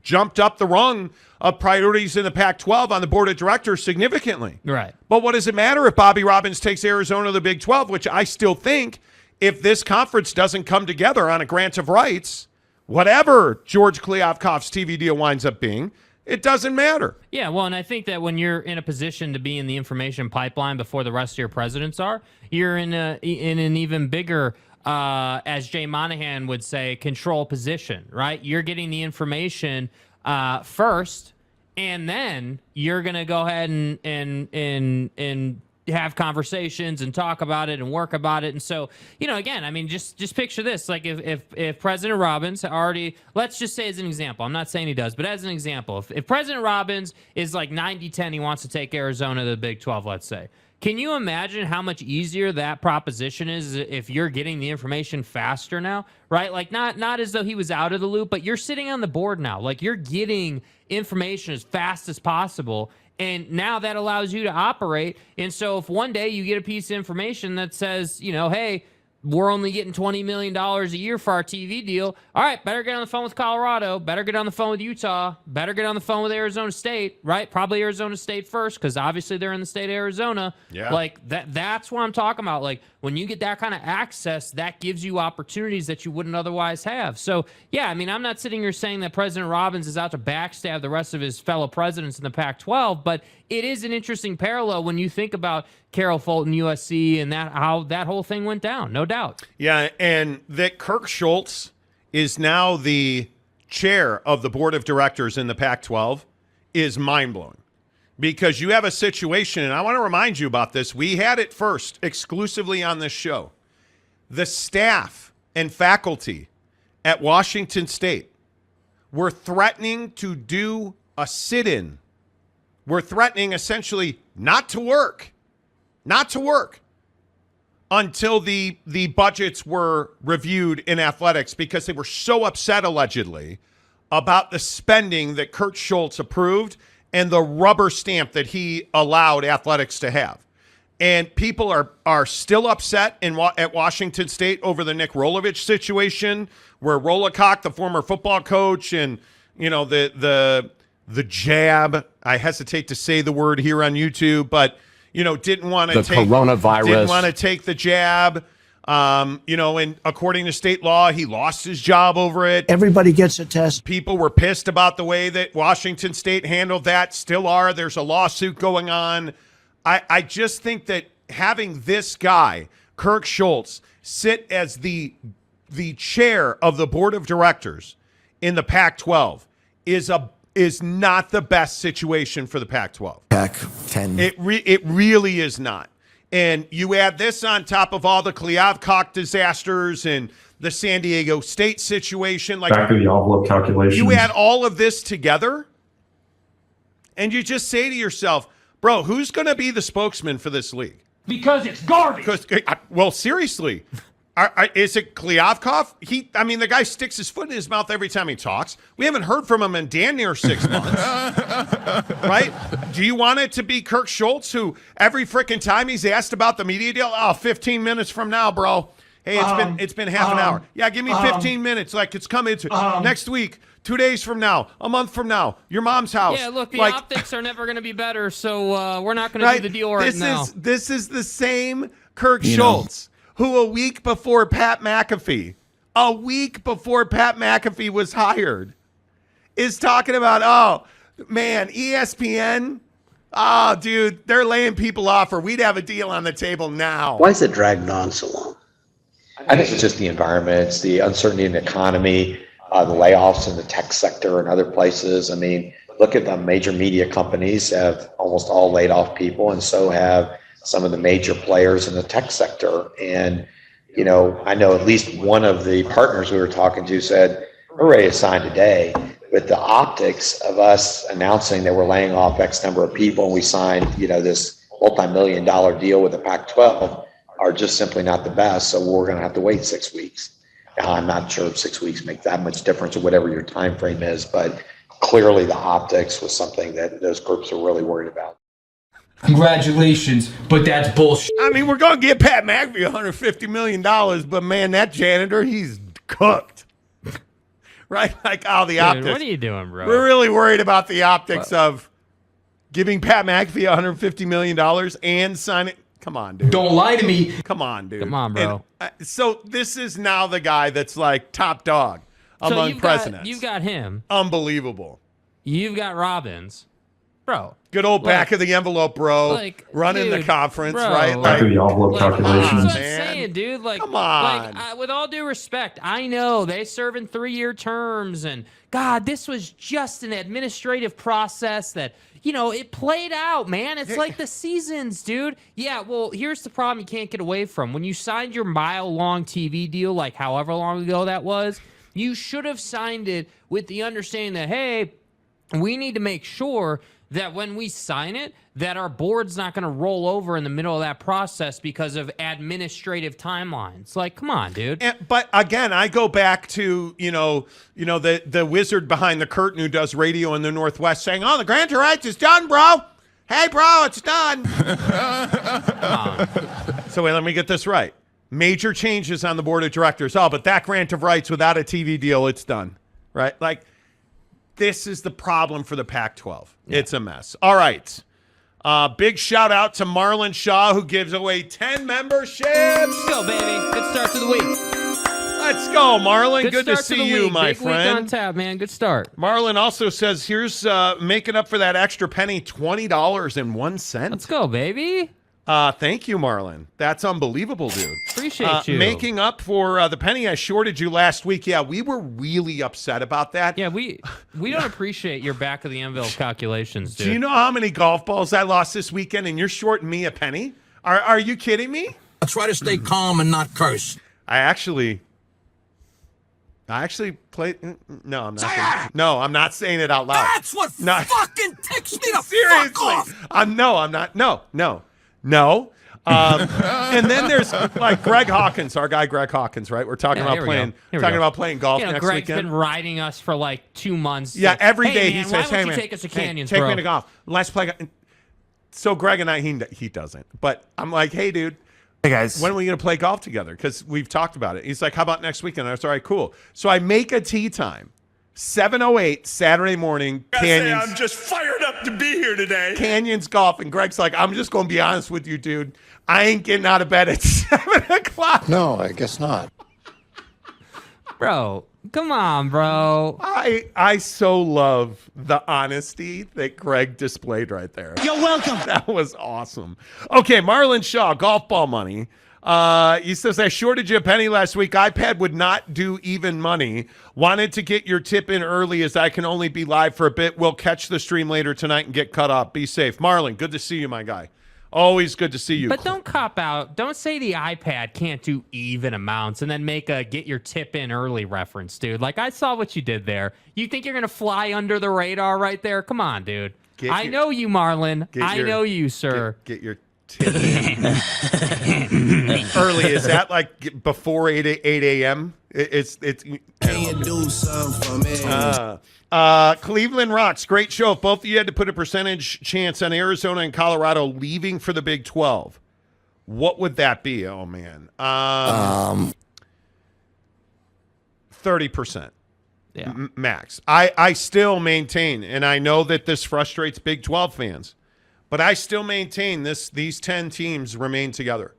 jumped up the rung of priorities in the Pac-12 on the board of directors significantly. Right. But what does it matter if Bobby Robbins takes Arizona to the Big 12, which I still think if this conference doesn't come together on a grant of rights, whatever George Kliavkoff's TV deal winds up being, it doesn't matter. Yeah, well, and I think that when you're in a position to be in the information pipeline before the rest of your presidents are, you're in an even bigger, as Jay Monahan would say, control position, right? You're getting the information first, and then you're going to go ahead and have conversations and talk about it and work about it. And so, again, I mean, just picture this. Like if President Robbins already, let's just say as an example, I'm not saying he does, but as an example, if President Robbins is like 90-10, he wants to take Arizona to the Big 12, let's say. Can you imagine how much easier that proposition is if you're getting the information faster now, right? Like not as though he was out of the loop, but you're sitting on the board now. Like you're getting information as fast as possible. And now that allows you to operate. And so if one day you get a piece of information that says, hey, we're only getting $20 million a year for our TV deal. All right, better get on the phone with Colorado. Better get on the phone with Utah. Better get on the phone with Arizona State, right? Probably Arizona State first because obviously they're in the state of Arizona. Yeah. Like that's what I'm talking about. Like when you get that kind of access, that gives you opportunities that you wouldn't otherwise have. So, yeah, I mean, I'm not sitting here saying that President Robbins is out to backstab the rest of his fellow presidents in the Pac-12, but it is an interesting parallel when you think about Carol Fulton, USC, and how that whole thing went down, no doubt. Yeah, and that Kirk Schultz is now the chair of the board of directors in the Pac-12 is mind-blowing. Because you have a situation, and I want to remind you about this. We had it first exclusively on this show. The staff and faculty at Washington State were threatening to do a sit-in. We're threatening essentially not to work until the budgets were reviewed in athletics because they were so upset, allegedly, about the spending that Kurt Schultz approved and the rubber stamp that he allowed athletics to have. And people are still upset at Washington State over the Nick Rolovich situation, where Rolocock, the former football coach, and the jab, I hesitate to say the word here on YouTube, but didn't want to take coronavirus. Didn't want to take the jab. And according to state law, he lost his job over it. Everybody gets a test. People were pissed about the way that Washington State handled that. Still are. There's a lawsuit going on. I just think that having this guy, Kirk Schultz, sit as the chair of the board of directors in the Pac-12 is not the best situation for the Pac-12. Pac-10. It really is not. And you add this on top of all the Kliavkoff disasters and the San Diego State situation. Like back to the envelope calculations. You add all of this together, and you just say to yourself, bro, who's going to be the spokesman for this league? Because it's garbage. Well, seriously. Is it Kliavkoff? The guy sticks his foot in his mouth every time he talks. We haven't heard from him in damn near 6 months. Right? Do you want it to be Kirk Schultz, who every freaking time he's asked about the media deal, 15 minutes from now, bro. Hey, it's been half an hour. Yeah, give me 15 minutes. Like it's coming next week, 2 days from now, a month from now, your mom's house. Yeah, look, the optics are never going to be better, so we're not going to do the deal now. This is the same Kirk Schultz who a week before Pat McAfee was hired, is talking about, ESPN, dude, they're laying people off, or we'd have a deal on the table now. Why is it dragged on so long? I think it's just the environment. It's the uncertainty in the economy, the layoffs in the tech sector and other places. I mean, look at the major media companies have almost all laid off people, and so have some of the major players in the tech sector. And, I know at least one of the partners we were talking to said, we're ready to sign today. But the optics of us announcing that we're laying off X number of people and we signed, this multi-million-dollar deal with the Pac-12 are just simply not the best. So we're going to have to wait 6 weeks. Now, I'm not sure if 6 weeks make that much difference or whatever your time frame is, but clearly the optics was something that those groups are really worried about. Congratulations, but that's bullshit. We're going to get Pat McAfee $150 million, but man, that janitor, he's cooked. right? Like, oh, the Dude, optics. what are you doing, bro? We're really worried about the optics of giving Pat McAfee $150 million and signing. Come on, dude. Don't lie to me. Come on, dude. Come on, bro. And, so this is now the guy that's like top dog among presidents. You've got him. Unbelievable. You've got Robbins. Bro. Good old back of the envelope, bro. Like, running the dude, conference, bro. right? Back of the envelope calculations. That's what I'm saying, dude. Like, come on. Like, with all due respect, I know they serve in 3-year terms, and God, this was just an administrative process that, it played out, man. It's like the seasons, dude. Yeah, well, here's the problem you can't get away from. When you signed your mile-long TV deal, like however long ago that was, you should have signed it with the understanding that, hey, we need to make sure that when we sign it, that our board's not going to roll over in the middle of that process because of administrative timelines. Like, come on, dude. But again, I go back to the wizard behind the curtain who does radio in the Northwest saying, "Oh, the grant of rights is done, bro. Hey, bro, it's done." So wait, let me get this right. Major changes on the board of directors. Oh, but that grant of rights without a TV deal, it's done, right? Like. This is the problem for the Pac-12. Yeah. It's a mess. All right. Big shout out to Marlon Shaw, who gives away 10 memberships. Let's go, baby. Good start to the week. Let's go, Marlon. Good to start see the you, week. my Big friend. week on tap, man. Good start. Marlon also says, here's making up for that extra penny, $20.01. Let's go, baby. Thank you, Marlon. That's unbelievable, dude. Appreciate you. Making up for the penny I shorted you last week. Yeah, we were really upset about that. Yeah, we don't appreciate your back of the envelope calculations, dude. Do you know how many golf balls I lost this weekend and you're shorting me a penny? Are you kidding me? I try to stay calm and not curse. I actually played. No, I'm not. No, I'm not saying it out loud. That's what fucking ticks me the seriously. Fuck off. I'm not. No. And then there's like Greg Hawkins, our guy Greg Hawkins, right? We're talking about playing golf next Greg's weekend. been riding us for like 2 months. Yeah, every day man, he says, why "Hey won't man, you take us to canyons, take bro? me to golf. Let's play." So Greg and I, he doesn't, but I'm like, "Hey, dude." Hey guys, when are we going to play golf together? Because we've talked about it. He's like, "How about next weekend?" I was all right, cool. So I make a tee time. 7:08 Saturday morning. Canyons. I'm just fired up to be here today. Canyons golf, and Greg's like, "I'm just going to be honest with you, dude. I ain't getting out of bed at 7 o'clock." No, I guess not. Bro, come on, bro. I so love the honesty that Greg displayed right there. You're welcome. That was awesome. Okay, Marlon Shaw, golf ball money. He says, I shorted you a penny last week. iPad would not do even money. Wanted to get your tip in early as I can only be live for a bit. We'll catch the stream later tonight and get cut off. Be safe. Marlon, good to see you, my guy. Always good to see you. But don't cop out. Don't say the iPad can't do even amounts and then make a get your tip in early reference, dude. Like, I saw what you did there. You think you're going to fly under the radar right there? Come on, dude. I know you, Marlon. I know you, sir. Get your tip in. Early. Is that like before 8 a.m.? It's Can you do something for me? Cleveland rocks. Great show. If both of you had to put a percentage chance on Arizona and Colorado leaving for the Big 12, what would that be? Oh, man. 30%. Yeah. Max. I still maintain, and I know that this frustrates Big 12 fans, but I still maintain these 10 teams remain together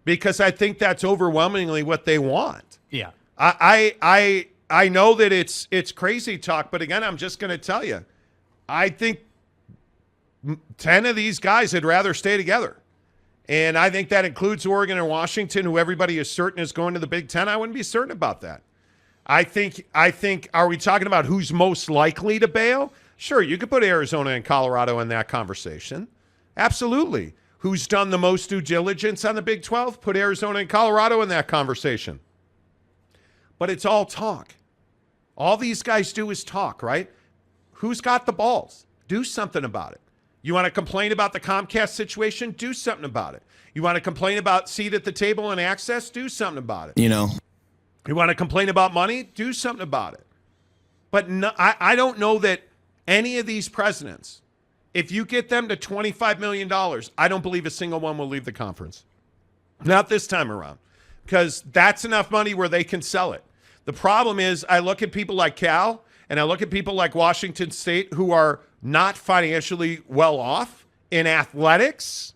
because I think that's overwhelmingly what they want. Yeah. I know that it's crazy talk, but again, I'm just going to tell you, I think 10 of these guys would rather stay together. And I think that includes Oregon and Washington, who everybody is certain is going to the Big Ten. I wouldn't be certain about that. I think, are we talking about who's most likely to bail? Sure, you could put Arizona and Colorado in that conversation. Absolutely. Who's done the most due diligence on the Big 12? Put Arizona and Colorado in that conversation. But it's all talk. All these guys do is talk, right? Who's got the balls? Do something about it. You want to complain about the Comcast situation? Do something about it. You want to complain about seat at the table and access? Do something about it. You know. You want to complain about money? Do something about it. But no, I don't know that any of these presidents, if you get them to $25 million, I don't believe a single one will leave the conference. Not this time around. Because that's enough money where they can sell it. The problem is I look at people like Cal and I look at people like Washington State who are not financially well off in athletics,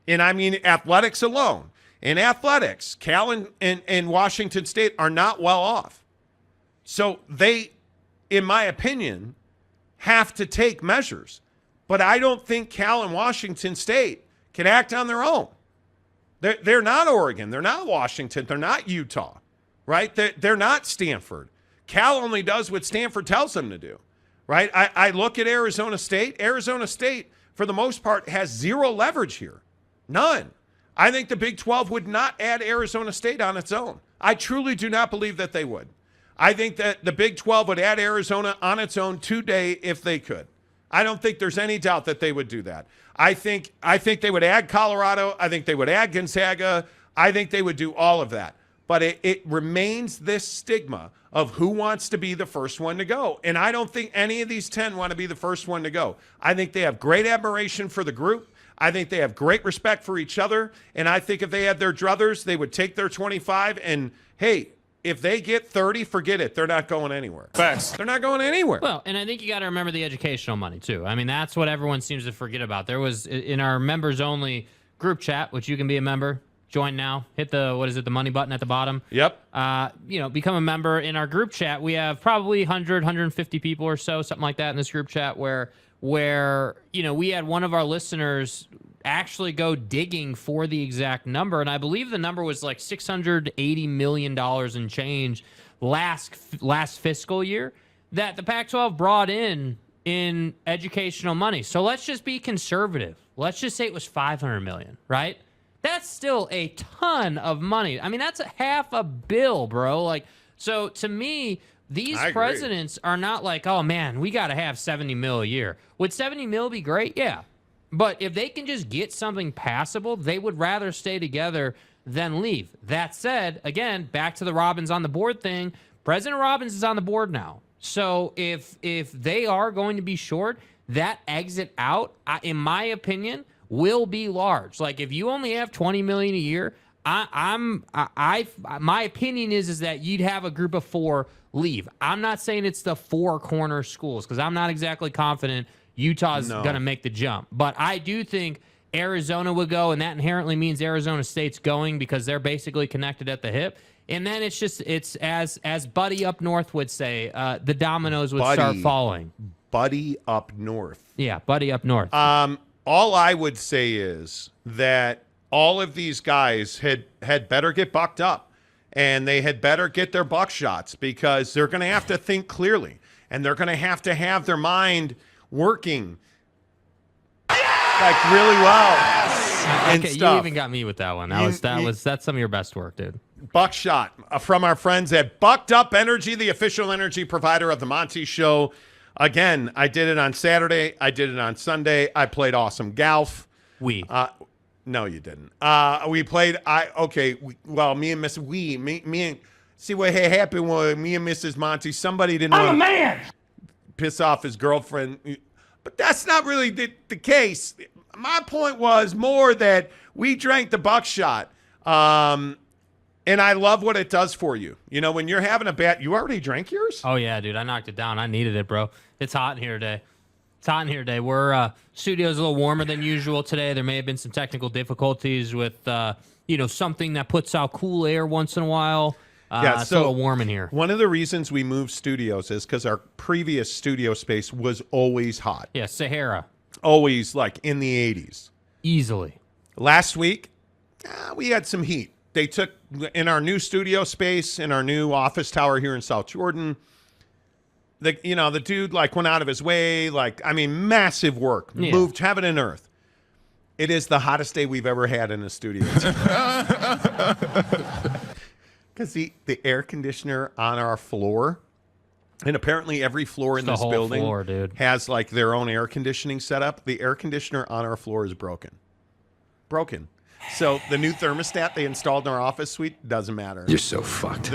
and I mean athletics alone. In athletics, Cal and Washington State are not well off. So they, in my opinion, have to take measures. But I don't think Cal and Washington State can act on their own. They're not Oregon. They're not Washington. They're not Utah, right? They're not Stanford. Cal only does what Stanford tells them to do, right? I look at Arizona State. Arizona State, for the most part, has zero leverage here. None. I think the Big 12 would not add Arizona State on its own. I truly do not believe that they would. I think that the Big 12 would add Arizona on its own today if they could. I don't think there's any doubt that they would do that. I think they would add Colorado. I think they would add Gonzaga. I think they would do all of that. But it remains this stigma of who wants to be the first one to go. And I don't think any of these 10 want to be the first one to go. I think they have great admiration for the group. I think they have great respect for each other. And I think if they had their druthers, they would take their 25 and, hey, if they get 30, forget it. They're not going anywhere. Facts. They're not going anywhere. Well, and I think you got to remember the educational money, too. I mean, that's what everyone seems to forget about. There was, in our members-only group chat, which you can be a member, join now, hit the money button at the bottom. Yep. Become a member. In our group chat, we have probably 100, 150 people or so, something like that in this group chat where we had one of our listeners actually go digging for the exact number, and I believe the number was like $680 million and change last fiscal year that the Pac-12 brought in educational money. So let's just be conservative. Let's just say it was $500 million, right? That's still a ton of money. I mean, that's a $500 million, bro. Like, so to me, these presidents are not like, oh man, we got to have $70 million a year. Would $70 million be great? Yeah. But if they can just get something passable, they would rather stay together than leave. That said, again, back to the Robbins on the board thing, President Robbins is on the board now. So if they are going to be short, that exit out, in my opinion, will be large. Like if you only have $20 million a year, my opinion is that you'd have a group of 4 leave. I'm not saying it's the 4 corner schools because I'm not exactly confident Utah's going to make the jump. But I do think Arizona would go, and that inherently means Arizona State's going because they're basically connected at the hip. And then it's as Buddy up north would say, the dominoes would start falling. Buddy up north. Yeah, Buddy up north. All I would say is that all of these guys had better get bucked up, and they had better get their buck shots because they're going to have to think clearly, and they're going to have their mind working like really well. Okay, you even got me with that one. That's some of your best work, dude. Buckshot from our friends at Bucked Up Energy, the official energy provider of the Monty Show. Again, I did it on Saturday. I did it on Sunday. I played awesome golf. No, you didn't. We played. Me and Miss me and see what had happened was me and Mrs. Monty. Somebody didn't want to piss off his girlfriend, but that's not really the case. My point was more that we drank the buckshot, and I love what it does for you. You know, when you're having a bad, you already drank yours? Oh yeah, dude, I knocked it down. I needed it, bro. It's hot in here today. We're studio's a little warmer than usual today. There may have been some technical difficulties with something that puts out cool air once in a while. It's a little warm in here. One of the reasons we moved studios is because our previous studio space was always hot. Yeah, Sahara. Always like in the 80s. Easily. Last week, we had some heat. They took in our new studio space, in our new office tower here in South Jordan. The dude went out of his way, massive work, moved heaven and earth. It is the hottest day we've ever had in the studio. Because the air conditioner on our floor, and apparently every floor in this building has their own air conditioning setup. The air conditioner on our floor is broken. So the new thermostat they installed in our office suite doesn't matter. You're so fucked.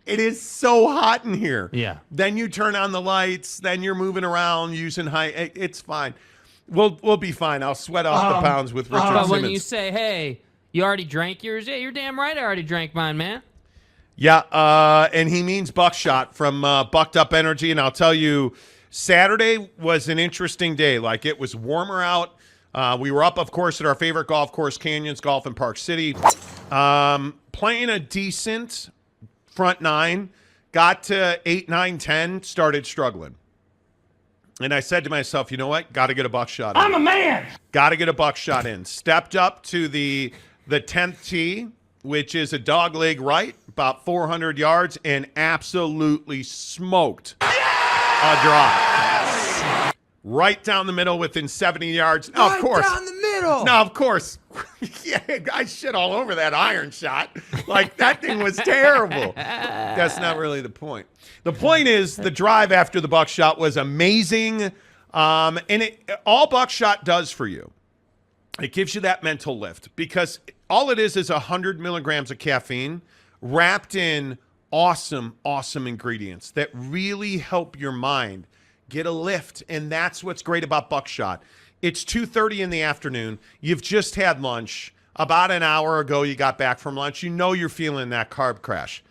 It is so hot in here. Yeah. Then you turn on the lights. Then you're moving around using high. It's fine. We'll be fine. I'll sweat off the pounds with Richard Simmons. But when you say, "Hey, you already drank yours," yeah, you're damn right. I already drank mine, man. Yeah, and he means Buckshot from Bucked Up Energy. And I'll tell you, Saturday was an interesting day. Like, it was warmer out. We were up, of course, at our favorite golf course, Canyons Golf in Park City. Playing a decent front nine. Got to 8, 9, 10, started struggling. And I said to myself, you know what? Got to get a buckshot in. I'm a man. Got to get a buckshot in. Stepped up to the 10th tee, which is a dog leg right, about 400 yards, and absolutely smoked a drive. Right down the middle within 70 yards. Now, of course. down the middle. Now, of course. Yeah, I shit all over that iron shot. Like, that thing was terrible. That's not really the point. The point is the drive after the buckshot was amazing. And all buckshot does for you, it gives you that mental lift, because all it is 100 milligrams of caffeine wrapped in awesome ingredients that really help your mind get a lift. And that's what's great about buckshot. It's 2:30 in the afternoon. You've just had lunch. About an hour ago, you got back from lunch. You know you're feeling that carb crash.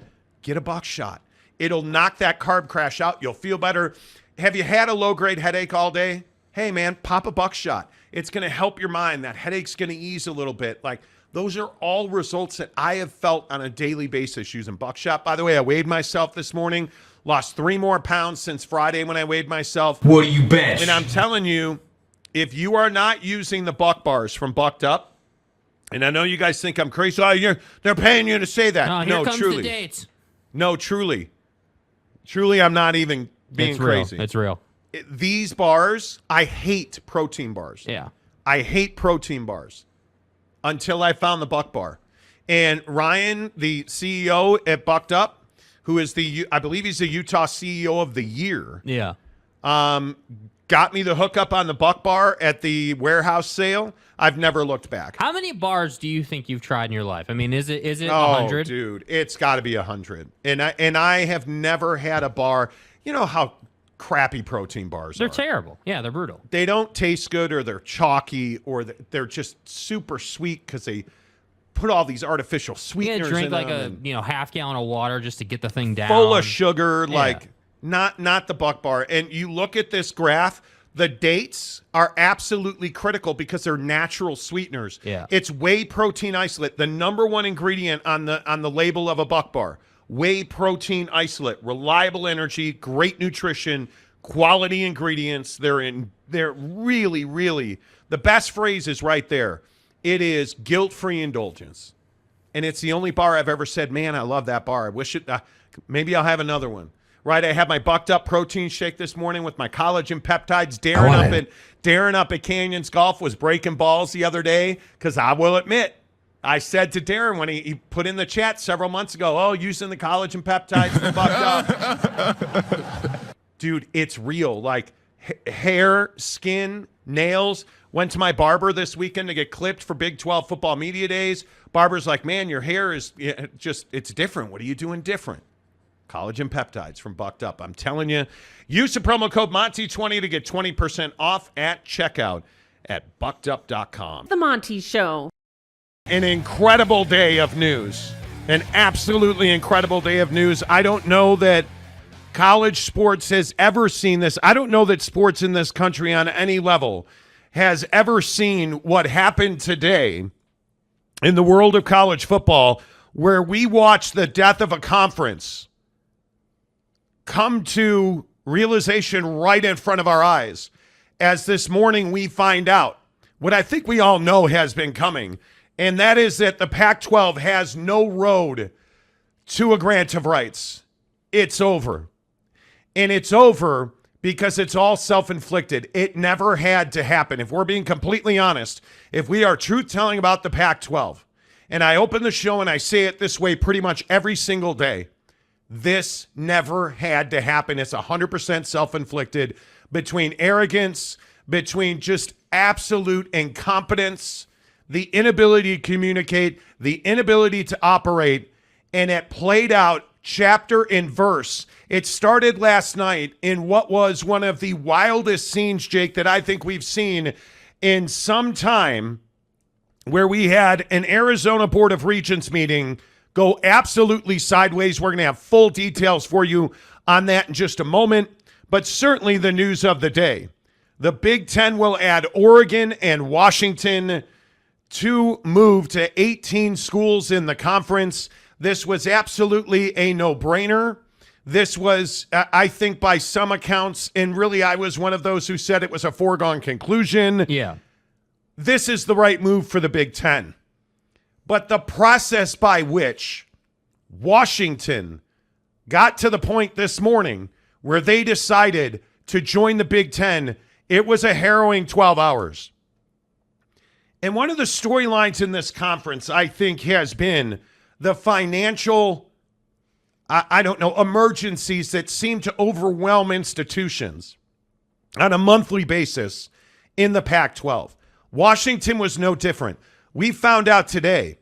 Get a buckshot. It'll knock that carb crash out. You'll feel better. Have you had a low-grade headache all day? Hey, man, pop a buckshot. It's going to help your mind. That headache's going to ease a little bit. Like, those are all results that I have felt on a daily basis using buckshot. By the way, I weighed myself this morning. Lost 3 more pounds since Friday when I weighed myself. What do you bench? And I'm telling you, if you are not using the Buck Bars from Bucked Up, and I know you guys think I'm crazy. Oh, they're paying you to say that. Here comes the dates. No, truly. Truly, I'm not even being crazy. It's real. These bars, I hate protein bars. Yeah. I hate protein bars until I found the Buck Bar. And Ryan, the CEO at Bucked Up, who is I believe he's the Utah CEO of the year. Yeah. Got me the hookup on the Buck Bar at the warehouse sale. I've never looked back. How many bars do you think you've tried in your life? I mean, is it 100? Oh, dude, it's got to be 100. And I have never had a bar. You know how crappy protein bars are. They're terrible. Yeah, they're brutal. They don't taste good, or they're chalky, or they're just super sweet because they put all these artificial sweeteners in them. Drink like a half gallon of water just to get the thing down. Full of sugar, Yeah. like not the Buck Bar. And you look at this graph, the dates are absolutely critical because they're natural sweeteners. Yeah. It's whey protein isolate, the number one ingredient on the label of a Buck Bar. Whey protein isolate, reliable energy, great nutrition, quality ingredients. They're really, really, the best phrase is right there. It is guilt-free indulgence. And it's the only bar I've ever said, man, I love that bar. I wish maybe I'll have another one. Right, I had my Bucked Up protein shake this morning with my collagen peptides. Darren up at Canyons Golf was breaking balls the other day because I will admit, I said to Darren when he put in the chat several months ago, oh, using the collagen peptides for Bucked Up. Dude, it's real. Like hair, skin, nails. Went to my barber this weekend to get clipped for Big 12 football media days. Barber's like, man, your hair is it's different. What are you doing different? Collagen peptides from Bucked Up. I'm telling you, use the promo code Monty20 to get 20% off at checkout at buckedup.com. The Monty Show. An incredible day of news. An absolutely incredible day of news. I don't know that college sports has ever seen this. I don't know that sports in this country on any level has ever seen what happened today in the world of college football, where we watched the death of a conference come to realization right in front of our eyes. As this morning we find out what I think we all know has been coming, and that is that the Pac-12 has no road to a grant of rights. It's over. And it's over because it's all self-inflicted. It never had to happen. If we're being completely honest, if we are truth-telling about the Pac-12, and I open the show and I say it this way pretty much every single day, this never had to happen. It's 100% self-inflicted between arrogance, between just absolute incompetence, the inability to communicate, the inability to operate, and it played out chapter and verse. It started last night in what was one of the wildest scenes, Jake, that I think we've seen in some time, where we had an Arizona Board of Regents meeting go absolutely sideways. We're going to have full details for you on that in just a moment. But certainly the news of the day. The Big Ten will add Oregon and Washington to move to 18 schools in the conference. This was absolutely a no-brainer. This was, I think, by some accounts, and really I was one of those who said it was a foregone conclusion. Yeah. This is the right move for the Big Ten. But the process by which Washington got to the point this morning where they decided to join the Big Ten, it was a harrowing 12 hours. And one of the storylines in this conference, I think, has been the financial, emergencies that seem to overwhelm institutions on a monthly basis in the Pac-12. Washington was no different. We found out today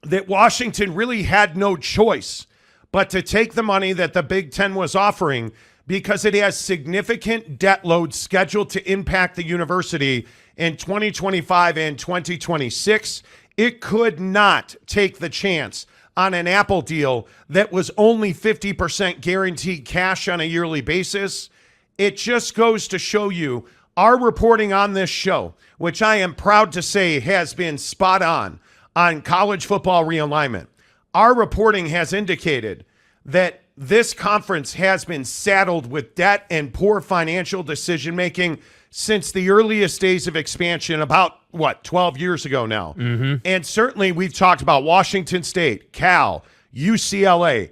that Washington really had no choice but to take the money that the Big Ten was offering because it has significant debt load scheduled to impact the university in 2025 and 2026. It could not take the chance on an Apple deal that was only 50% guaranteed cash on a yearly basis. It just goes to show you our reporting on this show, which I am proud to say has been spot on college football realignment. Our reporting has indicated that this conference has been saddled with debt and poor financial decision-making since the earliest days of expansion about, 12 years ago now. Mm-hmm. And certainly we've talked about Washington State, Cal, UCLA.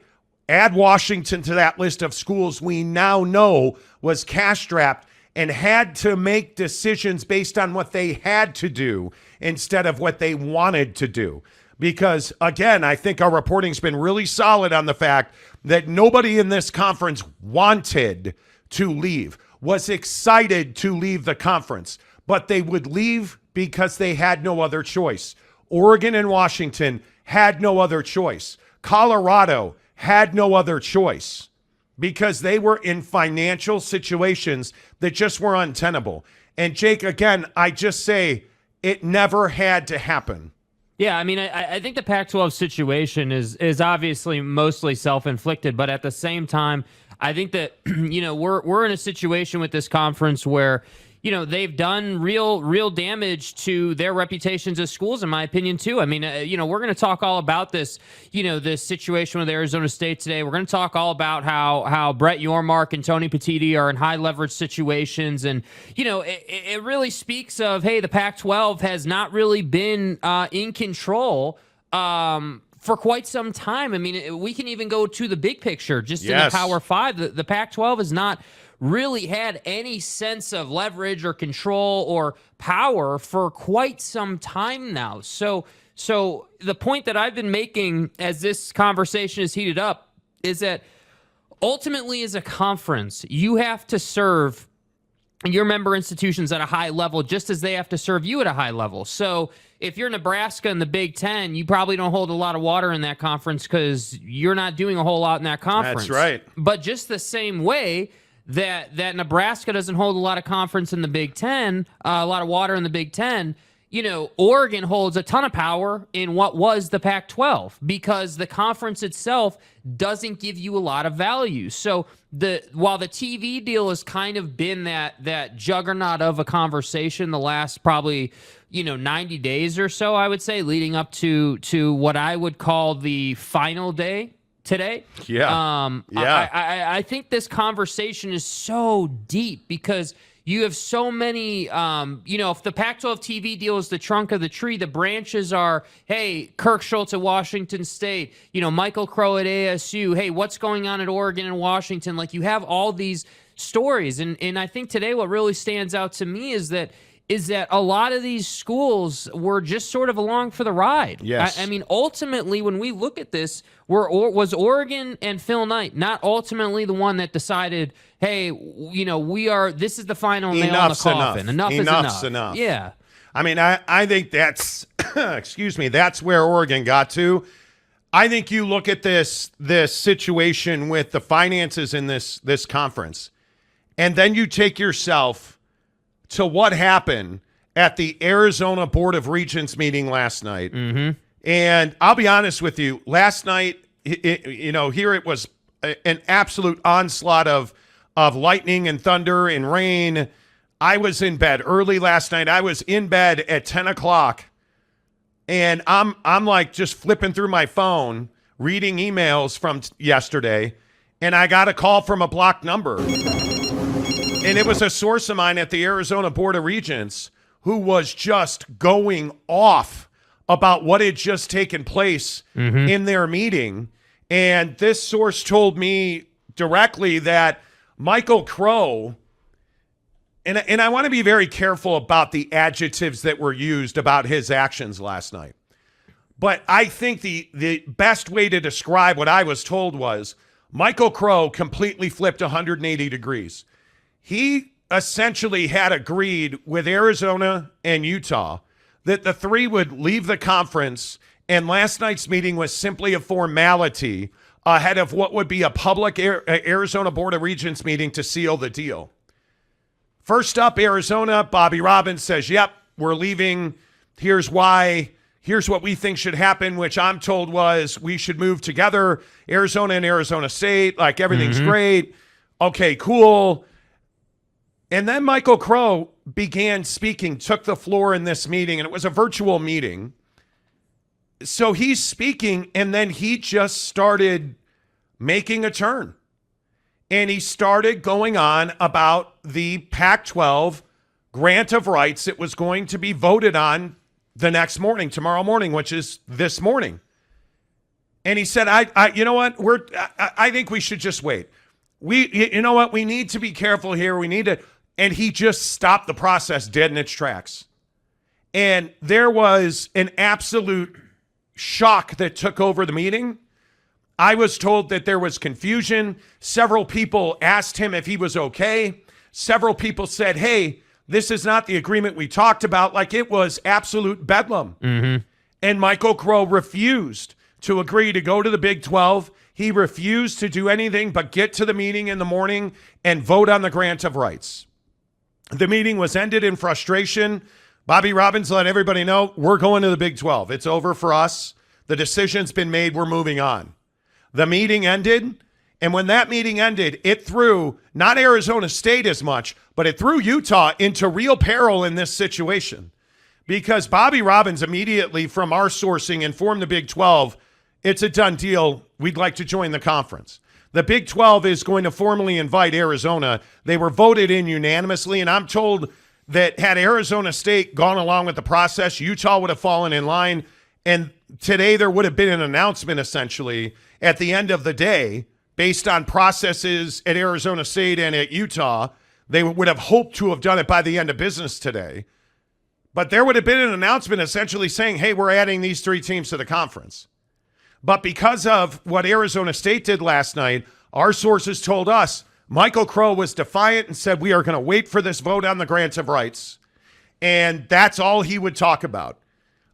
Add Washington to that list of schools we now know was cash-strapped and had to make decisions based on what they had to do instead of what they wanted to do. Because, again, I think our reporting's been really solid on the fact that nobody in this conference wanted to leave, was excited to leave the conference, but they would leave because they had no other choice. Oregon and Washington had no other choice. Colorado had no other choice because they were in financial situations that just were untenable. And Jake, again, I just say it never had to happen. Yeah, I mean, I think the Pac-12 situation is obviously mostly self-inflicted, but at the same time, I think that we're in a situation with this conference where they've done real damage to their reputations as schools, in my opinion, too. I mean, we're going to talk all about this, this situation with Arizona State today. We're going to talk all about how Brett Yormark and Tony Petitti are in high leverage situations. And, it really speaks of, hey, the Pac-12 has not really been in control for quite some time. I mean, we can even go to the big picture, just in the Power Five. The Pac-12 has not really had any sense of leverage or control or power for quite some time now. So the point that I've been making as this conversation is heated up is that ultimately as a conference, you have to serve your member institutions at a high level just as they have to serve you at a high level. So if you're Nebraska in the Big Ten, you probably don't hold a lot of water in that conference because you're not doing a whole lot in that conference. That's right. But just the same way that Nebraska doesn't hold a lot of conference in the Big Ten, a lot of water in the Big Ten, Oregon holds a ton of power in what was the Pac-12 because the conference itself doesn't give you a lot of value. So while the TV deal has kind of been that juggernaut of a conversation the last probably 90 days or so, I would say, leading up to what I would call the final day today. Yeah. I think this conversation is so deep because you have so many, if the Pac-12 TV deal is the trunk of the tree, the branches are, hey, Kirk Schultz at Washington State, Michael Crow at ASU, hey, what's going on at Oregon and Washington? Like, you have all these stories. And I think today what really stands out to me is that a lot of these schools were just sort of along for the ride. Yes. I mean, ultimately, when we look at this, was Oregon and Phil Knight not ultimately the one that decided, hey, this is the final nail in the coffin. Enough's enough. Yeah. I mean, I think that's, that's where Oregon got to. I think you look at this situation with the finances in this conference, and then you take yourself to what happened at the Arizona Board of Regents meeting last night. Mm-hmm. And I'll be honest with you, last night, here it was an absolute onslaught of lightning and thunder and rain. I was in bed early last night. I was in bed at 10 o'clock, and I'm like just flipping through my phone, reading emails from yesterday, and I got a call from a blocked number. And it was a source of mine at the Arizona Board of Regents who was just going off about what had just taken place in their meeting. And this source told me directly that Michael Crow, and I want to be very careful about the adjectives that were used about his actions last night. But I think the best way to describe what I was told was Michael Crow completely flipped 180 degrees. He essentially had agreed with Arizona and Utah that the three would leave the conference, and last night's meeting was simply a formality ahead of what would be a public Arizona Board of Regents meeting to seal the deal. First up, Arizona, Bobby Robbins says, yep, we're leaving. Here's why. Here's what we think should happen, which I'm told was we should move together, Arizona and Arizona State, like everything's great. Okay, cool. And then Michael Crow began speaking, took the floor in this meeting, and it was a virtual meeting. So he's speaking, and then he just started making a turn. And he started going on about the Pac-12 grant of rights. It was going to be voted on the next morning, tomorrow morning, which is this morning. And he said, you know what? I think we should just wait. You know what? We need to be careful here. We need to. And he just stopped the process dead in its tracks. And there was an absolute shock that took over the meeting. I was told that there was confusion. Several people asked him if he was okay. Several people said, hey, this is not the agreement we talked about. Like, it was absolute bedlam. And Michael Crow refused to agree to go to the Big 12. He refused to do anything but get to the meeting in the morning and vote on the grant of rights. The meeting was ended in frustration. Bobby Robbins let everybody know, we're going to the Big 12. It's over for us. The decision's been made. We're moving on. The meeting ended, and when that meeting ended, it threw not Arizona State as much, but it threw Utah into real peril in this situation, because Bobby Robbins immediately, from our sourcing, informed the Big 12, it's a done deal. We'd like to join the conference. The Big 12 is going to formally invite Arizona. They were voted in unanimously, and I'm told that had Arizona State gone along with the process, Utah would have fallen in line, and today there would have been an announcement essentially at the end of the day based on processes at Arizona State and at Utah. They would have hoped to have done it by the end of business today. But there would have been an announcement essentially saying, hey, we're adding these three teams to the conference. But because of what Arizona State did last night, our sources told us Michael Crow was defiant and said, we are going to wait for this vote on the grant of rights. And that's all he would talk about.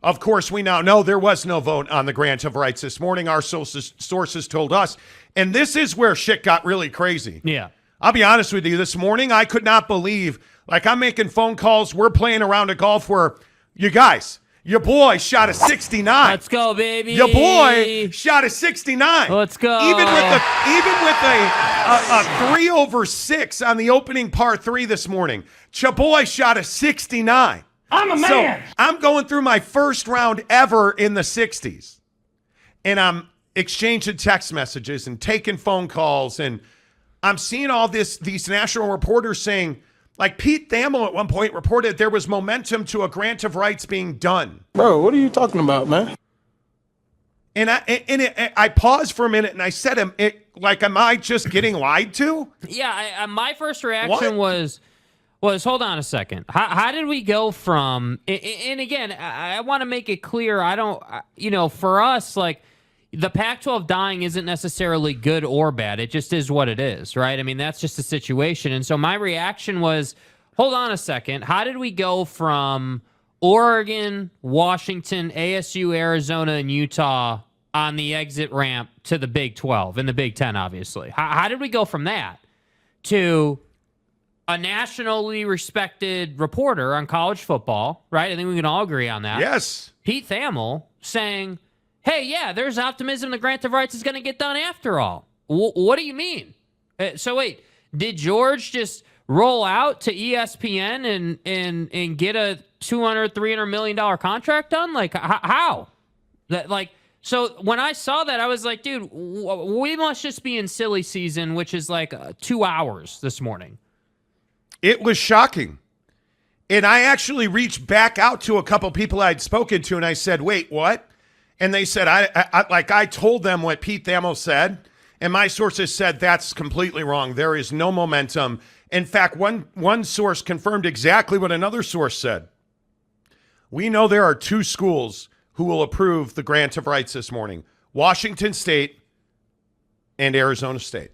Of course, we now know there was no vote on the grant of rights this morning. Our sources told us. And this is where shit got really crazy. Yeah. I'll be honest with you. This morning, I could not believe, like, I'm making phone calls. We're playing a round of golf where, you guys, your boy shot a 69. Let's go, baby. Your boy shot a 69. Let's go. Even with a 3/6 on the opening par 3 this morning, your boy shot a 69. I'm a man. So I'm going through my first round ever in the 60s. And I'm exchanging text messages and taking phone calls. And I'm seeing all these national reporters saying, like Pete Thamel at one point reported there was momentum to a grant of rights being done. Bro, what are you talking about, man? And I paused for a minute and I said, am I just getting lied to? Yeah, my first reaction was hold on a second. How did we go from? And again, I want to make it clear. I don't, for us, like, the Pac-12 dying isn't necessarily good or bad. It just is what it is, right? I mean, that's just the situation. And so my reaction was, hold on a second. How did we go from Oregon, Washington, ASU, Arizona, and Utah on the exit ramp to the Big 12 and the Big 10, obviously? How did we go from that to a nationally respected reporter on college football, right? I think we can all agree on that. Yes. Pete Thamel saying, hey, yeah, there's optimism the grant of rights is going to get done after all. What do you mean? So wait, did George just roll out to ESPN and get a $200-300 million contract done? Like, how? So when I saw that, I was like, dude, we must just be in silly season, which is like 2 hours this morning. It was shocking. And I actually reached back out to a couple people I'd spoken to, and I said, wait, what? And they said, I told them what Pete Thamel said, and my sources said that's completely wrong. There is no momentum. In fact, one source confirmed exactly what another source said. We know there are 2 schools who will approve the grant of rights this morning. Washington State and Arizona State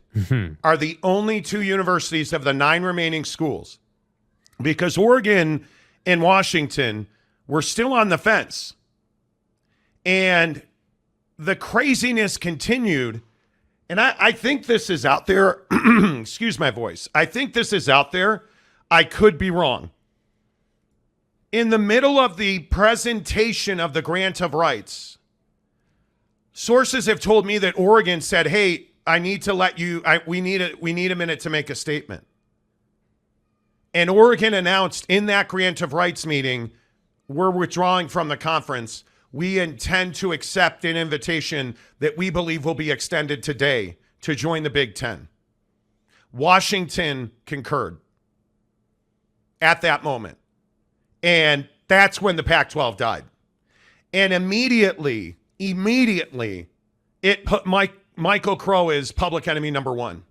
are the only 2 universities of the 9 remaining schools, because Oregon and Washington were still on the fence. And the craziness continued. And I think this is out there. Excuse my voice. I think this is out there. I could be wrong. In the middle of the presentation of the grant of rights, sources have told me that Oregon said, hey, I need to let you, we need a minute to make a statement. And Oregon announced in that grant of rights meeting, we're withdrawing from the conference. We intend to accept an invitation that we believe will be extended today to join the Big Ten. Washington concurred at that moment. And that's when the Pac-12 died. And immediately, it put Michael Crow as public enemy number 1.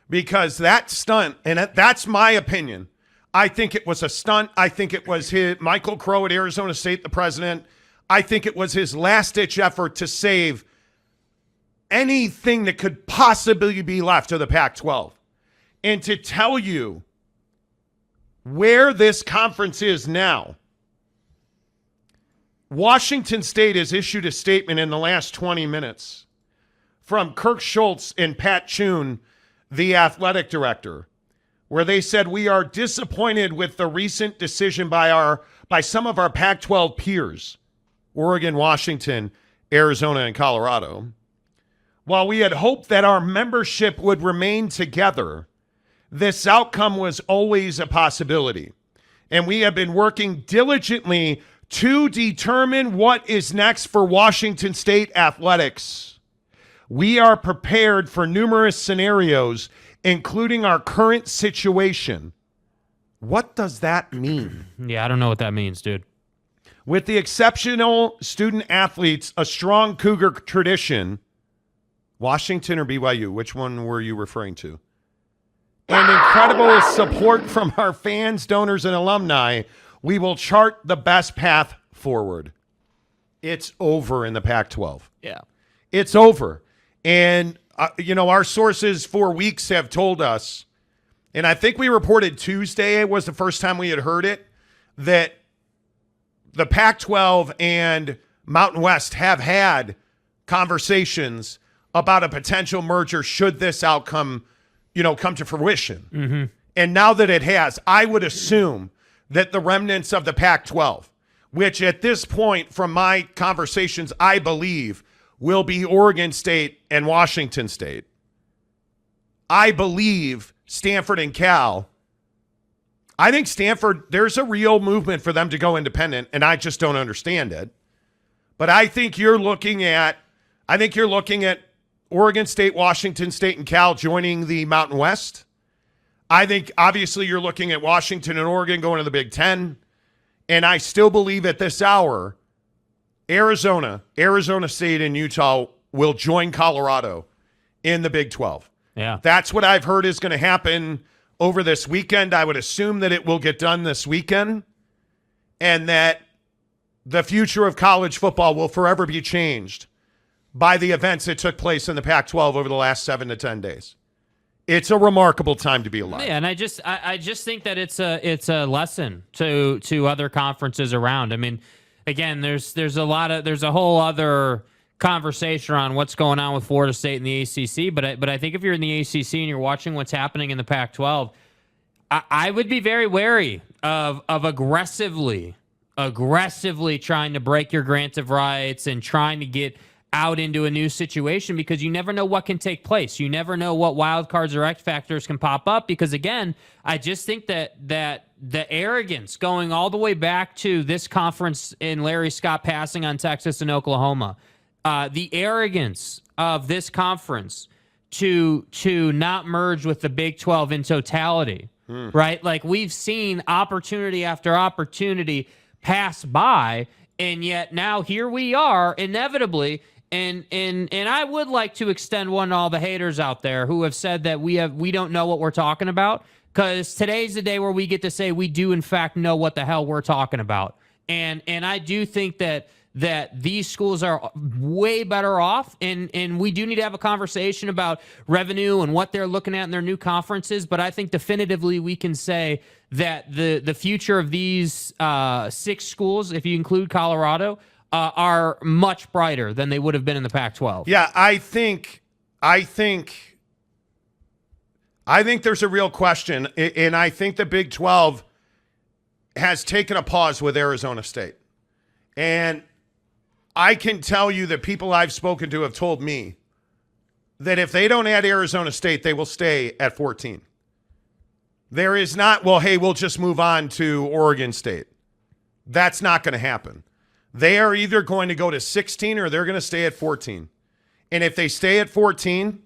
Because that stunt, and that's my opinion, I think it was a stunt. I think it was Michael Crow at Arizona State, the president. I think it was his last-ditch effort to save anything that could possibly be left of the Pac-12. And to tell you where this conference is now, Washington State has issued a statement in the last 20 minutes from Kirk Schultz and Pat Chun, the athletic director, where they said, we are disappointed with the recent decision by some of our Pac-12 peers, Oregon, Washington, Arizona, and Colorado. While we had hoped that our membership would remain together, this outcome was always a possibility. And we have been working diligently to determine what is next for Washington State athletics. We are prepared for numerous scenarios, including our current situation. What does that mean? Yeah, I don't know what that means, dude. With the exceptional student athletes, a strong Cougar tradition, Washington or BYU, which one were you referring to? And incredible support from our fans, donors, and alumni, we will chart the best path forward. It's over in the Pac-12. Yeah. It's over. And, our sources for weeks have told us, and I think we reported Tuesday was the first time we had heard it, that the Pac-12 and Mountain West have had conversations about a potential merger should this outcome come to fruition. Mm-hmm. And now that it has, I would assume that the remnants of the Pac-12, which at this point from my conversations, I believe will be Oregon State and Washington State. I believe Stanford and Cal. I think Stanford, there's a real movement for them to go independent, and I just don't understand it. But I think you're looking at Oregon State, Washington State, and Cal joining the Mountain West. I think, obviously, you're looking at Washington and Oregon going to the Big Ten. And I still believe at this hour, Arizona State, and Utah will join Colorado in the Big 12. Yeah. That's what I've heard is going to happen over this weekend. I would assume that it will get done this weekend, and that the future of college football will forever be changed by the events that took place in the Pac-12 over the last 7 to 10 days. It's a remarkable time to be alive. Yeah, and I just think that it's a lesson to other conferences around. I mean, again, there's a whole other conversation around what's going on with Florida State and the ACC, but I think if you're in the ACC and you're watching what's happening in the Pac-12, I would be very wary of aggressively aggressively trying to break your grant of rights and trying to get out into a new situation, because you never know what can take place. You never know what wild cards or X factors can pop up, because again, I just think that the arrogance going all the way back to this conference in Larry Scott passing on Texas and Oklahoma, the arrogance of this conference to not merge with the Big 12 in totality, right? Like, we've seen opportunity after opportunity pass by, and yet now here we are inevitably. And I would like to extend one to all the haters out there who have said that we don't know what we're talking about, because today's the day where we get to say we do in fact know what the hell we're talking about. And I do think that these schools are way better off, and we do need to have a conversation about revenue and what they're looking at in their new conferences. But I think definitively we can say that the future of these 6 schools, if you include Colorado, are much brighter than they would have been in the Pac-12. Yeah, I think there's a real question, and I think the Big 12 has taken a pause with Arizona State. And I can tell you that people I've spoken to have told me that if they don't add Arizona State, they will stay at 14. There is not, well, hey, we'll just move on to Oregon State. That's not going to happen. They are either going to go to 16 or they're going to stay at 14. And if they stay at 14,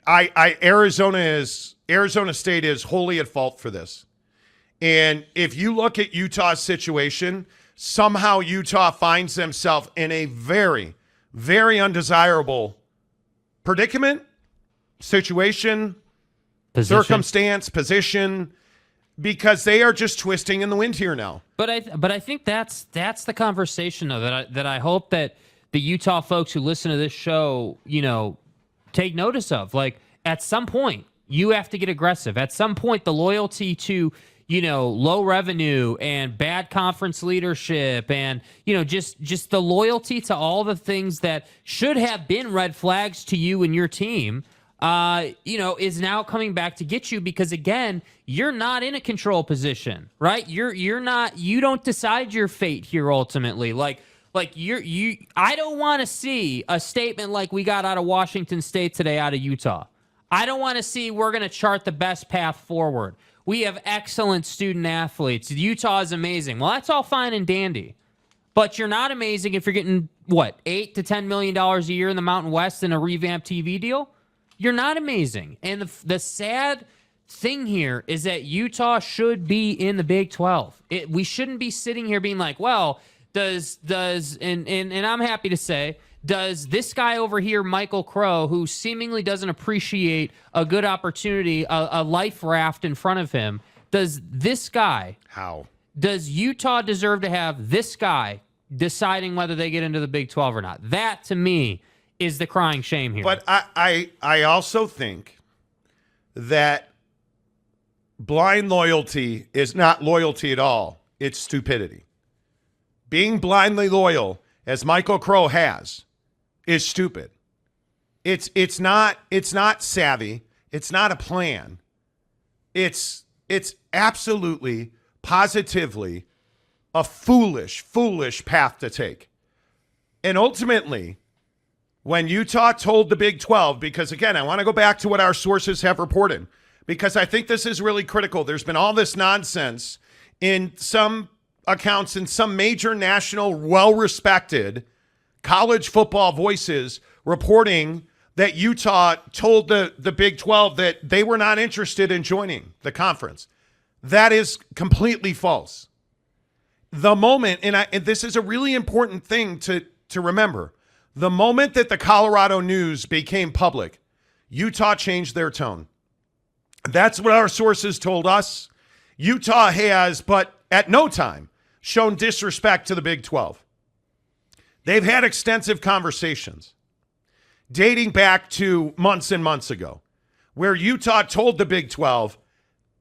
Arizona State is wholly at fault for this. And if you look at Utah's situation, somehow Utah finds themselves in a very, very undesirable predicament, situation, circumstance, position, because they are just twisting in the wind here now. But I think that's the conversation, though, that I hope that the Utah folks who listen to this show, take notice of. Like, at some point, you have to get aggressive. At some point, the loyalty to, low revenue and bad conference leadership and, just the loyalty to all the things that should have been red flags to you and your team, is now coming back to get you, because again, you're not in a control position, right? You don't decide your fate here ultimately. I don't want to see a statement like we got out of Washington State today out of Utah. I don't want to see we're going to chart the best path forward. We have excellent student athletes. Utah is amazing. Well, that's all fine and dandy. But you're not amazing if you're getting, $8 to $10 million a year in the Mountain West in a revamped TV deal? You're not amazing. And the sad thing here is that Utah should be in the Big 12. We shouldn't be sitting here being like, well, and I'm happy to say, does this guy over here, Michael Crow, who seemingly doesn't appreciate a good opportunity, a life raft in front of him, does this guy... How? Does Utah deserve to have this guy deciding whether they get into the Big 12 or not? That, to me, is the crying shame here. But I also think that blind loyalty is not loyalty at all. It's stupidity. Being blindly loyal, as Michael Crow has, is stupid. It's not savvy. It's not a plan. It's absolutely, positively a foolish path to take. And ultimately, when Utah told the Big 12, because again, I want to go back to what our sources have reported, because I think this is really critical. There's been all this nonsense in some accounts in some major national, well-respected college football voices reporting that Utah told the Big 12 that they were not interested in joining the conference. That is completely false. The moment, and this is a really important thing to remember, the moment that the Colorado news became public, Utah changed their tone. That's what our sources told us. Utah has, but at no time, shown disrespect to the Big 12. They've had extensive conversations dating back to months and months ago, where Utah told the Big 12,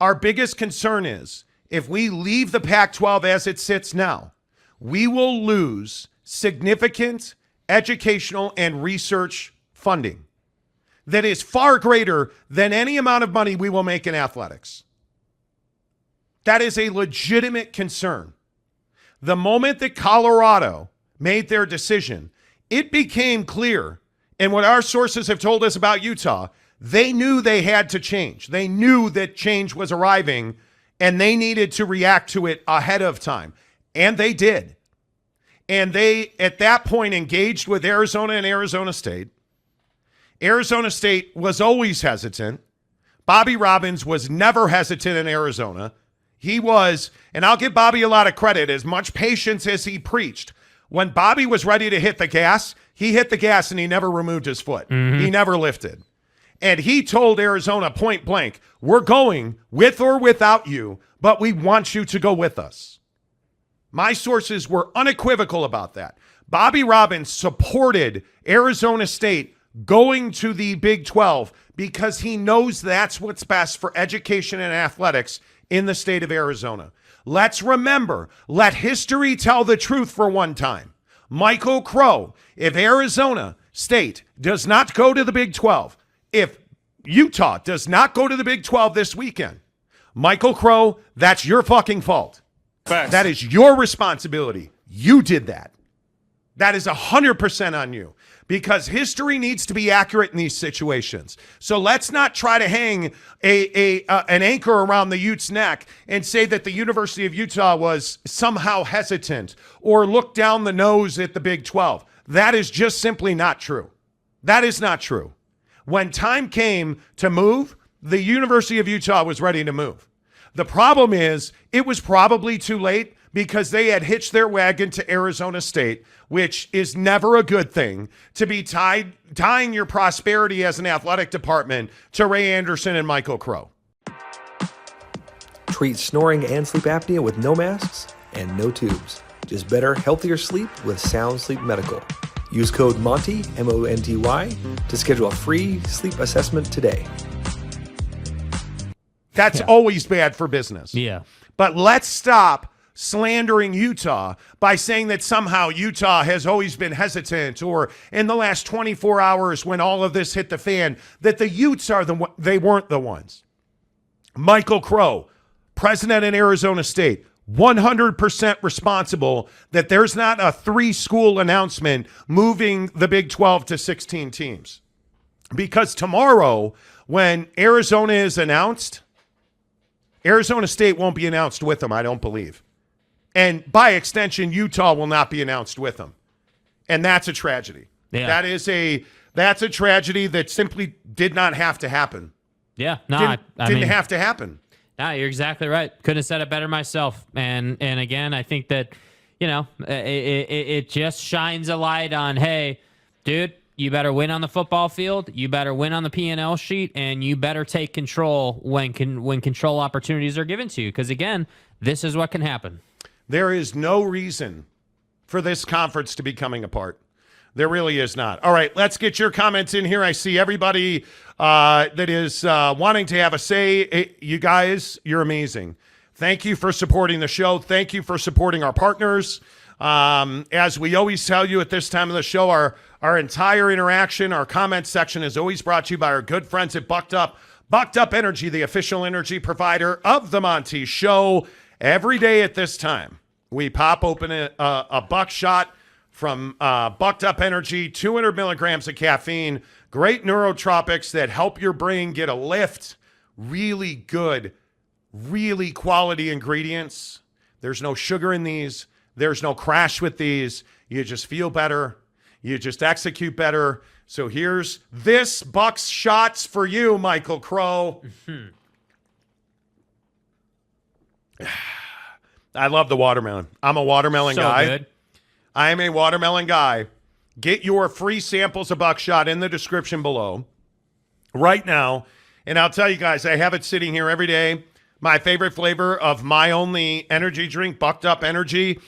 our biggest concern is if we leave the Pac-12 as it sits now, we will lose significant educational and research funding that is far greater than any amount of money we will make in athletics. That is a legitimate concern. The moment that Colorado made their decision, it became clear, and what our sources have told us about Utah, they knew they had to change. They knew that change was arriving, and they needed to react to it ahead of time. And they did. And they, at that point, engaged with Arizona and Arizona State. Arizona State was always hesitant. Bobby Robbins was never hesitant in Arizona. He was, and I'll give Bobby a lot of credit, as much patience as he preached. When Bobby was ready to hit the gas, he hit the gas and he never removed his foot. He never lifted. And he told Arizona point blank, we're going with or without you, but we want you to go with us. My sources were unequivocal about that. Bobby Robbins supported Arizona State going to the Big 12 because he knows that's what's best for education and athletics in the state of Arizona. Let's remember, let history tell the truth for one time. Michael Crow, if Arizona State does not go to the Big 12, if Utah does not go to the Big 12 this weekend, Michael Crow, that's your fucking fault. Facts. That is your responsibility. You did that. That is 100% on you, because history needs to be accurate in these situations. So let's not try to hang an anchor around the Utes' neck and say that the University of Utah was somehow hesitant or looked down the nose at the Big 12. That is just simply not true. That is not true. When time came to move, the University of Utah was ready to move. The problem is it was probably too late because they had hitched their wagon to Arizona State, which is never a good thing, to be tying your prosperity as an athletic department to Ray Anderson and Michael Crow. Treat snoring and sleep apnea with no masks and no tubes. Just better, healthier sleep with Sound Sleep Medical. Use code MONTY, M-O-N-T-Y, to schedule a free sleep assessment today. That's always bad for business. Yeah. But let's stop slandering Utah by saying that somehow Utah has always been hesitant, or in the last 24 hours when all of this hit the fan, that the Utes are they weren't the ones. Michael Crow, president in Arizona State, 100% responsible that there's not a 3-school announcement moving the Big 12 to 16 teams. Because tomorrow, when Arizona is announced, Arizona State won't be announced with them, I don't believe. And by extension, Utah will not be announced with them. And that's a tragedy. Yeah. That's a tragedy that simply did not have to happen. Yeah. No, didn't have to happen. No, you're exactly right. Couldn't have said it better myself. And again, I think that, it just shines a light on, hey, dude, you better win on the football field, you better win on the P&L sheet, and you better take control when control opportunities are given to you. Because again, this is what can happen. There is no reason for this conference to be coming apart. There really is not. All right, let's get your comments in here. I see everybody that is wanting to have a say. You guys, you're amazing. Thank you for supporting the show. Thank you for supporting our partners. As we always tell you at this time of the show, our entire interaction, our comment section is always brought to you by our good friends at Bucked Up. Bucked Up Energy, the official energy provider of the Monty Show. Every day at this time, we pop open a buckshot from Bucked Up Energy, 200 milligrams of caffeine, great neurotropics that help your brain get a lift, really good, really quality ingredients. There's no sugar in these. There's no crash with these. You just feel better. You just execute better. So here's this Buck's shots for you, Michael Crow. I love the watermelon. I'm a watermelon guy. Good. I am a watermelon guy. Get your free samples of Buckshot in the description below right now. And I'll tell you guys, I have it sitting here every day. My favorite flavor of my only energy drink, Bucked Up Energy,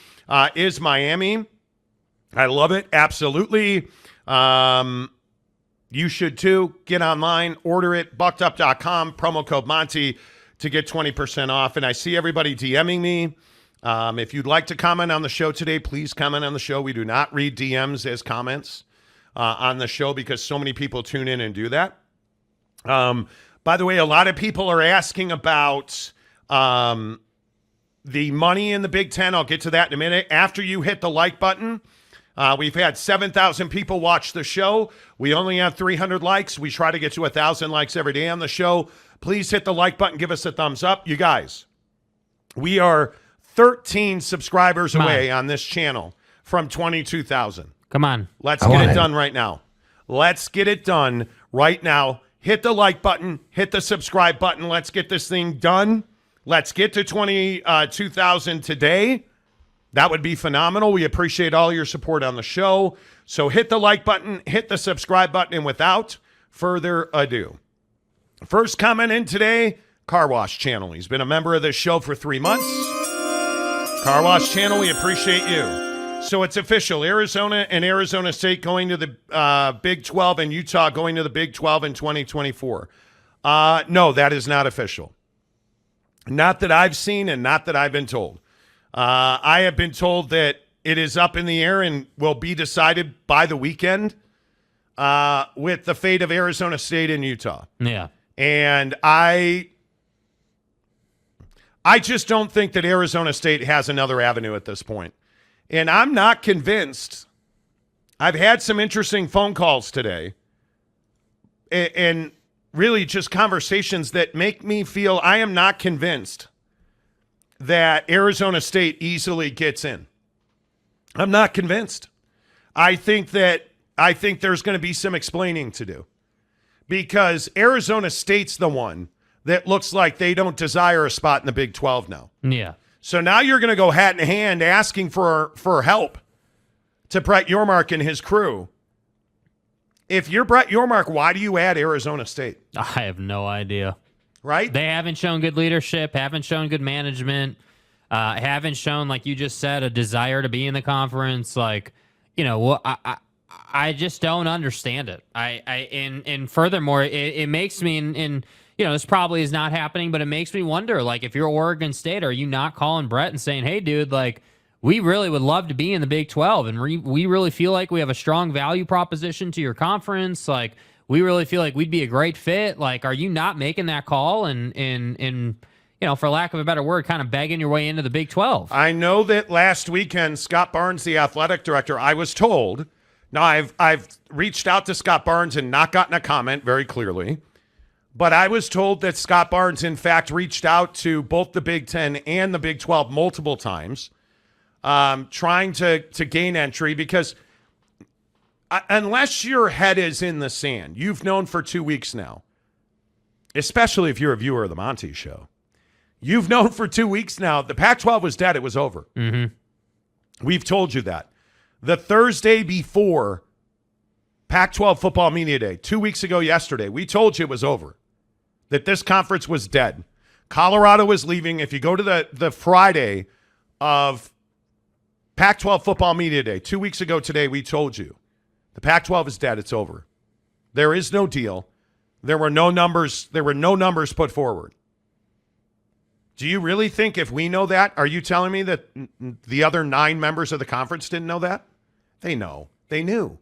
is Miami. I love it. Absolutely. You should too. Get online, order it, buckedup.com, promo code Monty to get 20% off. And I see everybody DMing me. If you'd like to comment on the show today, please comment on the show. We do not read DMs as comments on the show because so many people tune in and do that. By the way, a lot of people are asking about the money in the Big Ten, I'll get to that in a minute. After you hit the like button, we've had 7,000 people watch the show. We only have 300 likes. We try to get to 1,000 likes every day on the show. Please hit the like button. Give us a thumbs up. You guys, we are 13 subscribers away on this channel from 22,000. Come on. Let's get it done right now. Let's get it done right now. Hit the like button. Hit the subscribe button. Let's get this thing done. Let's get to 22,000 today. That would be phenomenal. We appreciate all your support on the show. So hit the like button, hit the subscribe button, and without further ado, first comment in today, Car Wash Channel. He's been a member of this show for 3 months. Car Wash Channel, we appreciate you. So it's official. Arizona and Arizona State going to the Big 12 and Utah going to the Big 12 in 2024. No, that is not official. Not that I've seen and not that I've been told. I have been told that it is up in the air and will be decided by the weekend with the fate of Arizona State and Utah. Yeah. And I just don't think that Arizona State has another avenue at this point. And I'm not convinced. I've had some interesting phone calls today and really just conversations that make me feel I am not convinced that Arizona State easily gets in. I'm not convinced. I think there's going to be some explaining to do because Arizona State's the one that looks like they don't desire a spot in the Big 12 now. Yeah. So now you're going to go hat in hand asking for help to Brett Yormark and his crew. If you're Brett Yormark, why do you add Arizona State? I have no idea. Right? They haven't shown good leadership, haven't shown good management, haven't shown, like you just said, a desire to be in the conference. Like, you know, I just don't understand it. And furthermore, it makes me, and you know, this probably is not happening, but it makes me wonder, like, if you're Oregon State, are you not calling Brett and saying, hey, dude, like, we really would love to be in the Big 12, and we really feel like we have a strong value proposition to your conference. Like, we really feel like we'd be a great fit. Like, are you not making that call and you know, for lack of a better word, kind of begging your way into the Big 12? I know that last weekend, Scott Barnes, the athletic director, I was told, now I've reached out to Scott Barnes and not gotten a comment very clearly, but I was told that Scott Barnes, in fact, reached out to both the Big 10 and the Big 12 multiple times, trying to gain entry because unless your head is in the sand, you've known for 2 weeks now, especially if you're a viewer of the Monty Show, you've known for 2 weeks now the Pac-12 was dead. It was over. Mm-hmm. We've told you that. The Thursday before Pac-12 Football Media Day, 2 weeks ago yesterday, we told you it was over, that this conference was dead. Colorado was leaving. If you go to the Friday of Pac-12 Football Media Day, 2 weeks ago today, we told you the Pac-12 is dead. It's over. There is no deal. There were no numbers. There were no numbers put forward. Do you really think if we know that, are you telling me that the other 9 members of the conference didn't know that? They know. They knew.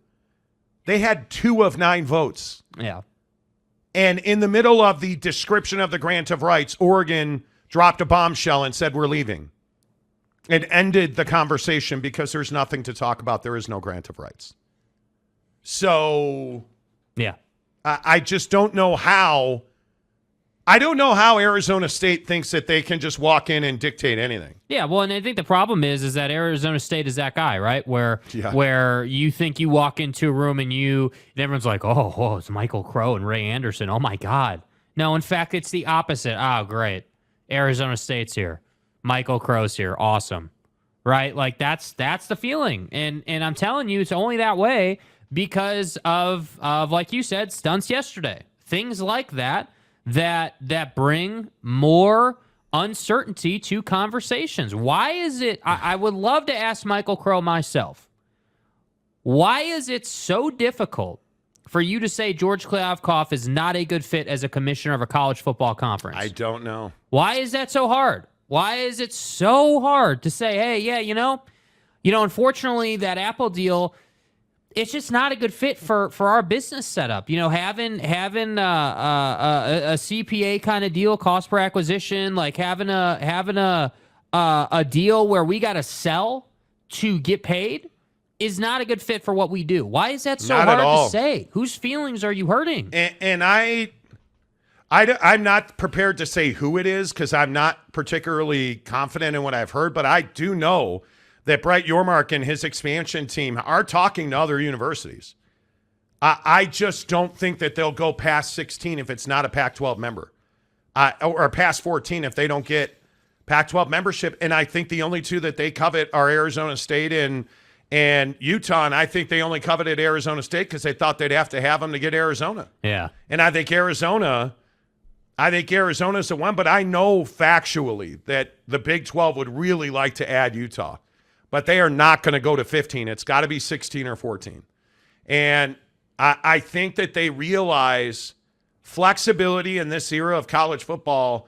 They had 2 of 9 votes. Yeah. And in the middle of the description of the grant of rights, Oregon dropped a bombshell and said, we're leaving. It ended the conversation because there's nothing to talk about. There is no grant of rights. So, yeah, I just don't know how. I don't know how Arizona State thinks that they can just walk in and dictate anything. Yeah, well, and I think the problem is that Arizona State is that guy, right? Where you think you walk into a room and everyone's like, oh, it's Michael Crow and Ray Anderson. Oh my God. No, in fact, it's the opposite. Oh, great. Arizona State's here. Michael Crow's here. Awesome. Right? Like that's the feeling. And I'm telling you, it's only that way because of like you said, stunts yesterday. Things like that bring more uncertainty to conversations. Why is it? I would love to ask Michael Crow myself. Why is it so difficult for you to say George Kliavkoff is not a good fit as a commissioner of a college football conference? I don't know. Why is that so hard? Why is it so hard to say, hey, yeah, you know, unfortunately that Apple deal, it's just not a good fit for our business setup. You know, having a CPA kind of deal, cost per acquisition, like having a a deal where we got to sell to get paid is not a good fit for what we do. Why is that so Not hard at all. to say? Whose feelings are you hurting? And I'm not prepared to say who it is because I'm not particularly confident in what I've heard, but I do know that Brett Yormark and his expansion team are talking to other universities. I just don't think that they'll go past 16 if it's not a Pac-12 member, or past 14 if they don't get Pac-12 membership. And I think the only two that they covet are Arizona State and Utah, and I think they only coveted Arizona State because they thought they'd have to have them to get Arizona. Yeah. And I think Arizona's the one, but I know factually that the Big 12 would really like to add Utah, but they are not going to go to 15. It's got to be 16 or 14. And I think that they realize flexibility in this era of college football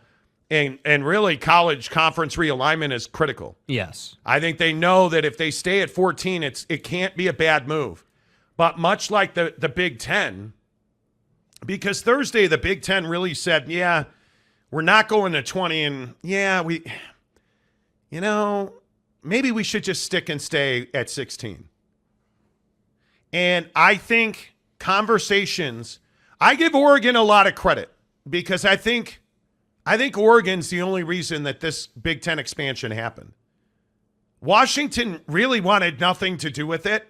and really college conference realignment is critical. Yes. I think they know that if they stay at 14, it can't be a bad move. But much like the Big Ten, because Thursday the Big Ten really said, yeah, we're not going to 20, and yeah, maybe we should just stick and stay at 16. And I think conversations, I give Oregon a lot of credit because I think Oregon's the only reason that this Big Ten expansion happened. Washington really wanted nothing to do with it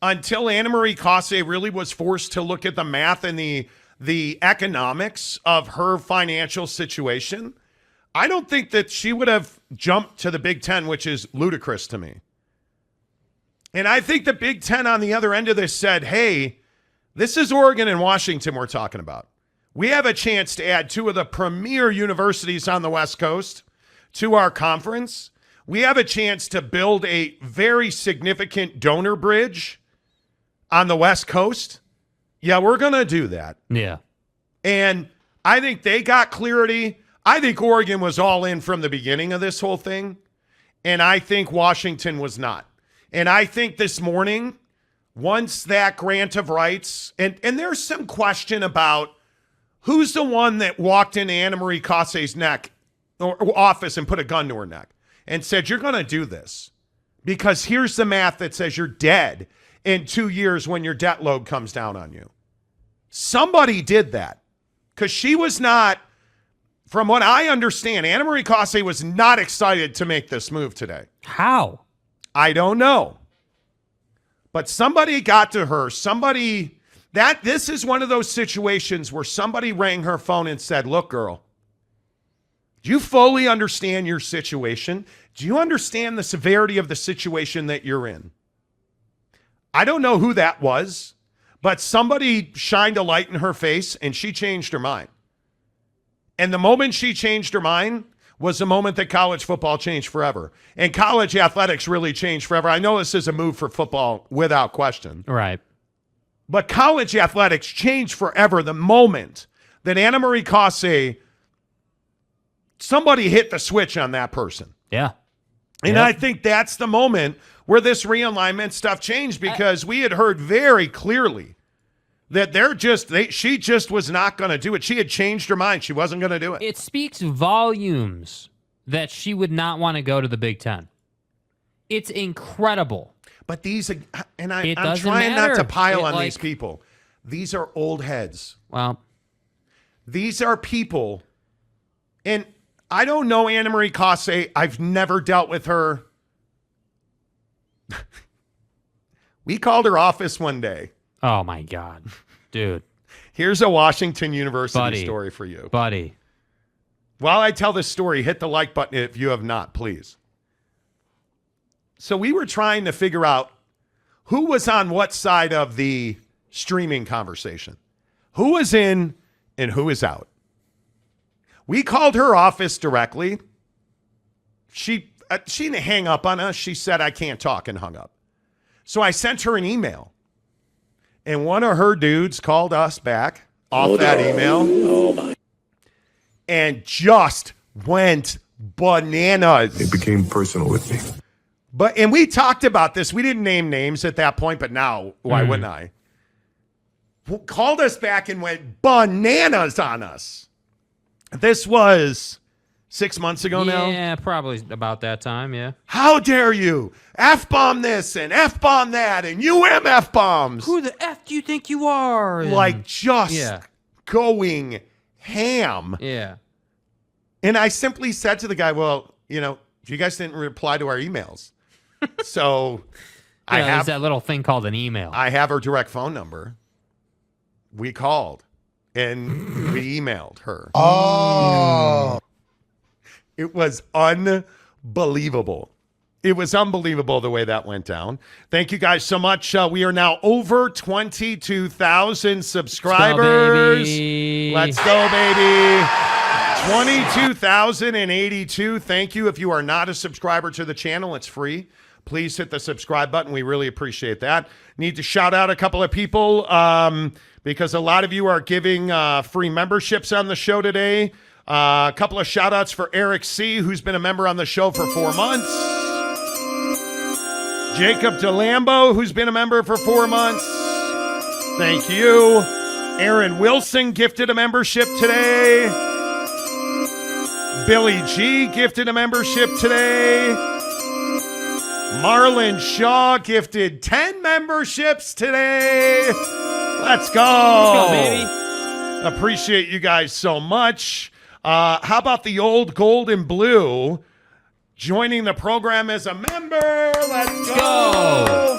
until Anna Marie Cosse really was forced to look at the math and the economics of her financial situation. I don't think that she would have jumped to the Big Ten, which is ludicrous to me. And I think the Big Ten on the other end of this said, hey, this is Oregon and Washington we're talking about. We have a chance to add two of the premier universities on the West Coast to our conference. We have a chance to build a very significant donor bridge on the West Coast. Yeah, we're going to do that. Yeah. And I think they got clarity. I think Oregon was all in from the beginning of this whole thing. And I think Washington was not. And I think this morning, once that grant of rights, and there's some question about who's the one that walked into Anna Marie Cosse's neck or office and put a gun to her neck and said, you're going to do this because here's the math that says you're dead in 2 years when your debt load comes down on you. Somebody did that because she was not, from what I understand, Anna Marie Cosse was not excited to make this move today. How? I don't know. But somebody got to her. This is one of those situations where somebody rang her phone and said, look, girl, do you fully understand your situation? Do you understand the severity of the situation that you're in? I don't know who that was, but somebody shined a light in her face and she changed her mind. And the moment she changed her mind was the moment that college football changed forever. And college athletics really changed forever. I know this is a move for football without question. Right. But college athletics changed forever the moment that Anna Marie Cosse, somebody hit the switch on that person. Yeah. And I think that's the moment where this realignment stuff changed because we had heard very clearly that she just was not going to do it. She had changed her mind. She wasn't going to do it. It speaks volumes that she would not want to go to the Big Ten. It's incredible. But these, and I'm doesn't trying matter. not to pile on these people. These are old heads. Well, these are people, and I don't know Anna Marie Cosse. I've never dealt with her. We called her office one day. Oh, my God. Dude. Here's a Washington University story for you. Buddy. While I tell this story, hit the like button if you have not, please. So we were trying to figure out who was on what side of the streaming conversation. Who was in and who is out. We called her office directly. She didn't hang up on us. She said, I can't talk, and hung up. So I sent her an email. And one of her dudes called us back off that email. Oh, my. And just went bananas. It became personal with me. And we talked about this. We didn't name names at that point, but now, why wouldn't I? Called us back and went bananas on us. This was 6 months ago now? Yeah, probably about that time, yeah. How dare you F-bomb this and F-bomb that and UM F-bombs. Who the F do you think you are? Like just going ham. Yeah. And I simply said to the guy, well, you guys didn't reply to our emails. So I have that little thing called an email. I have her direct phone number. We called and we emailed her. Oh. It was unbelievable. It was unbelievable the way that went down. Thank you guys so much. We are now over 22,000 subscribers. Let's go, baby. 22,082. Thank you. If you are not a subscriber to the channel, it's free. Please hit the subscribe button. We really appreciate that. Need to shout out a couple of people because a lot of you are giving free memberships on the show today. A couple of shout outs for Eric C., who's been a member on the show for 4 months. Jacob DeLambo, who's been a member for 4 months. Thank you. Aaron Wilson gifted a membership today. Billy G gifted a membership today. Marlon Shaw gifted 10 memberships today. Let's go. Let's go, baby. Appreciate you guys so much. How about the old gold and blue joining the program as a member? Let's go.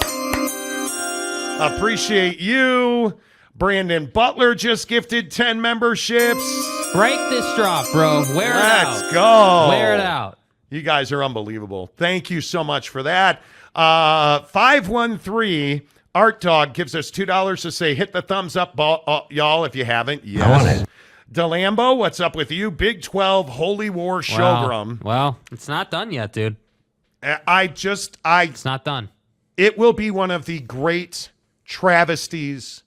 Appreciate you. Brandon Butler just gifted 10 memberships. Break this drop, bro. Wear it out. Let's go. Wear it out. You guys are unbelievable. Thank you so much for that. 513 Art Dog gives us $2 to say hit the thumbs up, y'all, if you haven't. Yes. I want it. DeLambo, what's up with you? Big 12 Holy War Showgrum. Well, it's not done yet, dude. It's not done. It will be one of the great travesties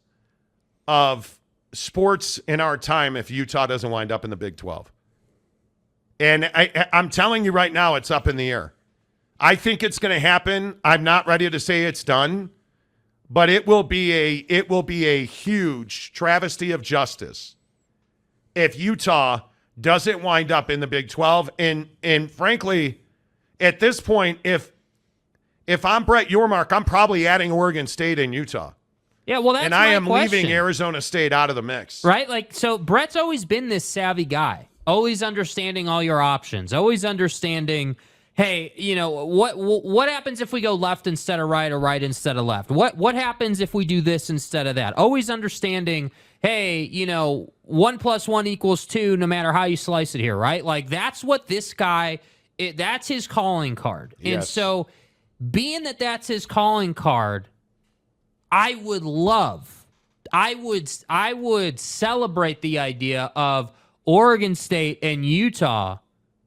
of sports in our time if Utah doesn't wind up in the Big 12. And I'm telling you right now, it's up in the air. I think it's going to happen. I'm not ready to say it's done, but it will be a huge travesty of justice if Utah doesn't wind up in the Big 12. And frankly, at this point, if I'm Brett Yormark, I'm probably adding Oregon State and Utah. Yeah, well, that's and I am question. leaving Arizona State out of the mix. Right? Like, so Brett's always been this savvy guy, always understanding all your options, always understanding, hey, what happens if we go left instead of right or right instead of left? What happens if we do this instead of that? Always understanding, hey, 1 + 1 = 2 no matter how you slice it here, right? Like, that's what this guy, that's his calling card. Yes. And so being that that's his calling card, I would celebrate the idea of Oregon State and Utah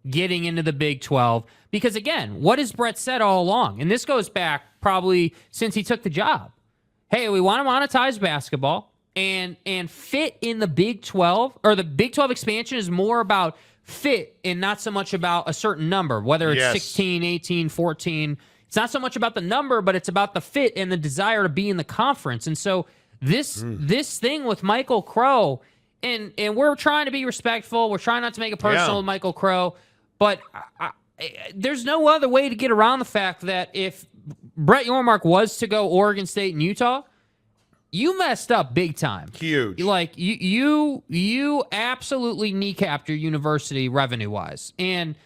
getting into the Big 12 because, again, what has Brett said all along? And this goes back probably since he took the job. Hey, we want to monetize basketball and fit in the Big 12, or the Big 12 expansion is more about fit and not so much about a certain number, whether it's 16, 18, 14. It's not so much about the number, but it's about the fit and the desire to be in the conference. And so this thing with Michael Crow, and we're trying to be respectful. We're trying not to make it personal with Michael Crow, but there's no other way to get around the fact that if Brett Yormark was to go Oregon State and Utah, you messed up big time. Huge. Like, you absolutely kneecapped your university revenue-wise. And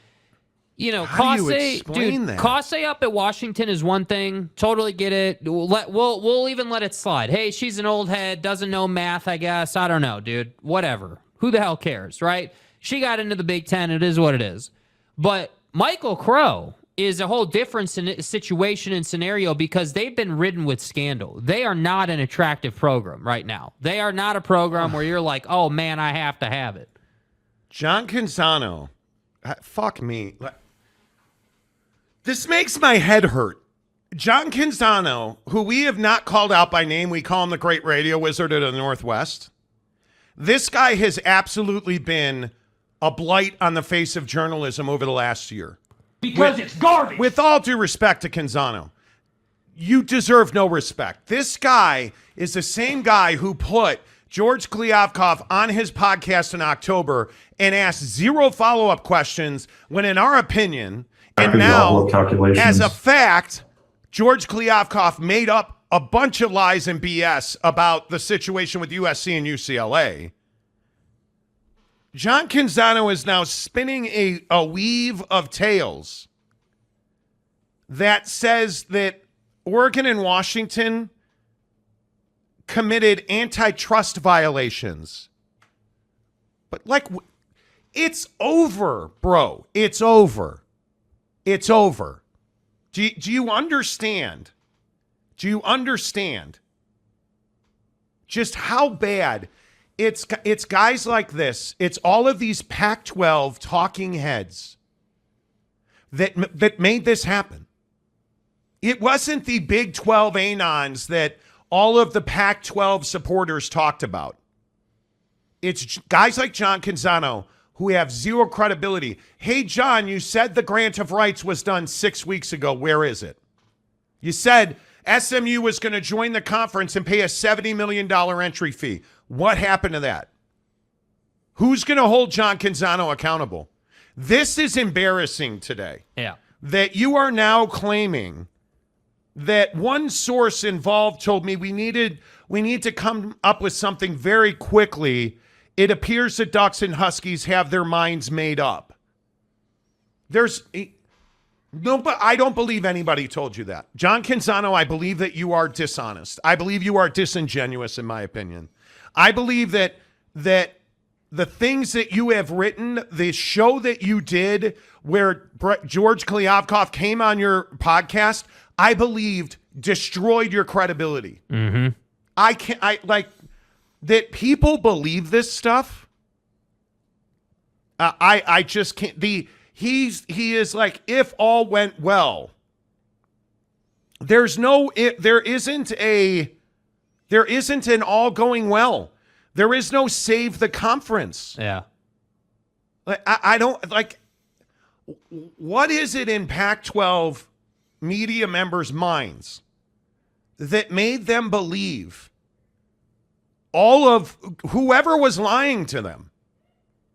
How do you explain that? Kase up at Washington is one thing. Totally get it. We'll even let it slide. Hey, she's an old head, doesn't know math, I guess. I don't know, dude. Whatever. Who the hell cares, right? She got into the Big Ten. It is what it is. But Michael Crow is a whole different situation and scenario because they've been ridden with scandal. They are not an attractive program right now. They are not a program where you're like, oh, man, I have to have it. John Canzano, fuck me. This makes my head hurt. John Canzano, who we have not called out by name, we call him the great radio wizard of the Northwest. This guy has absolutely been a blight on the face of journalism over the last year. Because it's garbage. With all due respect to Canzano, you deserve no respect. This guy is the same guy who put George Kliavkoff on his podcast in October and asked 0 follow-up questions when, in our opinion, and now as a fact, George Kliavkoff made up a bunch of lies and BS about the situation with USC and UCLA. John Canzano is now spinning a weave of tales that says that Oregon and Washington committed antitrust violations. But like, it's over, bro. It's over. It's over. Do you understand? Do you understand just how bad it's guys like this? It's all of these Pac-12 talking heads that made this happen. It wasn't the Big 12 anons that all of the Pac-12 supporters talked about. It's guys like John Canzano who have 0 credibility. Hey, John, you said the grant of rights was done 6 weeks ago. Where is it? You said SMU was going to join the conference and pay a $70 million entry fee. What happened to that? Who's going to hold John Canzano accountable? This is embarrassing today. Yeah. That you are now claiming that one source involved told me we need to come up with something very quickly. It appears that Ducks and Huskies have their minds made up. No, but I don't believe anybody told you that. John Canzano, I believe that you are dishonest. I believe you are disingenuous, in my opinion. I believe that the things that you have written, the show that you did where George Kliavkoff came on your podcast, I believed destroyed your credibility. Mm-hmm. I like that people believe this stuff. I just can't. He is like, if all went well. There isn't an all going well. There is no save the conference. Yeah. Like I don't like. What is it in Pac-12 media members' minds that made them believe all of whoever was lying to them?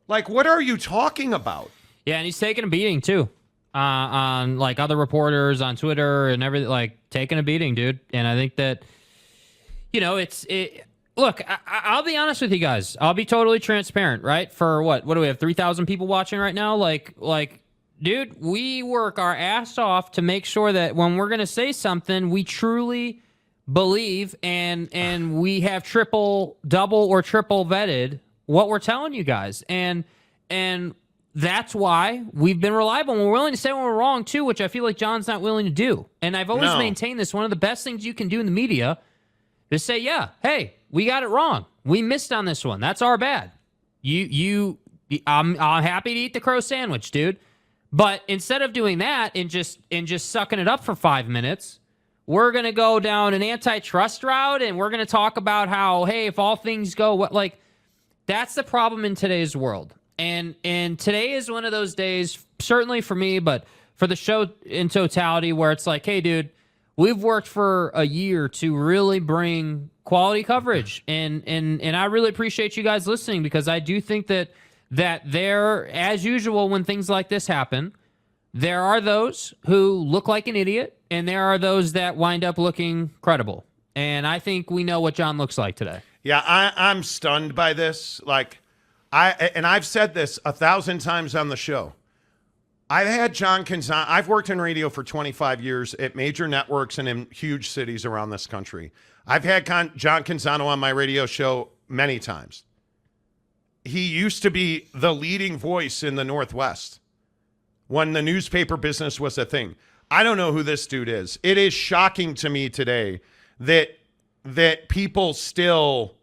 Like, what are you talking about? Yeah, and he's taking a beating too, on like other reporters on Twitter and everything, like taking a beating, dude. And I think that, look, I'll be honest with you guys. I'll be totally transparent, right? For what do we have? 3,000 people watching right now? Like, dude, we work our ass off to make sure that when we're gonna say something, we truly believe and we have triple, double, or triple vetted what we're telling you guys, and that's why we've been reliable. And we're willing to say when we're wrong too, which I feel like John's not willing to do. And I've always maintained this. One of the best things you can do in the media is say, yeah, hey, we got it wrong. We missed on this one. That's our bad. I'm happy to eat the crow sandwich, dude. But instead of doing that and just sucking it up for 5 minutes, we're gonna go down an antitrust route and we're gonna talk about how, hey, if all things go that's the problem in today's world. And today is one of those days, certainly for me, but for the show in totality, where it's like, hey, dude, we've worked for a year to really bring quality coverage, and I really appreciate you guys listening, because I do think that there, as usual, when things like this happen, there are those who look like an idiot, and there are those that wind up looking credible. And I think we know what John looks like today. Yeah, I'm stunned by this. Like, I've said this 1,000 times on the show. I've had John Canzano. I've worked in radio for 25 years at major networks and in huge cities around this country. I've had John Canzano on my radio show many times. He used to be the leading voice in the Northwest when the newspaper business was a thing. I don't know who this dude is. It is shocking to me today that people still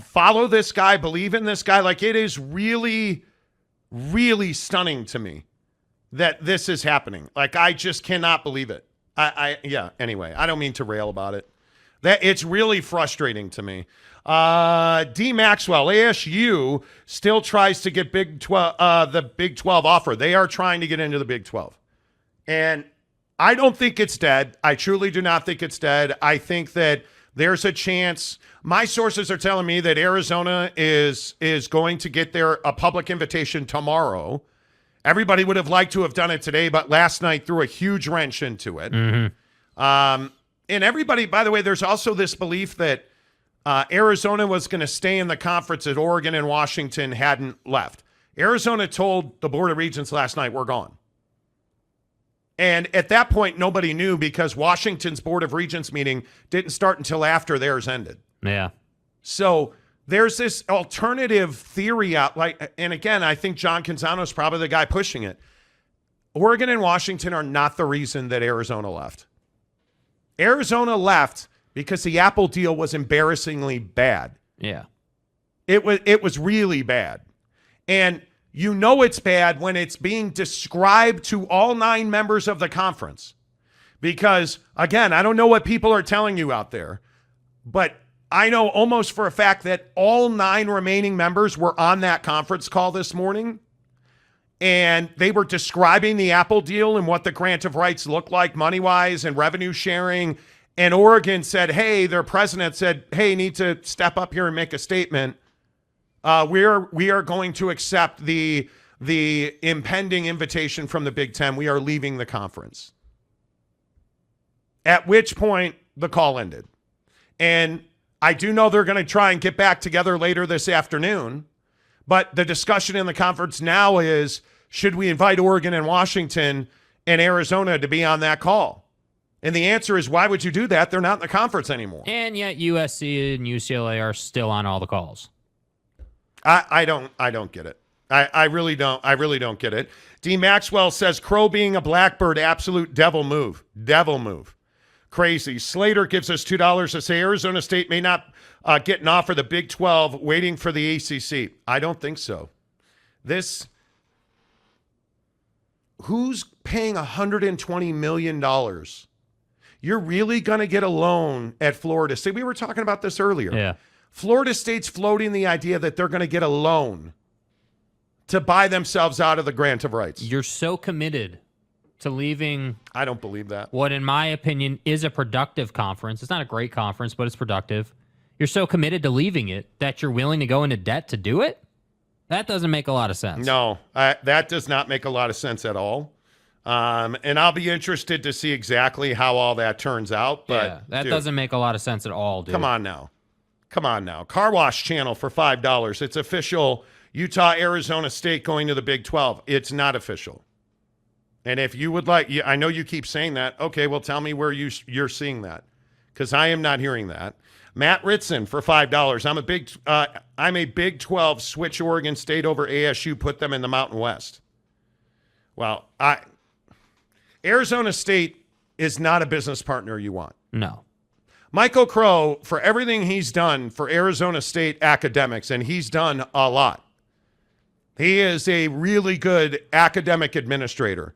follow this guy, believe in this guy. Like, it is really, really stunning to me that this is happening. Like, I just cannot believe it. Anyway, I don't mean to rail about it. It's really frustrating to me. D. Maxwell, ASU still tries to get the Big 12 offer. They are trying to get into the Big 12. And I don't think it's dead. I truly do not think it's dead. I think that There's a chance. My sources are telling me that Arizona is going to get a public invitation tomorrow. Everybody would have liked to have done it today, but last night threw a huge wrench into it. And everybody, by the way, there's also this belief that Arizona was going to stay in the conference that Oregon and Washington hadn't left. Arizona told the Board of Regents last night, we're gone. And at that point, nobody knew because Washington's Board of Regents meeting didn't start until after theirs ended. Yeah. So there's this alternative theory out, and again, I think John Canzano's probably the guy pushing it. Oregon and Washington are not the reason that Arizona left. Arizona left because the Apple deal was embarrassingly bad. Yeah. It was really bad. And you know it's bad when it's being described to all 9 members of the conference. Because, again, I don't know what people are telling you out there, but I know almost for a fact that all 9 remaining members were on that conference call this morning, and they were describing the Apple deal and what the grant of rights looked like money-wise and revenue sharing. And Oregon said, hey, their president said, hey, you need to step up here and make a statement. We are going to accept the impending invitation from the Big Ten. We are leaving the conference. At which point the call ended. And I do know they're going to try and get back together later this afternoon. But the discussion in the conference now is, should we invite Oregon and Washington and Arizona to be on that call? And the answer is, why would you do that? They're not in the conference anymore. And yet USC and UCLA are still on all the calls. I don't get it. I really don't get it. D. Maxwell says Crow being a Blackbird, absolute devil move. Devil move. Crazy. Slater gives us $2 to say Arizona State may not get an offer the Big 12 waiting for the ACC. I don't think so. Who's paying $120 million? You're really going to get a loan at Florida State. We were talking about this earlier. Yeah. Florida State's floating the idea that they're going to get a loan to buy themselves out of the grant of rights. You're so committed to leaving. I don't believe that. What, in my opinion, is a productive conference. It's not a great conference, but it's productive. You're so committed to leaving it that you're willing to go into debt to do it? That doesn't make a lot of sense. No, that does not make a lot of sense at all. And I'll be interested to see exactly how all that turns out. But yeah, that doesn't make a lot of sense at all, dude. Come on now. Car Wash Channel for $5. It's official. Utah, Arizona State going to the Big 12. It's not official. And if you would like, I know you keep saying that. Okay, well, tell me where you're seeing that, because I am not hearing that. Matt Ritson for $5. I'm a Big 12 switch Oregon State over ASU. Put them in the Mountain West. Well, Arizona State is not a business partner you want. No. Michael Crow, for everything he's done for Arizona State academics, and he's done a lot. He is a really good academic administrator.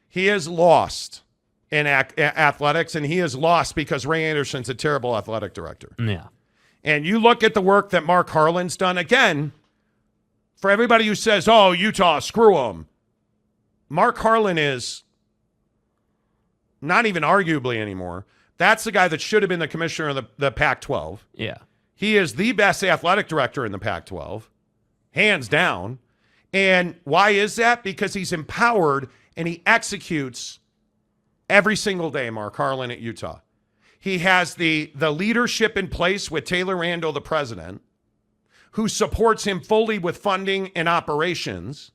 He has lost in athletics, and he has lost because Ray Anderson's a terrible athletic director. Yeah. And you look at the work that Mark Harlan's done. Again, for everybody who says, oh, Utah, screw them. Mark Harlan is not even arguably anymore. That's the guy that should have been the commissioner of the Pac-12. Yeah. He is the best athletic director in the Pac-12, hands down. And why is that? Because he's empowered and he executes every single day, Mark Harlan at Utah. He has the leadership in place with Taylor Randall, the president, who supports him fully with funding and operations.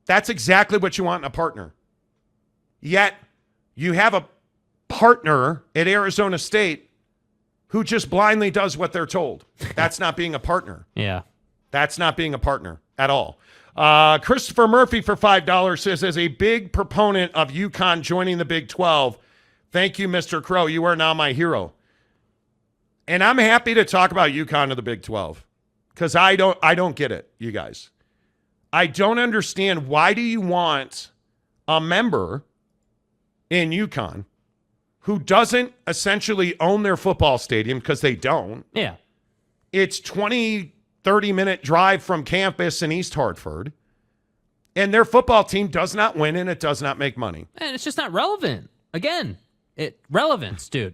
That's exactly what you want in a partner. Yet you have a partner at Arizona State who just blindly does what they're told. That's not being a partner. Yeah. That's not being a partner at all. Christopher Murphy for $5 says, as a big proponent of UConn joining the Big 12, thank you, Mr. Crow. You are now my hero. And I'm happy to talk about UConn to the Big 12 because I don't get it, you guys. I don't understand, why do you want a member in UConn who doesn't essentially own their football stadium, because they don't. Yeah. It's 30-minute drive from campus in East Hartford, and their football team does not win, and it does not make money. And it's just not relevant. Again, relevance, dude.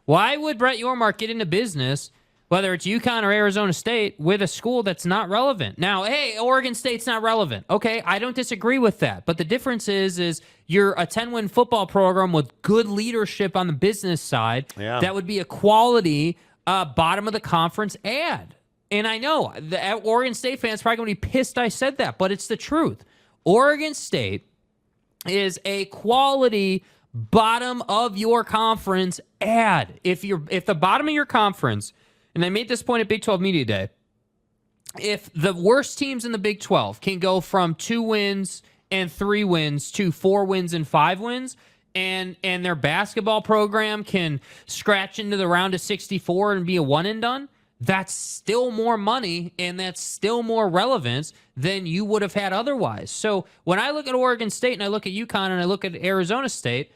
Why would Brett Yormark get into business, whether it's UConn or Arizona State, with a school that's not relevant? Now, hey, Oregon State's not relevant. Okay, I don't disagree with that. But the difference is you're a 10-win football program with good leadership on the business side. Yeah. That would be a quality bottom of the conference ad. And I know the Oregon State fans probably going to be pissed I said that, but it's the truth. Oregon State is a quality bottom of your conference ad. If the bottom of your conference, and I made this point at Big 12 Media Day, if the worst teams in the Big 12 can go from 2 wins and 3 wins to 4 wins and 5 wins, and their basketball program can scratch into the round of 64 and be a one and done, that's still more money and that's still more relevance than you would have had otherwise. So when I look at Oregon State and I look at UConn and I look at Arizona State,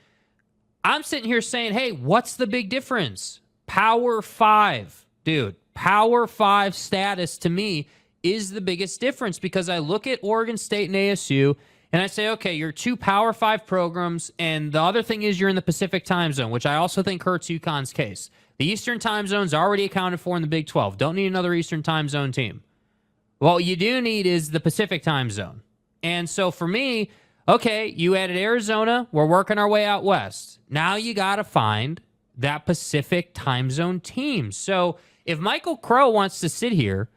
I'm sitting here saying, hey, what's the big difference? Power 5, dude. Power 5 status to me is the biggest difference, because I look at Oregon State and ASU and I say, okay, you're 2 Power 5 programs, and the other thing is you're in the Pacific time zone, which I also think hurts UConn's case. The Eastern time zone's already accounted for in the Big 12. Don't need another Eastern time zone team. What you do need is the Pacific time zone. And so for me, okay, you added Arizona. We're working our way out west. Now you got to find that Pacific time zone team. So if Michael Crow wants to sit here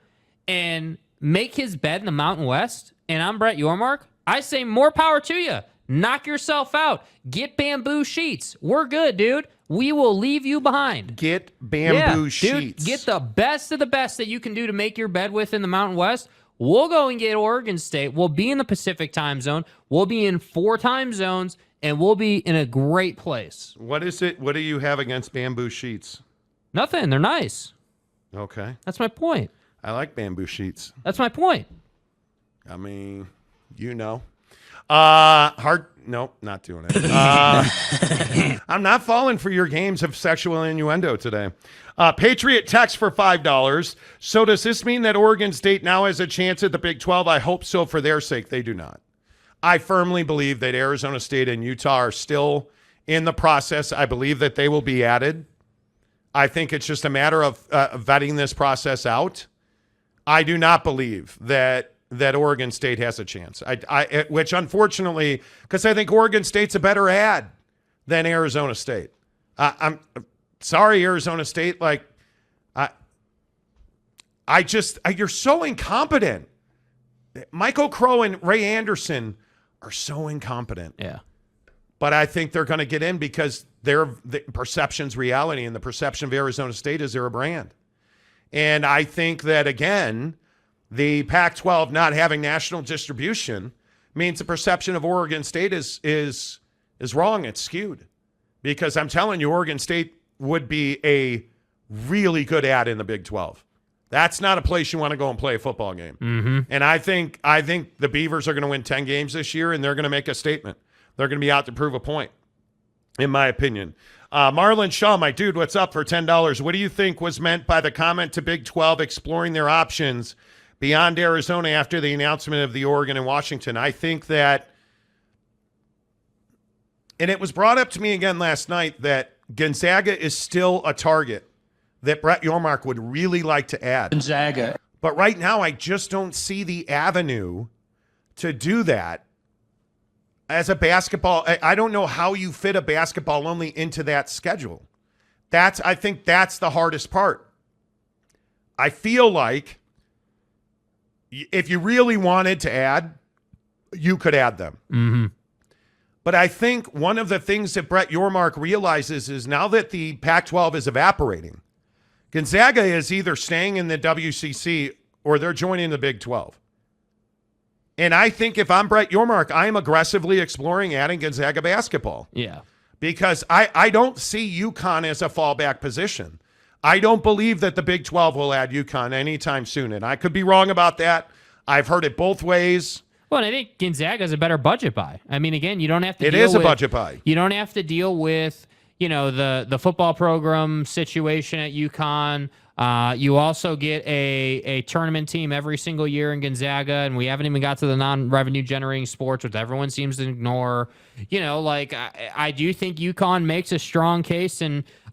and make his bed in the Mountain West, and I'm Brett Yormark, I say more power to you. Knock yourself out. Get bamboo sheets. We're good, dude. We will leave you behind. Get bamboo sheets. Dude, get the best of the best that you can do to make your bed with in the Mountain West. We'll go and get Oregon State. We'll be in the Pacific time zone. We'll be in 4 time zones, and we'll be in a great place. What is it? What do you have against bamboo sheets? Nothing. They're nice. Okay. That's my point. I like bamboo sheets. That's my point. I mean, you know. Nope, not doing it. I'm not falling for your games of sexual innuendo today. Patriot text for $5. So does this mean that Oregon State now has a chance at the Big 12? I hope so for their sake. They do not. I firmly believe that Arizona State and Utah are still in the process. I believe that they will be added. I think it's just a matter of vetting this process out. I do not believe that Oregon State has a chance. Which unfortunately, because I think Oregon State's a better ad than Arizona State. I'm sorry, Arizona State. Like, you're so incompetent. Michael Crow and Ray Anderson are so incompetent. Yeah. But I think they're going to get in because the perception's reality, and the perception of Arizona State is they're a brand. And I think that, again, the Pac-12 not having national distribution means the perception of Oregon State is wrong. It's skewed. Because I'm telling you, Oregon State would be a really good ad in the Big 12. That's not a place you want to go and play a football game. Mm-hmm. And I think the Beavers are going to win 10 games this year, and they're going to make a statement. They're going to be out to prove a point, in my opinion. Marlon Shaw, my dude, what's up for $10? What do you think was meant by the comment to Big 12 exploring their options beyond Arizona after the announcement of the Oregon and Washington? I think that, and it was brought up to me again last night, that Gonzaga is still a target that Brett Yormark would really like to add. Gonzaga. But right now, I just don't see the avenue to do that as a basketball. I don't know how you fit a basketball only into that schedule. I think that's the hardest part. I feel like if you really wanted to add, you could add them. Mm-hmm. But I think one of the things that Brett Yormark realizes is now that the Pac-12 is evaporating, Gonzaga is either staying in the WCC or they're joining the Big 12. And I think if I'm Brett Yormark, I am aggressively exploring adding Gonzaga basketball. Yeah. Because I don't see UConn as a fallback position. I don't believe that the Big 12 will add UConn anytime soon. And I could be wrong about that. I've heard it both ways. Well, I think Gonzaga is a better budget buy. I mean, again, you don't have to. It is a budget buy. You don't have to deal with, the football program situation at UConn. You also get a tournament team every single year in Gonzaga, and we haven't even got to the non-revenue generating sports, which everyone seems to ignore. I do think UConn makes a strong case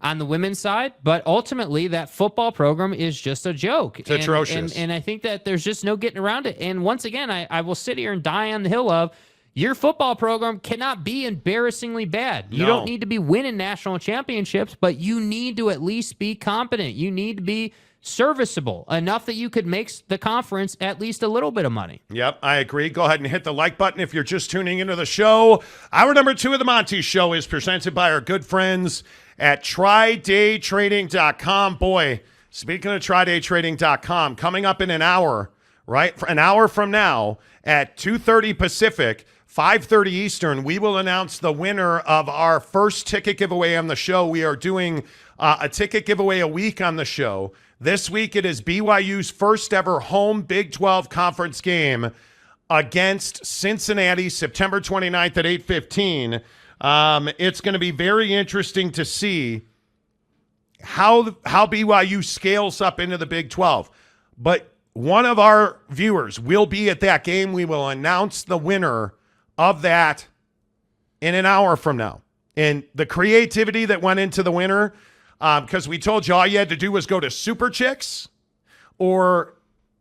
on the women's side, but ultimately that football program is just a joke. It's atrocious. And I think that there's just no getting around it. And once again, I will sit here and die on the hill of your football program cannot be embarrassingly bad. You don't need to be winning national championships, but you need to at least be competent. You need to be serviceable enough that you could make the conference at least a little bit of money. Yep, I agree. Go ahead and hit the like button if you're just tuning into the show. Hour number 2 of the Monty Show is presented by our good friends at TryDayTrading.com. Boy, speaking of TryDayTrading.com, coming up in an hour, right? An hour from now at 2:30 Pacific, 5:30 Eastern, we will announce the winner of our first ticket giveaway on the show. We are doing a ticket giveaway a week on the show. This week it is BYU's first ever home Big 12 conference game against Cincinnati, September 29th at 8:15. It's going to be very interesting to see how BYU scales up into the Big 12. But one of our viewers will be at that game. We will announce the winner of that in an hour from now. And the creativity that went into the winner, because we told you all you had to do was go to Super Chicks or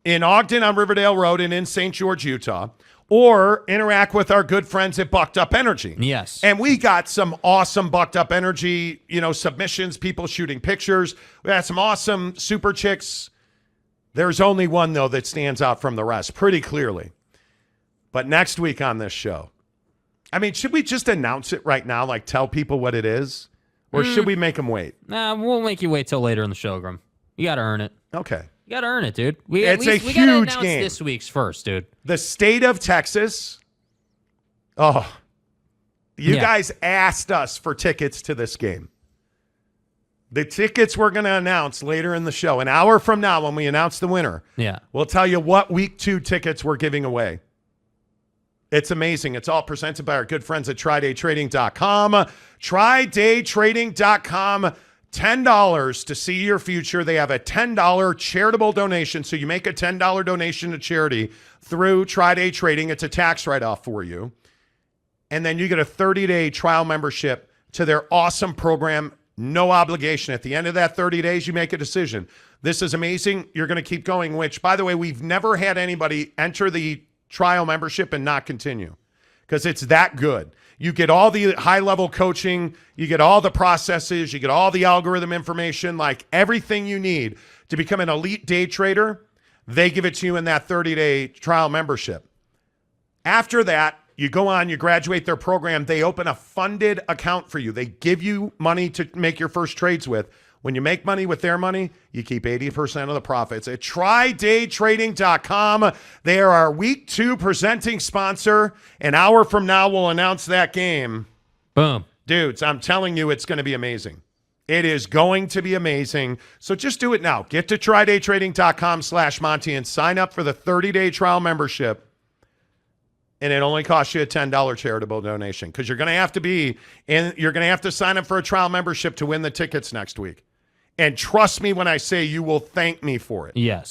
in Ogden on Riverdale Road and in St. George, Utah, or interact with our good friends at Bucked Up Energy. Yes. And we got some awesome Bucked Up Energy, submissions, people shooting pictures. We had some awesome Super Chicks. There's only one, though, that stands out from the rest pretty clearly. But next week on this show, should we just announce it right now, like tell people what it is? Or should we make them wait? Nah, we'll make you wait till later in the show, Grum. You got to earn it. Okay. You got to earn it, dude. It's a huge gotta announce game. This week's first, dude. The state of Texas. Oh, you guys asked us for tickets to this game. The tickets we're going to announce later in the show. An hour from now when we announce the winner. Yeah. We'll tell you what week 2 tickets we're giving away. It's amazing. It's all presented by our good friends at TryDayTrading.com. TryDayTrading.com. $10 to see your future. They have a $10 charitable donation. So you make a $10 donation to charity through TryDay Trading. It's a tax write-off for you. And then you get a 30-day trial membership to their awesome program. No obligation. At the end of that 30 days, you make a decision. This is amazing. You're going to keep going, which, by the way, we've never had anybody enter the trial membership and not continue because it's that good. You get all the high-level coaching. You get all the processes. You get all the algorithm information, like everything you need to become an elite day trader. They give it to you in that 30-day trial membership. After that, you go on, you graduate their program. They open a funded account for you. They give you money to make your first trades with. When you make money with their money, you keep 80% of the profits. At TryDayTrading.com, they are our Week 2 presenting sponsor. An hour from now, we'll announce that game. Boom. Dudes, I'm telling you, it's going to be amazing. It is going to be amazing. So just do it now. Get to TryDayTrading.com/Monty and sign up for the 30-day trial membership. And it only costs you a $10 charitable donation because you're going to have to sign up for a trial membership to win the tickets next week. And trust me when I say you will thank me for it. Yes.